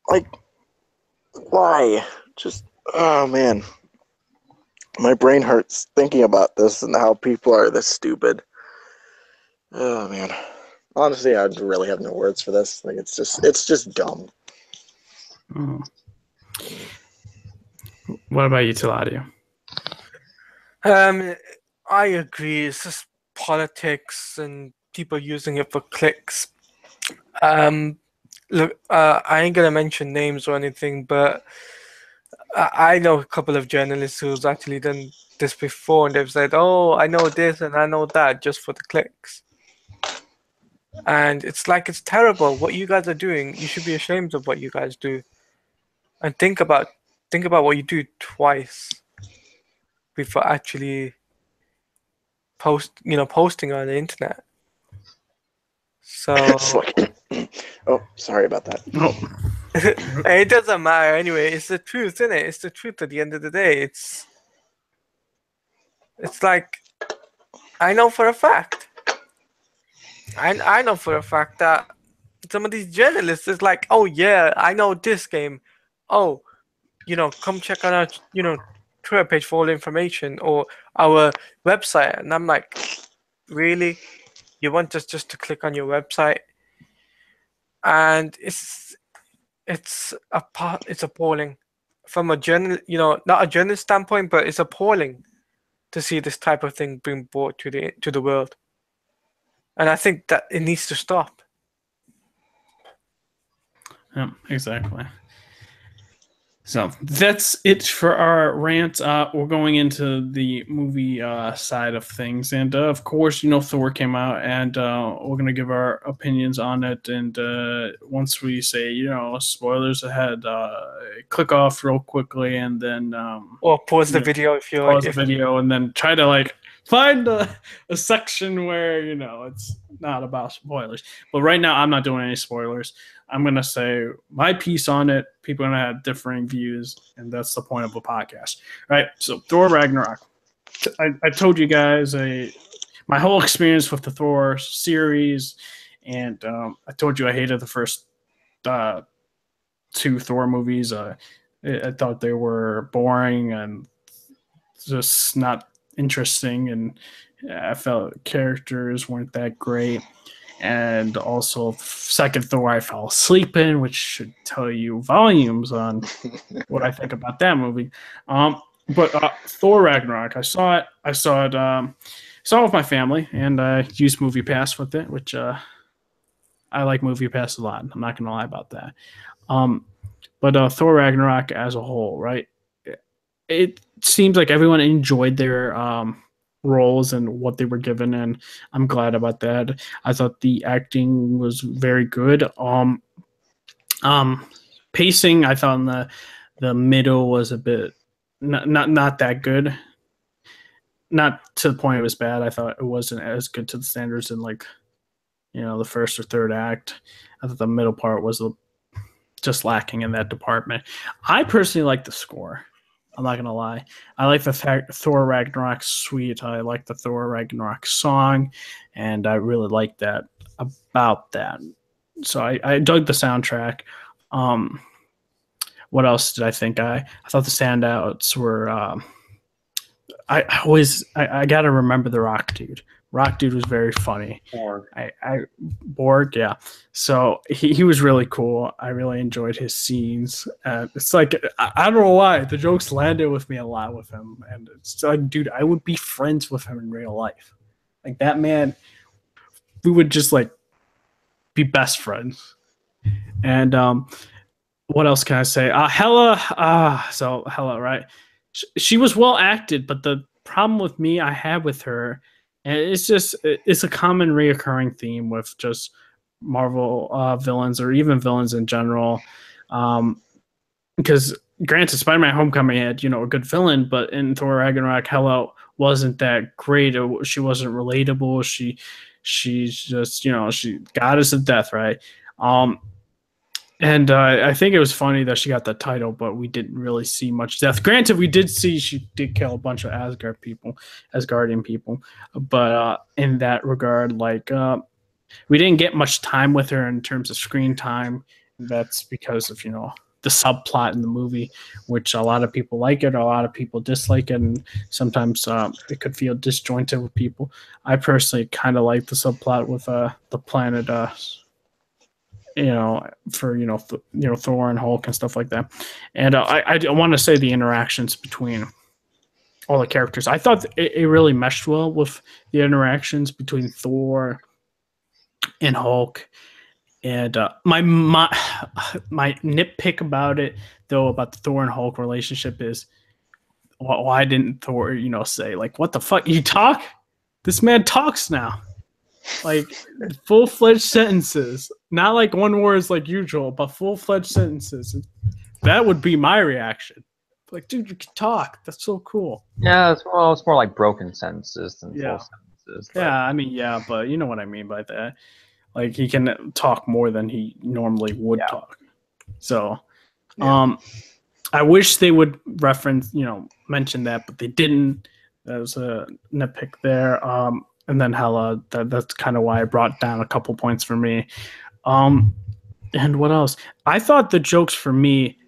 Like, why? Just, oh man. My brain hurts thinking about this and how people are this stupid. Oh man. Honestly, I really have no words for this. Like, it's just dumb. Mm. What about you, Tiladio? I agree. It's just politics and people using it for clicks. Look, I ain't gonna mention names or anything, but I know a couple of journalists who's actually done this before, and they've said, "Oh, I know this and I know that," just for the clicks. And it's like it's terrible what you guys are doing. You should be ashamed of what you guys do. And think about what you do twice before actually posting on the internet. So It's like, oh, sorry about that. Oh, it doesn't matter anyway. It's the truth, isn't it? It's the truth at the end of the day. It's like I know for a fact. I know for a fact that some of these journalists is like, oh yeah, I know this game. Oh, come check out our Twitter page for all the information or our website. And I'm like, really? You want us just to click on your website? And it's appalling from a not a journalist standpoint, but it's appalling to see this type of thing being brought to the world. And I think that it needs to stop. yeah, exactly. So that's it for our rant. We're going into the movie side of things, and of course, Thor came out, and we're gonna give our opinions on it. And once we say, spoilers ahead, click off real quickly, and then Or pause the video if you're pause the video, and then try to find a section where it's not about spoilers. But right now, I'm not doing any spoilers. I'm going to say my piece on it. People are going to have differing views, and that's the point of a podcast. Right? So Thor Ragnarok. I told you guys my whole experience with the Thor series, and I told you I hated the first two Thor movies. I thought they were boring and just not interesting, and I felt characters weren't that great. And also, second Thor, I fell asleep in, which should tell you volumes on what I think about that movie. But Thor Ragnarok, I saw it with my family, and I used Movie Pass with it, which I like Movie Pass a lot. I'm not going to lie about that. But Thor Ragnarok as a whole, right? It seems like everyone enjoyed their roles and what they were given, and I'm glad about that. I thought the acting was very good. Pacing, I thought in the middle was a bit not that good. Not to the point it was bad. I thought it wasn't as good to the standards in the first or third act. I thought the middle part was just lacking in that department. I personally like the score. I'm not gonna lie. I like the Thor Ragnarok suite. I like the Thor Ragnarok song, and I really like that about that. So I dug the soundtrack. What else did I think? I thought the standouts were. I gotta remember the Rock Dude. Rock Dude was very funny. Borg. Borg, yeah. So he was really cool. I really enjoyed his scenes. It's like I don't know why the jokes landed with me a lot with him, and it's like, dude, I would be friends with him in real life. Like that man, we would just be best friends. And what else can I say? Hela. So Hela, right? She was well acted, but the problem with me I had with her. And it's a common reoccurring theme with just Marvel villains or even villains in general. Because granted, Spider-Man Homecoming had, a good villain, but in Thor Ragnarok, Hela wasn't that great. She wasn't relatable. She's just, she goddess of death, right? And I think it was funny that she got the title, but we didn't really see much death. Granted, we did see she did kill a bunch of Asgardian people. But in that regard, we didn't get much time with her in terms of screen time. That's because of, the subplot in the movie, which a lot of people like it, a lot of people dislike it, and sometimes it could feel disjointed with people. I personally kind of like the subplot with the planet for Thor and Hulk and stuff like that. And I want to say the interactions between all the characters, I thought it really meshed well with the interactions between Thor and Hulk. And my nitpick about it, though, about the Thor and Hulk relationship is, why didn't Thor say, what the fuck, you talk? This man talks now. Like full-fledged sentences, not like one words like usual, but full-fledged sentences. That would be my reaction. Like, dude, you can talk. That's so cool. Yeah, it's more like broken sentences than Yeah. full sentences. But Yeah, I mean, yeah, but you know what I mean by that. Like, he can talk more than he normally would talk. So, I wish they would mention that, but they didn't. That was a nitpick there. And then Hella, that's kind of why I brought down a couple points for me. And what else? I thought the jokes for me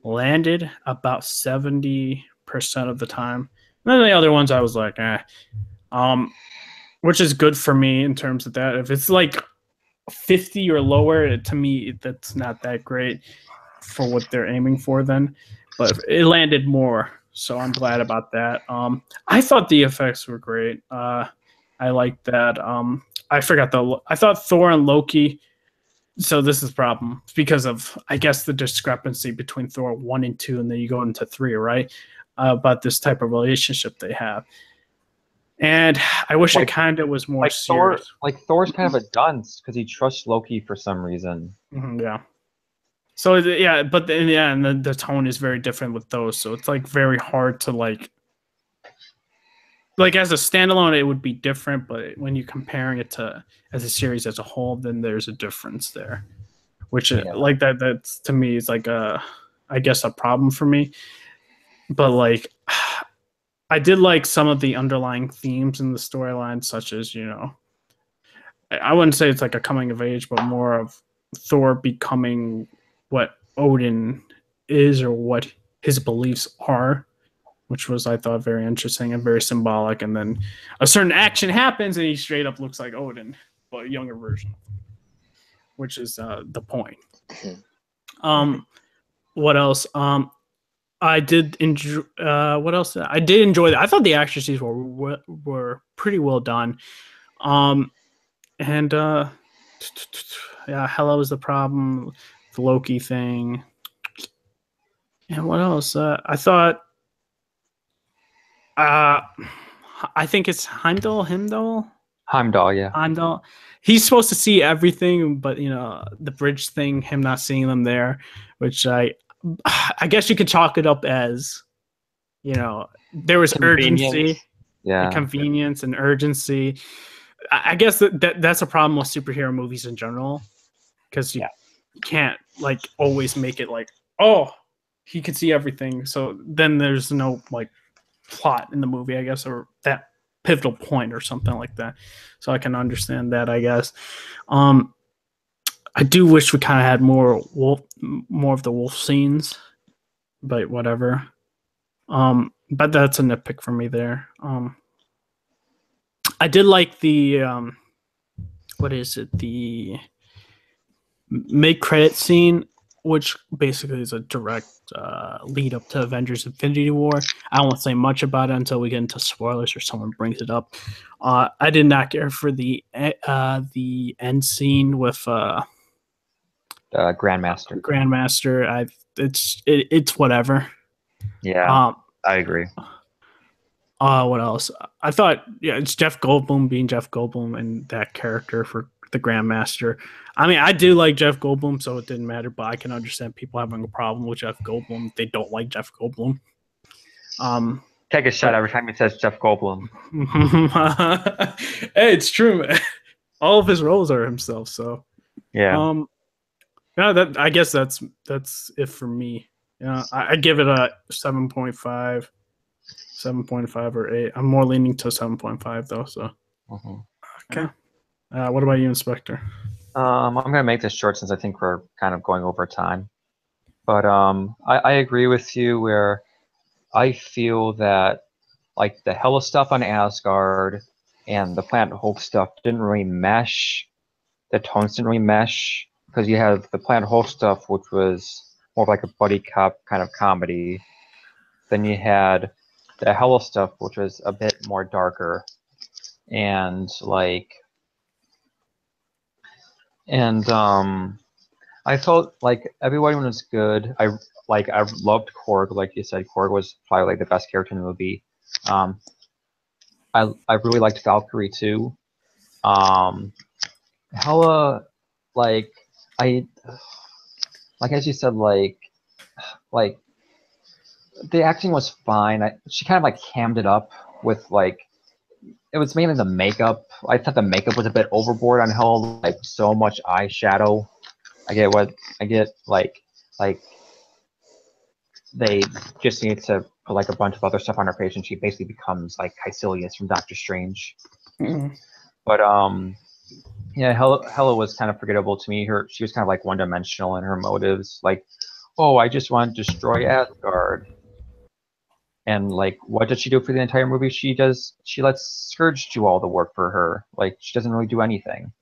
landed about 70% of the time. And then the other ones I was like, which is good for me in terms of that. If it's like 50 or lower, to me, that's not that great for what they're aiming for then. But it landed more, so I'm glad about that. I thought the effects were great. I liked that. I thought Thor and Loki. So this is the problem. It's because of, I guess, the discrepancy between Thor 1 and 2, and then you go into 3, right? About this type of relationship they have. And I wish it kind of was more serious. Thor's kind of a dunce because he trusts Loki for some reason. Yeah. So yeah, but and the tone is very different with those. So it's like very hard to like as a standalone, it would be different, but when you're comparing it to as a series as a whole, then there's a difference there, which like that's to me is like I guess a problem for me. But like, I did like some of the underlying themes in the storyline, such as I wouldn't say it's like a coming of age, but more of Thor becoming what Odin is or what his beliefs are, which was, I thought, very interesting and very symbolic. And then a certain action happens and he straight up looks like Odin, but a younger version, which is the point. What else? I did enjoy. What else? I did enjoy that. I thought the action scenes were pretty well done. And yeah, Hela was the problem. The Loki thing. And what else? I thought. I think it's Heimdall. Heimdall, yeah. Heimdall. He's supposed to see everything, but the bridge thing, him not seeing them there, which I guess you could chalk it up as, there was urgency, convenience and urgency. I guess that's a problem with superhero movies in general, because you can't like always make it like, oh, he could see everything. So then there's no like plot in the movie, I guess, or that pivotal point or something like that. So I can understand that, I guess. I do wish we kind of had more of the wolf scenes, but whatever. But that's a nitpick for me there. I did like the the mid-credit scene, which basically is a direct lead up to Avengers Infinity War. I won't say much about it until we get into spoilers or someone brings it up. I did not care for the end scene with Grandmaster. It's whatever. Yeah, I agree. What else? I thought, it's Jeff Goldblum being Jeff Goldblum and that character for the Grandmaster. I mean, I do like Jeff Goldblum, so it didn't matter, but I can understand people having a problem with Jeff Goldblum. They don't like Jeff Goldblum. Take a shot every time he says Jeff Goldblum. Hey, it's true, man. All of his roles are himself, so yeah. That I guess that's it for me. I give it a 7.5. 7.5 or 8. I'm more leaning to 7.5 though. So, okay. What about you, Inspector? I'm gonna make this short since I think we're kind of going over time. But I agree with you where I feel that like the Hela stuff on Asgard and the Planet Hope stuff didn't really mesh. The tones didn't really mesh because you have the Planet Hope stuff, which was more of like a buddy cop kind of comedy. Then you had the Hela stuff, which was a bit more darker, and I felt like everyone was good. I loved Korg, like you said. Korg was probably like the best character in the movie. I really liked Valkyrie too. Hella, like, as you said, like the acting was fine. She kind of like hammed it up with like, it was mainly the makeup. I thought the makeup was a bit overboard on Hella, like so much eyeshadow. I get like they just need to put like a bunch of other stuff on her face, and she basically becomes like Caecilius from Doctor Strange. Mhm. But yeah, Hella was kind of forgettable to me. She was kind of like one-dimensional in her motives. Like, oh, I just want to destroy Asgard. And like, what does she do for the entire movie? She lets Scourge do all the work for her. Like, she doesn't really do anything.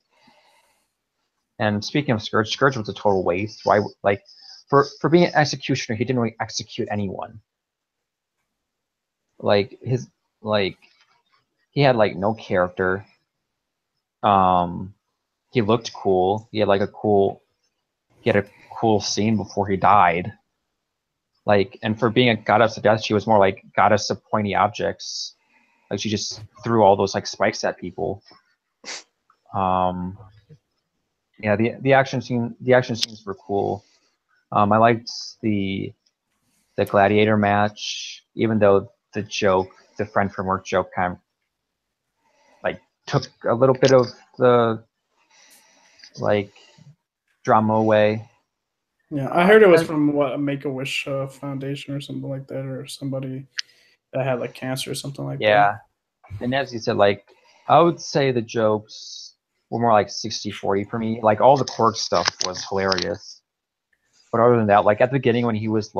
And speaking of Scourge, Scourge was a total waste. Why, like, for being an executioner, he didn't really execute anyone. Like he had like no character. He looked cool. He had a cool scene before he died. Like, and for being a goddess of death, she was more like goddess of pointy objects. Like, she just threw all those like spikes at people. Yeah, the action scenes were cool. I liked the gladiator match, even though the friend from work joke, kind of like took a little bit of the like drama away. Yeah, I heard it was from what, a Make-A-Wish Foundation or something like that, or somebody that had like cancer or something like that. Yeah, and as you said, like, I would say the jokes were more like 60-40 for me. Like, all the Korg stuff was hilarious, but other than that, like at the beginning when he was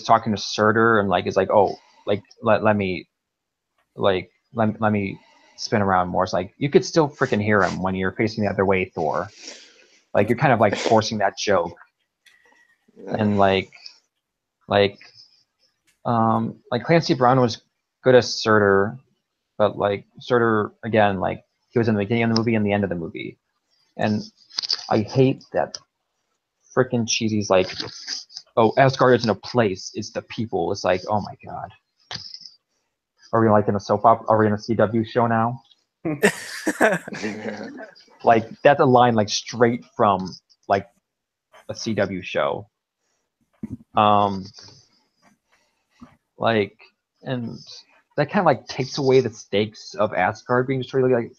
talking to Surtur and like is like, oh, like let me spin around more. It's like, you could still freaking hear him when you're facing the other way, Thor. Like, you're kind of like forcing that joke. And like Clancy Brown was good as Surtur, but like Surtur again, like he was in the beginning of the movie and the end of the movie. And I hate that freaking cheesy's like, oh, Asgard isn't a place, it's the people. It's like, oh my god. Are we like in a soap opera? Are we in a CW show now? Like, that's a line like straight from like a CW show. Like, and that kind of like takes away the stakes of Asgard being destroyed. Like,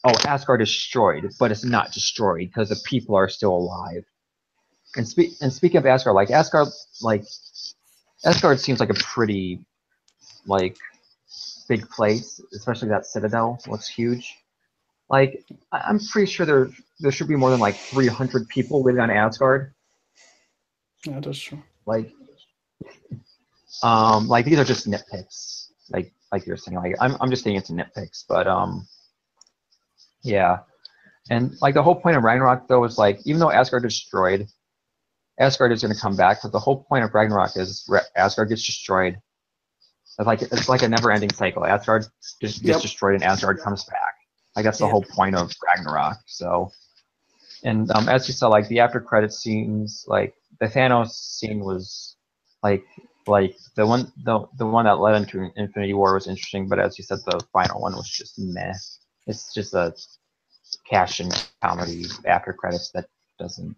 oh, Asgard is destroyed, but it's not destroyed because the people are still alive. And speaking of Asgard, like Asgard seems like a pretty like big place, especially that Citadel looks huge. Like, I'm pretty sure there should be more than like 300 people living on Asgard. Yeah, that's true. Like these are just nitpicks. Like you're saying, like I'm just getting into nitpicks, but yeah. And like the whole point of Ragnarok though is like, even though Asgard is destroyed, Asgard is going to come back. But the whole point of Ragnarok is Asgard gets destroyed. It's like a never-ending cycle. Asgard just gets destroyed and Asgard comes back. Like, that's the whole point of Ragnarok. So, and as you saw, like the after credits scenes, like the Thanos scene was like the one that led into Infinity War was interesting, but as you said, the final one was just meh. It's just a cash and comedy after credits that doesn't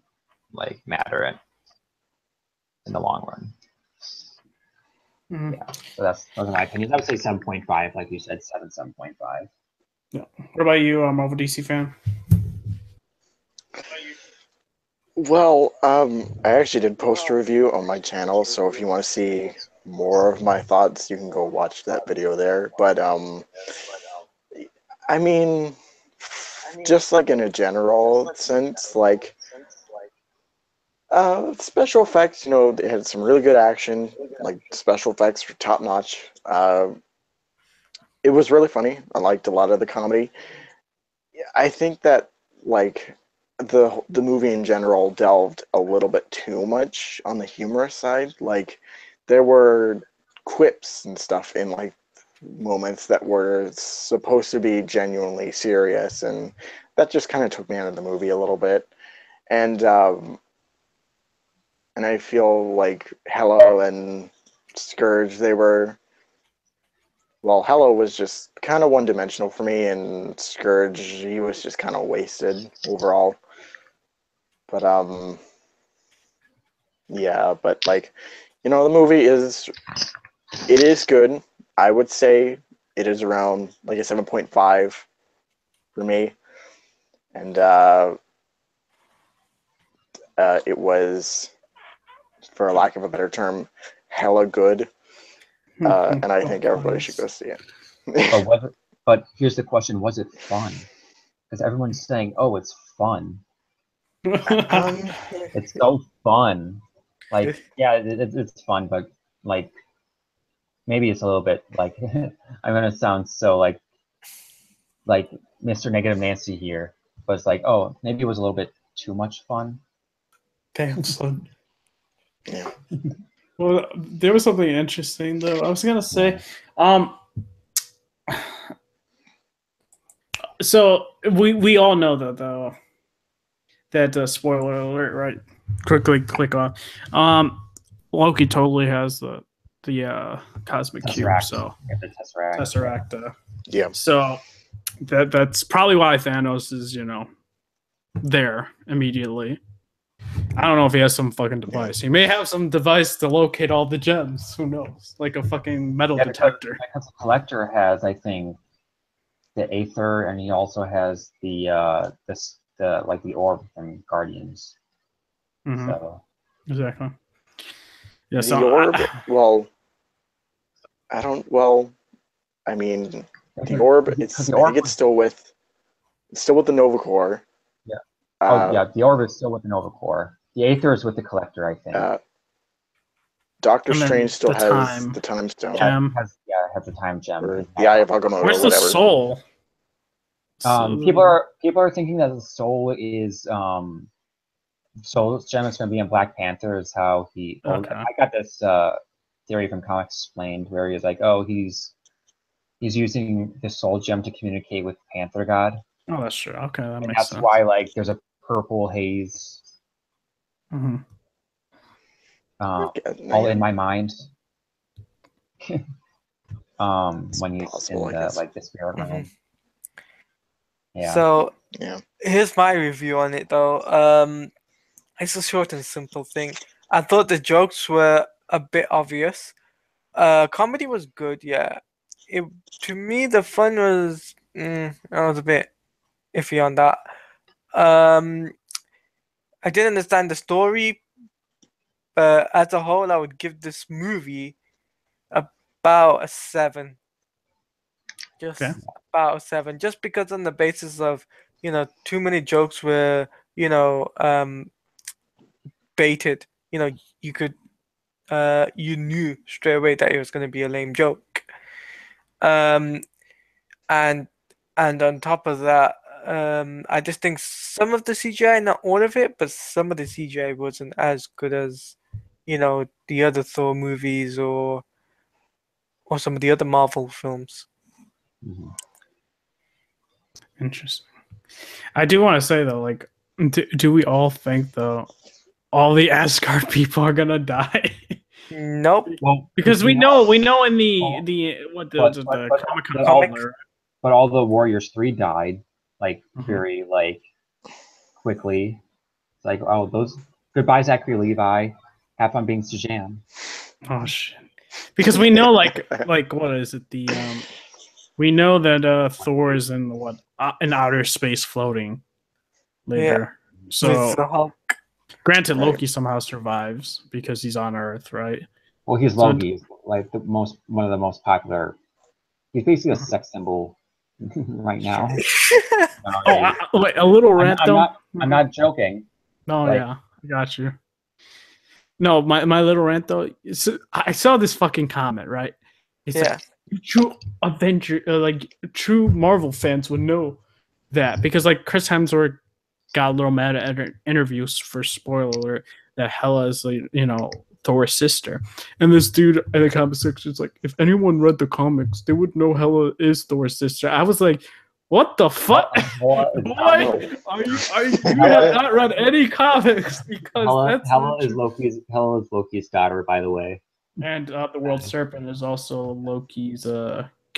like matter in the long run. Mm-hmm. Yeah, so those are my opinions. I would say 7.5, like you said, 7.5. Yeah. What about you, Marvel DC fan? Well, I actually did post a review on my channel, so if you want to see more of my thoughts, you can go watch that video there. But I mean, just like in a general sense, like special effects, they had some really good action. Like, special effects were top notch. It was really funny. I liked a lot of the comedy. I think that like the movie in general delved a little bit too much on the humorous side. Like, there were quips and stuff in like moments that were supposed to be genuinely serious, and that just kind of took me out of the movie a little bit. And I feel like Hello and Scourge, they were well, Hello was just kind of one-dimensional for me, and Scourge, he was just kind of wasted overall. But yeah, but like, the movie is good. I would say it is around like a 7.5 for me, and it was, for a lack of a better term, hella good. And I think everybody should go see it. But here's the question: was it fun? Because everyone's saying, "Oh, it's fun." It's so fun. Like, yeah, it's fun, but like, maybe it's a little bit like I'm gonna sound so like Mr. Negative Nancy here, but it's like, oh, maybe it was a little bit too much fun. Damn, son. Yeah. Well, there was something interesting though. I was gonna say, so we all know that though. That spoiler alert, right? Quickly click on. Loki totally has the cosmic cube, Tesseract. so Yeah, the Tesseract. Tesseract. Yeah. So that's probably why Thanos is there immediately. I don't know if he has some fucking device. He may have some device to locate all the gems. Who knows? Like a fucking metal detector. Because the Collector has, I think, the Aether, and he also has the orb from Guardians. Mm-hmm. So Exactly. Yeah. The orb. Well, I don't. Well, I mean, the orb. I think it's still with the Nova Corps. Yeah. The orb is still with the Nova Corps. The Aether is with the Collector, I think. Doctor Strange still has the Time Stone. Gem. It has the Time Gem. Or the Eye of Agamotto. Where's the soul? People are thinking that the soul is Soul's gem is going to be in Black Panther. Is how he. Okay. I got this theory from Comics Explained where he's like, oh, he's using the Soul Gem to communicate with Panther God. Oh, that's true. Okay, that makes sense. That's why like there's a purple haze. Mm-hmm. All in my mind. When he's possible, in the spirit realm. Mm-hmm. Yeah. So here's my review on it though. It's a short and simple thing. I thought the jokes were a bit obvious. Comedy was good, yeah. To me, the fun was I was a bit iffy on that. I didn't understand the story, but as a whole, I would give this movie about a 7. Just about a 7, just because on the basis of too many jokes were baited. You could you knew straight away that it was going to be a lame joke. And on top of that, I just think some of the CGI, not all of it, but some of the CGI wasn't as good as the other Thor movies or some of the other Marvel films. Mm-hmm. Interesting. I do want to say though, like, do we all think though all the Asgard people are gonna die? Nope. Well, because we know in the Comic-Con, but all the Warriors 3 died like very like quickly. It's like, oh, those goodbye, Zachary Levi. Have fun being Sejam. Oh shit! Because we know like what is it? We know that Thor is in in outer space floating later. Yeah. So granted, Loki somehow survives because he's on Earth, right? Well, he's Loki, like one of the most popular. He's basically a sex symbol right now. Wait, a little rant though. I'm not joking. No, I got you. No, my little rant though. I saw this fucking comment, right? It's like true Avenger, true Marvel fans would know that because like Chris Hemsworth got a little mad at interviews for spoiler alert that Hela is Thor's sister, and this dude in the comment section is like, if anyone read the comics, they would know Hela is Thor's sister. I was like, what the fuck? Boy, are you have not read any comics because Hela is Loki's daughter, by the way. And the World Serpent is also Loki's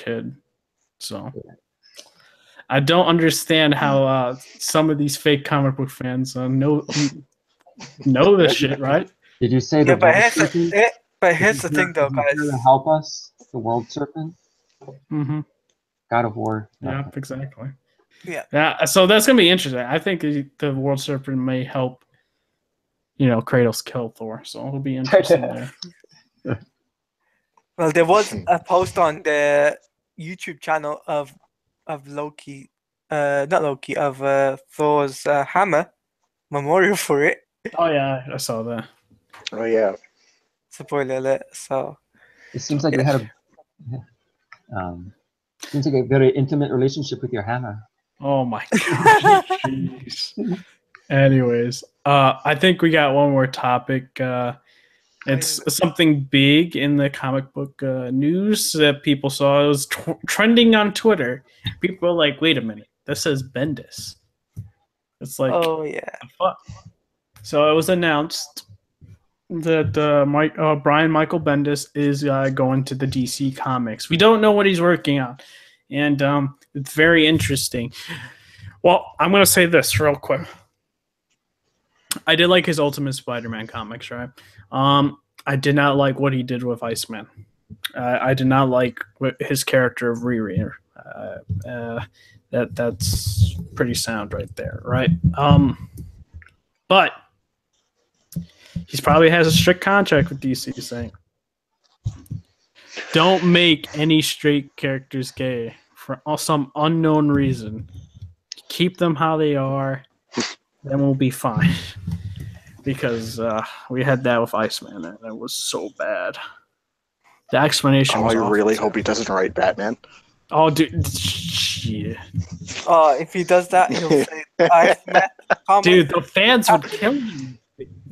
kid. So I don't understand how some of these fake comic book fans know this shit, right? Did you say Yeah, the but world serpent? here's the thing, though, Is he here to guys. help us? The world serpent, Mm-hmm. God of War. Yeah, nothing. exactly. Yeah. Yeah, so that's gonna be interesting. I think the World Serpent may help, Kratos kill Thor. So it'll be interesting there. Well, there was a post on the YouTube channel of Loki, not Loki, of Thor's hammer memorial for it. Oh yeah, I saw that. Oh yeah. Spoiler alert. So It seems like you had seems like a very intimate relationship with your hammer. Oh my god. Jeez. Anyways, I think we got one more topic. It's something big in the comic book news that people saw. It was trending on Twitter. People were like, "Wait a minute, this says Bendis." It's like, oh yeah. the fuck? So it was announced that Brian Michael Bendis is going to the DC Comics. We don't know what he's working on, and it's very interesting. Well, I'm going to say this real quick. I did like his Ultimate Spider-Man comics, right? I did not like what he did with Iceman. I did not like his character of Riri. That's pretty sound right there, right? But he probably has a strict contract with DC saying, don't make any straight characters gay for some unknown reason. Keep them how they are, then we'll be fine. Because we had that with Iceman, and it was so bad. The explanation was I awful, really too. hope he doesn't write Batman. Oh, dude. Shit. If he does that, he'll say Iceman comic. Dude, the fans would kill you.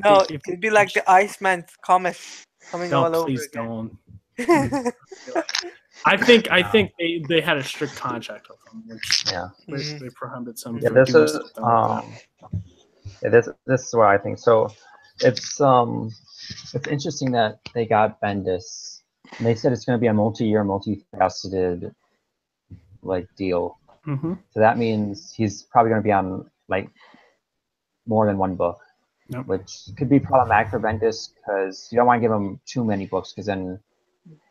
No, it'd be like the Iceman comic coming all over Please again. don't. I think they had a strict contract with him, which basically prohibits him Yeah, from this doing is something like that. yeah, this is what I think. So it's interesting that they got Bendis. And they said it's going to be a multi-year, multifaceted like deal. Mm-hmm. So that means he's probably going to be on like more than one book, which could be problematic for Bendis because you don't want to give him too many books because then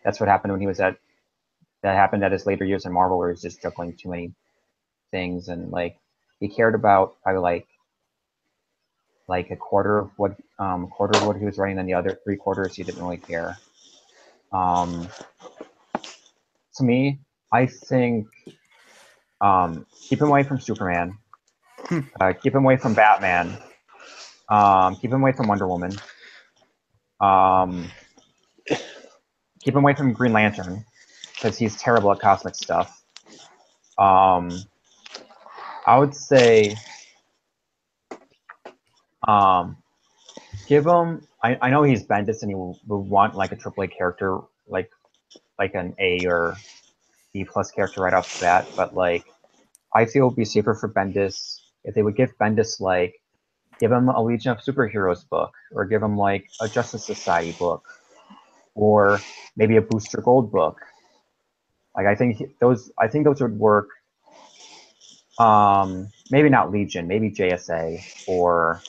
that's what happened when he was that happened at his later years in Marvel where he's just juggling too many things and like he cared about probably like a quarter of what he was writing, and the other 3/4 he didn't really care. To me, I think keep him away from Superman, keep him away from Batman, keep him away from Wonder Woman, keep him away from Green Lantern because he's terrible at cosmic stuff. I would say give him. I know he's Bendis and he will want like a AAA character, like an A or B+ character right off the bat. But like, I feel it would be safer for Bendis if they would give Bendis give him a Legion of Superheroes book, or give him like a Justice Society book, or maybe a Booster Gold book. Like I think those would work. Maybe not Legion, maybe JSA or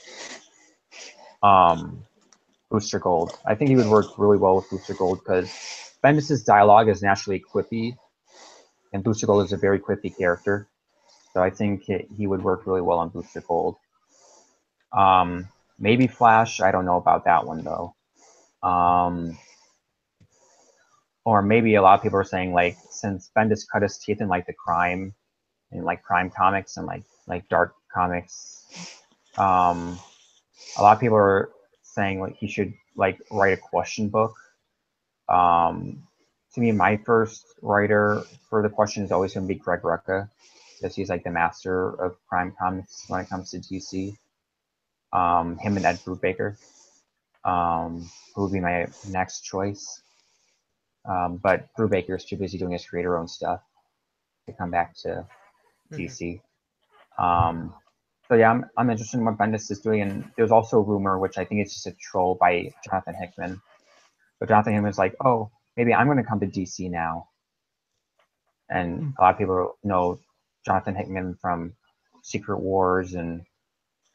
Booster Gold. I think he would work really well with Booster Gold because Bendis' dialogue is naturally quippy, and Booster Gold is a very quippy character. So I think he would work really well on Booster Gold. Maybe Flash. I don't know about that one though. Or maybe a lot of people are saying like since Bendis cut his teeth in like the crime comics and like dark comics, a lot of people are saying like he should like write a question book. To me, my first writer for the question is always going to be Greg Rucka, because he's like the master of crime comics when it comes to DC. Him and Ed Brubaker, who would be my next choice. But Brubaker is too busy doing his creator-owned stuff to come back to DC. So yeah, I'm interested in what Bendis is doing, and there's also a rumor, which I think is just a troll by Jonathan Hickman. But Jonathan Hickman's like, oh, maybe I'm going to come to DC now. and a lot of people know Jonathan Hickman from Secret Wars and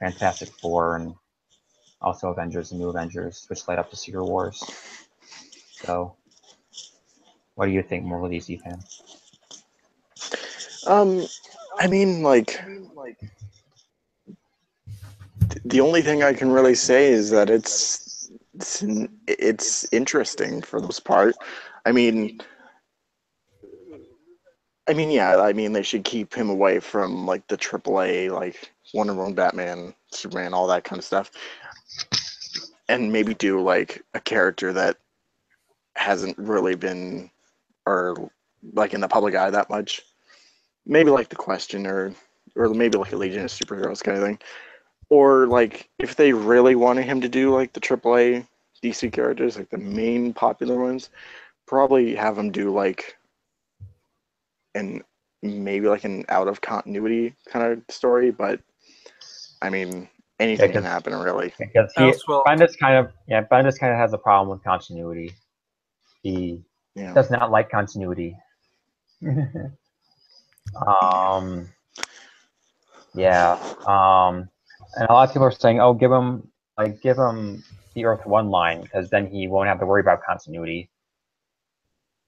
Fantastic Four, and also Avengers and New Avengers, which led up to Secret Wars. So, what do you think, Marvel DC fan? I mean, like, the only thing I can really say is that it's interesting for the most part. I mean, yeah. I mean, they should keep him away from like the AAA, like Wonder Woman, Batman, Superman, all that kind of stuff, and maybe do like a character that hasn't really been, or like in the public eye that much. Maybe like the Question, or maybe like a Legion of Superheroes kind of thing. Or like if they really wanted him to do like the AAA DC characters, like the main popular ones, probably have him do like maybe like an out of continuity kind of story. But I mean, anything can happen really. Because Bendis kind of has a problem with continuity. He does not like continuity. And a lot of people are saying, "Oh, give him the Earth One line, because then he won't have to worry about continuity."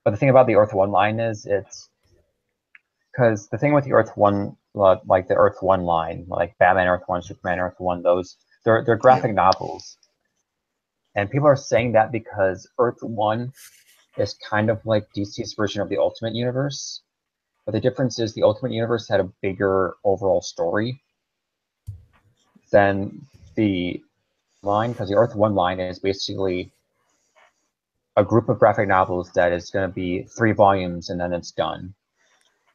But the thing about the Earth One line is, it's because the thing with the Earth One, like the Earth One line, like Batman Earth One, Superman Earth One, they're graphic novels, and people are saying that because Earth One is kind of like DC's version of the Ultimate Universe, but the difference is the Ultimate Universe had a bigger overall story than the line, because the Earth One line is basically a group of graphic novels that is going to be 3 volumes and then it's done.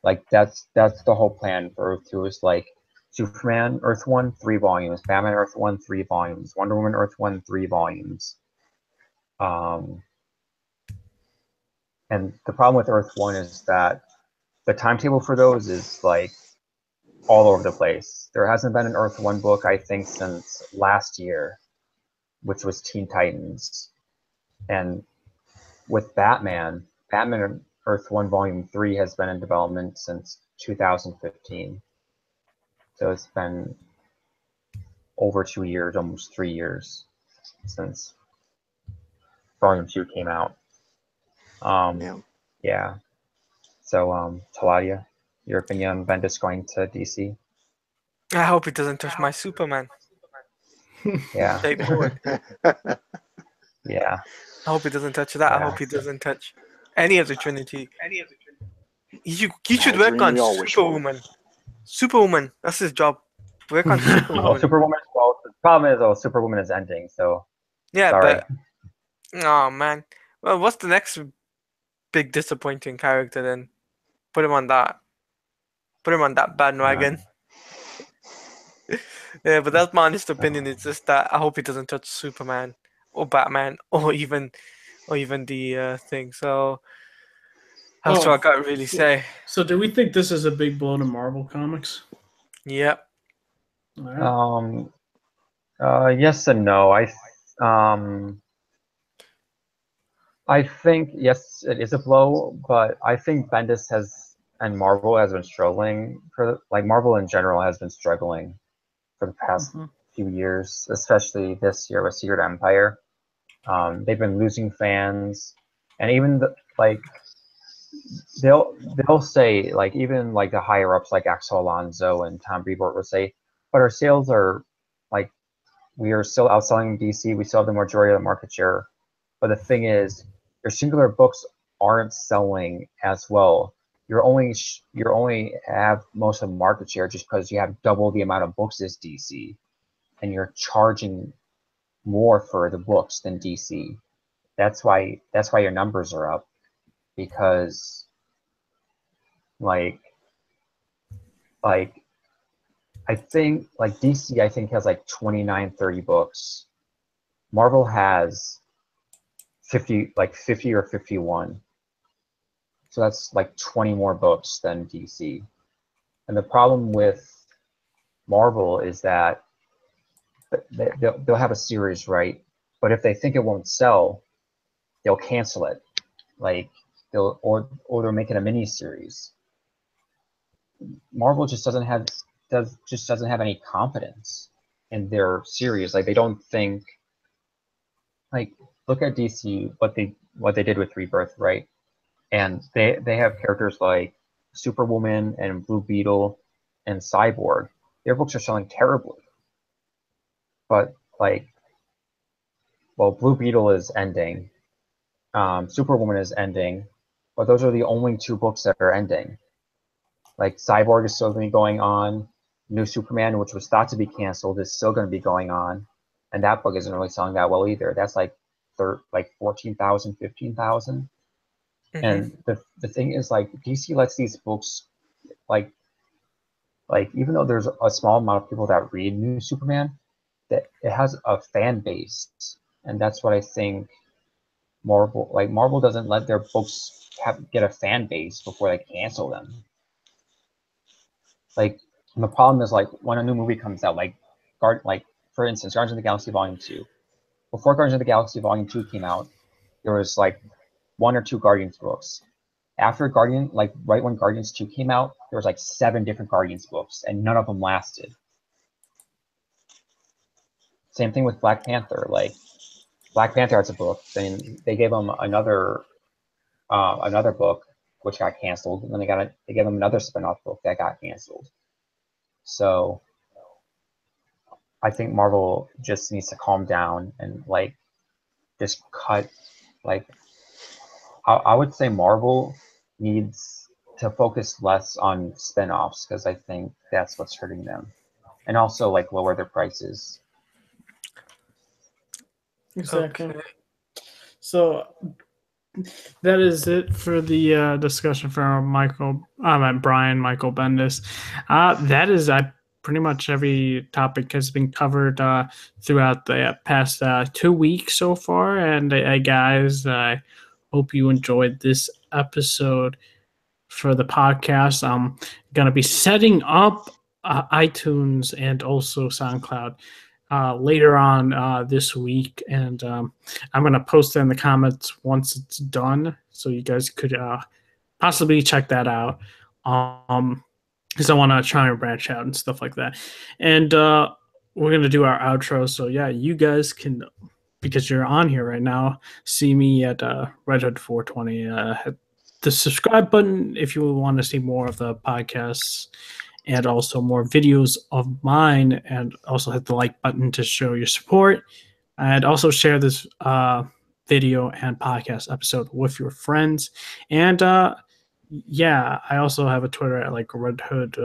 Like that's the whole plan for Earth 2, is like Superman Earth 1, 3 volumes, Batman Earth 1, 3 volumes, Wonder Woman Earth 1, 3 volumes. And the problem with Earth 1 is that the timetable for those is like all over the place. There hasn't been an Earth 1 book, I think, since last year, which was Teen Titans. And with Batman Earth 1 Volume 3 has been in development since 2015. So it's been over 2 years, almost 3 years since Volume 2 came out. Yeah. So, Taladia, your opinion on Bendis going to DC? I hope he doesn't touch my Superman. Yeah. Yeah. I hope he doesn't touch that. I hope he doesn't touch any of the Trinity. You should work on Superwoman. Superwoman, that's his job. Work on Superwoman. Superwoman. Well, the problem is, Superwoman is ending, so yeah, sorry. But oh man. Well, what's the next big disappointing character then? Put him on that bandwagon. Yeah, but that's my honest opinion. It's just that I hope he doesn't touch Superman or Batman or even the thing. So that's what I got to really say. So do we think this is a big blow to Marvel Comics? Yep. Yes and no. I think yes, it is a blow, but I think Bendis and Marvel has been struggling Marvel in general has been struggling for the past few years, especially this year with Secret Empire. They've been losing fans, and even they'll say, like, even like the higher ups like Axel Alonso and Tom Brevoort will say, but our sales are like, we are still outselling DC. We still have the majority of the market share. But the thing is, your singular books aren't selling as well. You're only have most of the market share just because you have double the amount of books as DC, and you're charging more for the books than DC. That's why your numbers are up, because like I think like DC has like 29, 30 books. Marvel has 50 or 51. So that's like 20 more books than DC. And the problem with Marvel is that they'll have a series, right? But if they think it won't sell, they'll cancel it. Like they'll make it a mini series. Marvel just doesn't have any confidence in their series. Like they don't think, like, look at DC, what they did with Rebirth, right? And they have characters like Superwoman and Blue Beetle and Cyborg. Their books are selling terribly. But like, well, Blue Beetle is ending, Superwoman is ending, but those are the only two books that are ending. Like Cyborg is still going to be going on. New Superman, which was thought to be canceled, is still going to be going on, and that book isn't really selling that well either. That's like 14,000, 15,000. And the thing is, like, DC lets these books, like even though there's a small amount of people that read New Superman, that it has a fan base, and that's what I think Marvel doesn't let their books get a fan base before they cancel them. Like, and the problem is, like, when a new movie comes out, like for instance, Guardians of the Galaxy Volume 2. Before Guardians of the Galaxy Volume 2 came out, there was like one or two Guardians books. After right when Guardians 2 came out, there was like 7 different Guardians books, and none of them lasted. Same thing with Black Panther. Like, Black Panther has a book, then they gave him another book which got canceled, and then they gave him another spin-off book that got canceled. So I think Marvel just needs to calm down and like just cut. Like, I would say Marvel needs to focus less on spin-offs, because I think that's what's hurting them, and also like lower their prices. Exactly. Okay. So that is it for the discussion from Brian Michael Bendis. That is pretty much every topic has been covered throughout the past 2 weeks so far. And guys, I hope you enjoyed this episode for the podcast. I'm gonna be setting up iTunes and also SoundCloud later on this week, and I'm gonna post it in the comments once it's done, so you guys could possibly check that out. Because I want to try and branch out and stuff like that, and we're gonna do our outro. So yeah, you guys can, because you're on here right now, see me at Red Hood 420. Hit the subscribe button if you want to see more of the podcasts and also more videos of mine, and also hit the like button to show your support, and also share this video and podcast episode with your friends. And yeah, I also have a Twitter at like Red Hood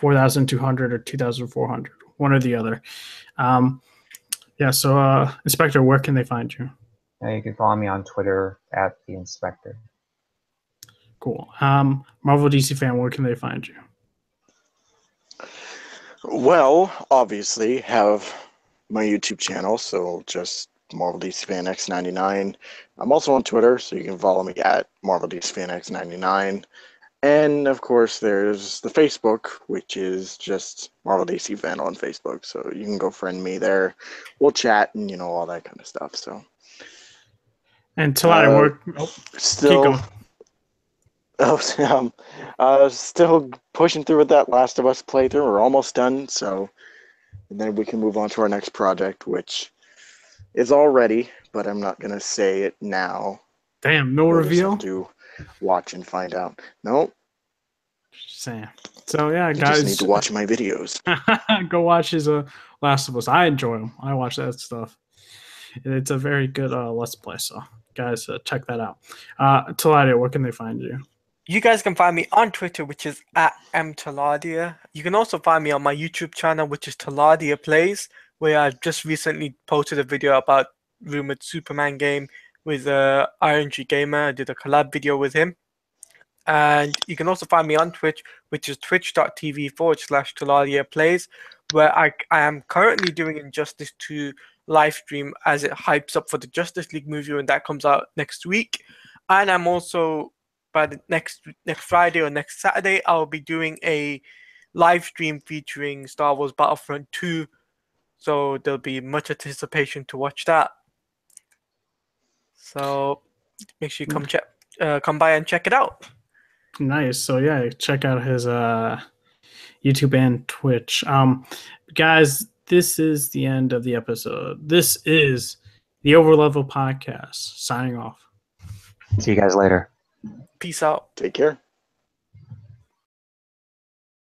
4200 or 2400, one or the other. Yeah, so Inspector, where can they find you? You can follow me on Twitter at the Inspector. Cool. Marvel DC fan, where can they find you? Well, obviously, have my YouTube channel, so just Marvel DC Fan X99. I'm also on Twitter, so you can follow me at Marvel DC Fan X99. And of course, there's the Facebook, which is just Marvel DC Fan on Facebook. So you can go friend me there. We'll chat and all that kind of stuff. So. And Talati, still. keep going. Still pushing through with that Last of Us playthrough. We're almost done, so and then we can move on to our next project, which is all ready, but I'm not gonna say it now. Damn, no reveal. To watch and find out. Nope. Just saying. So yeah, you guys, just need to watch my videos. Go watch his Last of Us. I enjoy them. I watch that stuff. It's a very good Let's Play. So guys, check that out. Taladia, where can they find you? You guys can find me on Twitter, which is at mtaladia. You can also find me on my YouTube channel, which is Taladia Plays, where I just recently posted a video about rumored Superman game with RNG Gamer. I did a collab video with him. And you can also find me on Twitch, which is twitch.tv/Taladia Plays, where I am currently doing Injustice 2 live stream as it hypes up for the Justice League movie when that comes out next week. And I'm also, by the next Friday or next Saturday, I'll be doing a live stream featuring Star Wars Battlefront 2. So there'll be much anticipation to watch that. So make sure you come by and check it out. Nice. So yeah, check out his YouTube and Twitch. Guys, this is the end of the episode. This is the Overleveled podcast. Signing off. See you guys later. Peace out. Take care.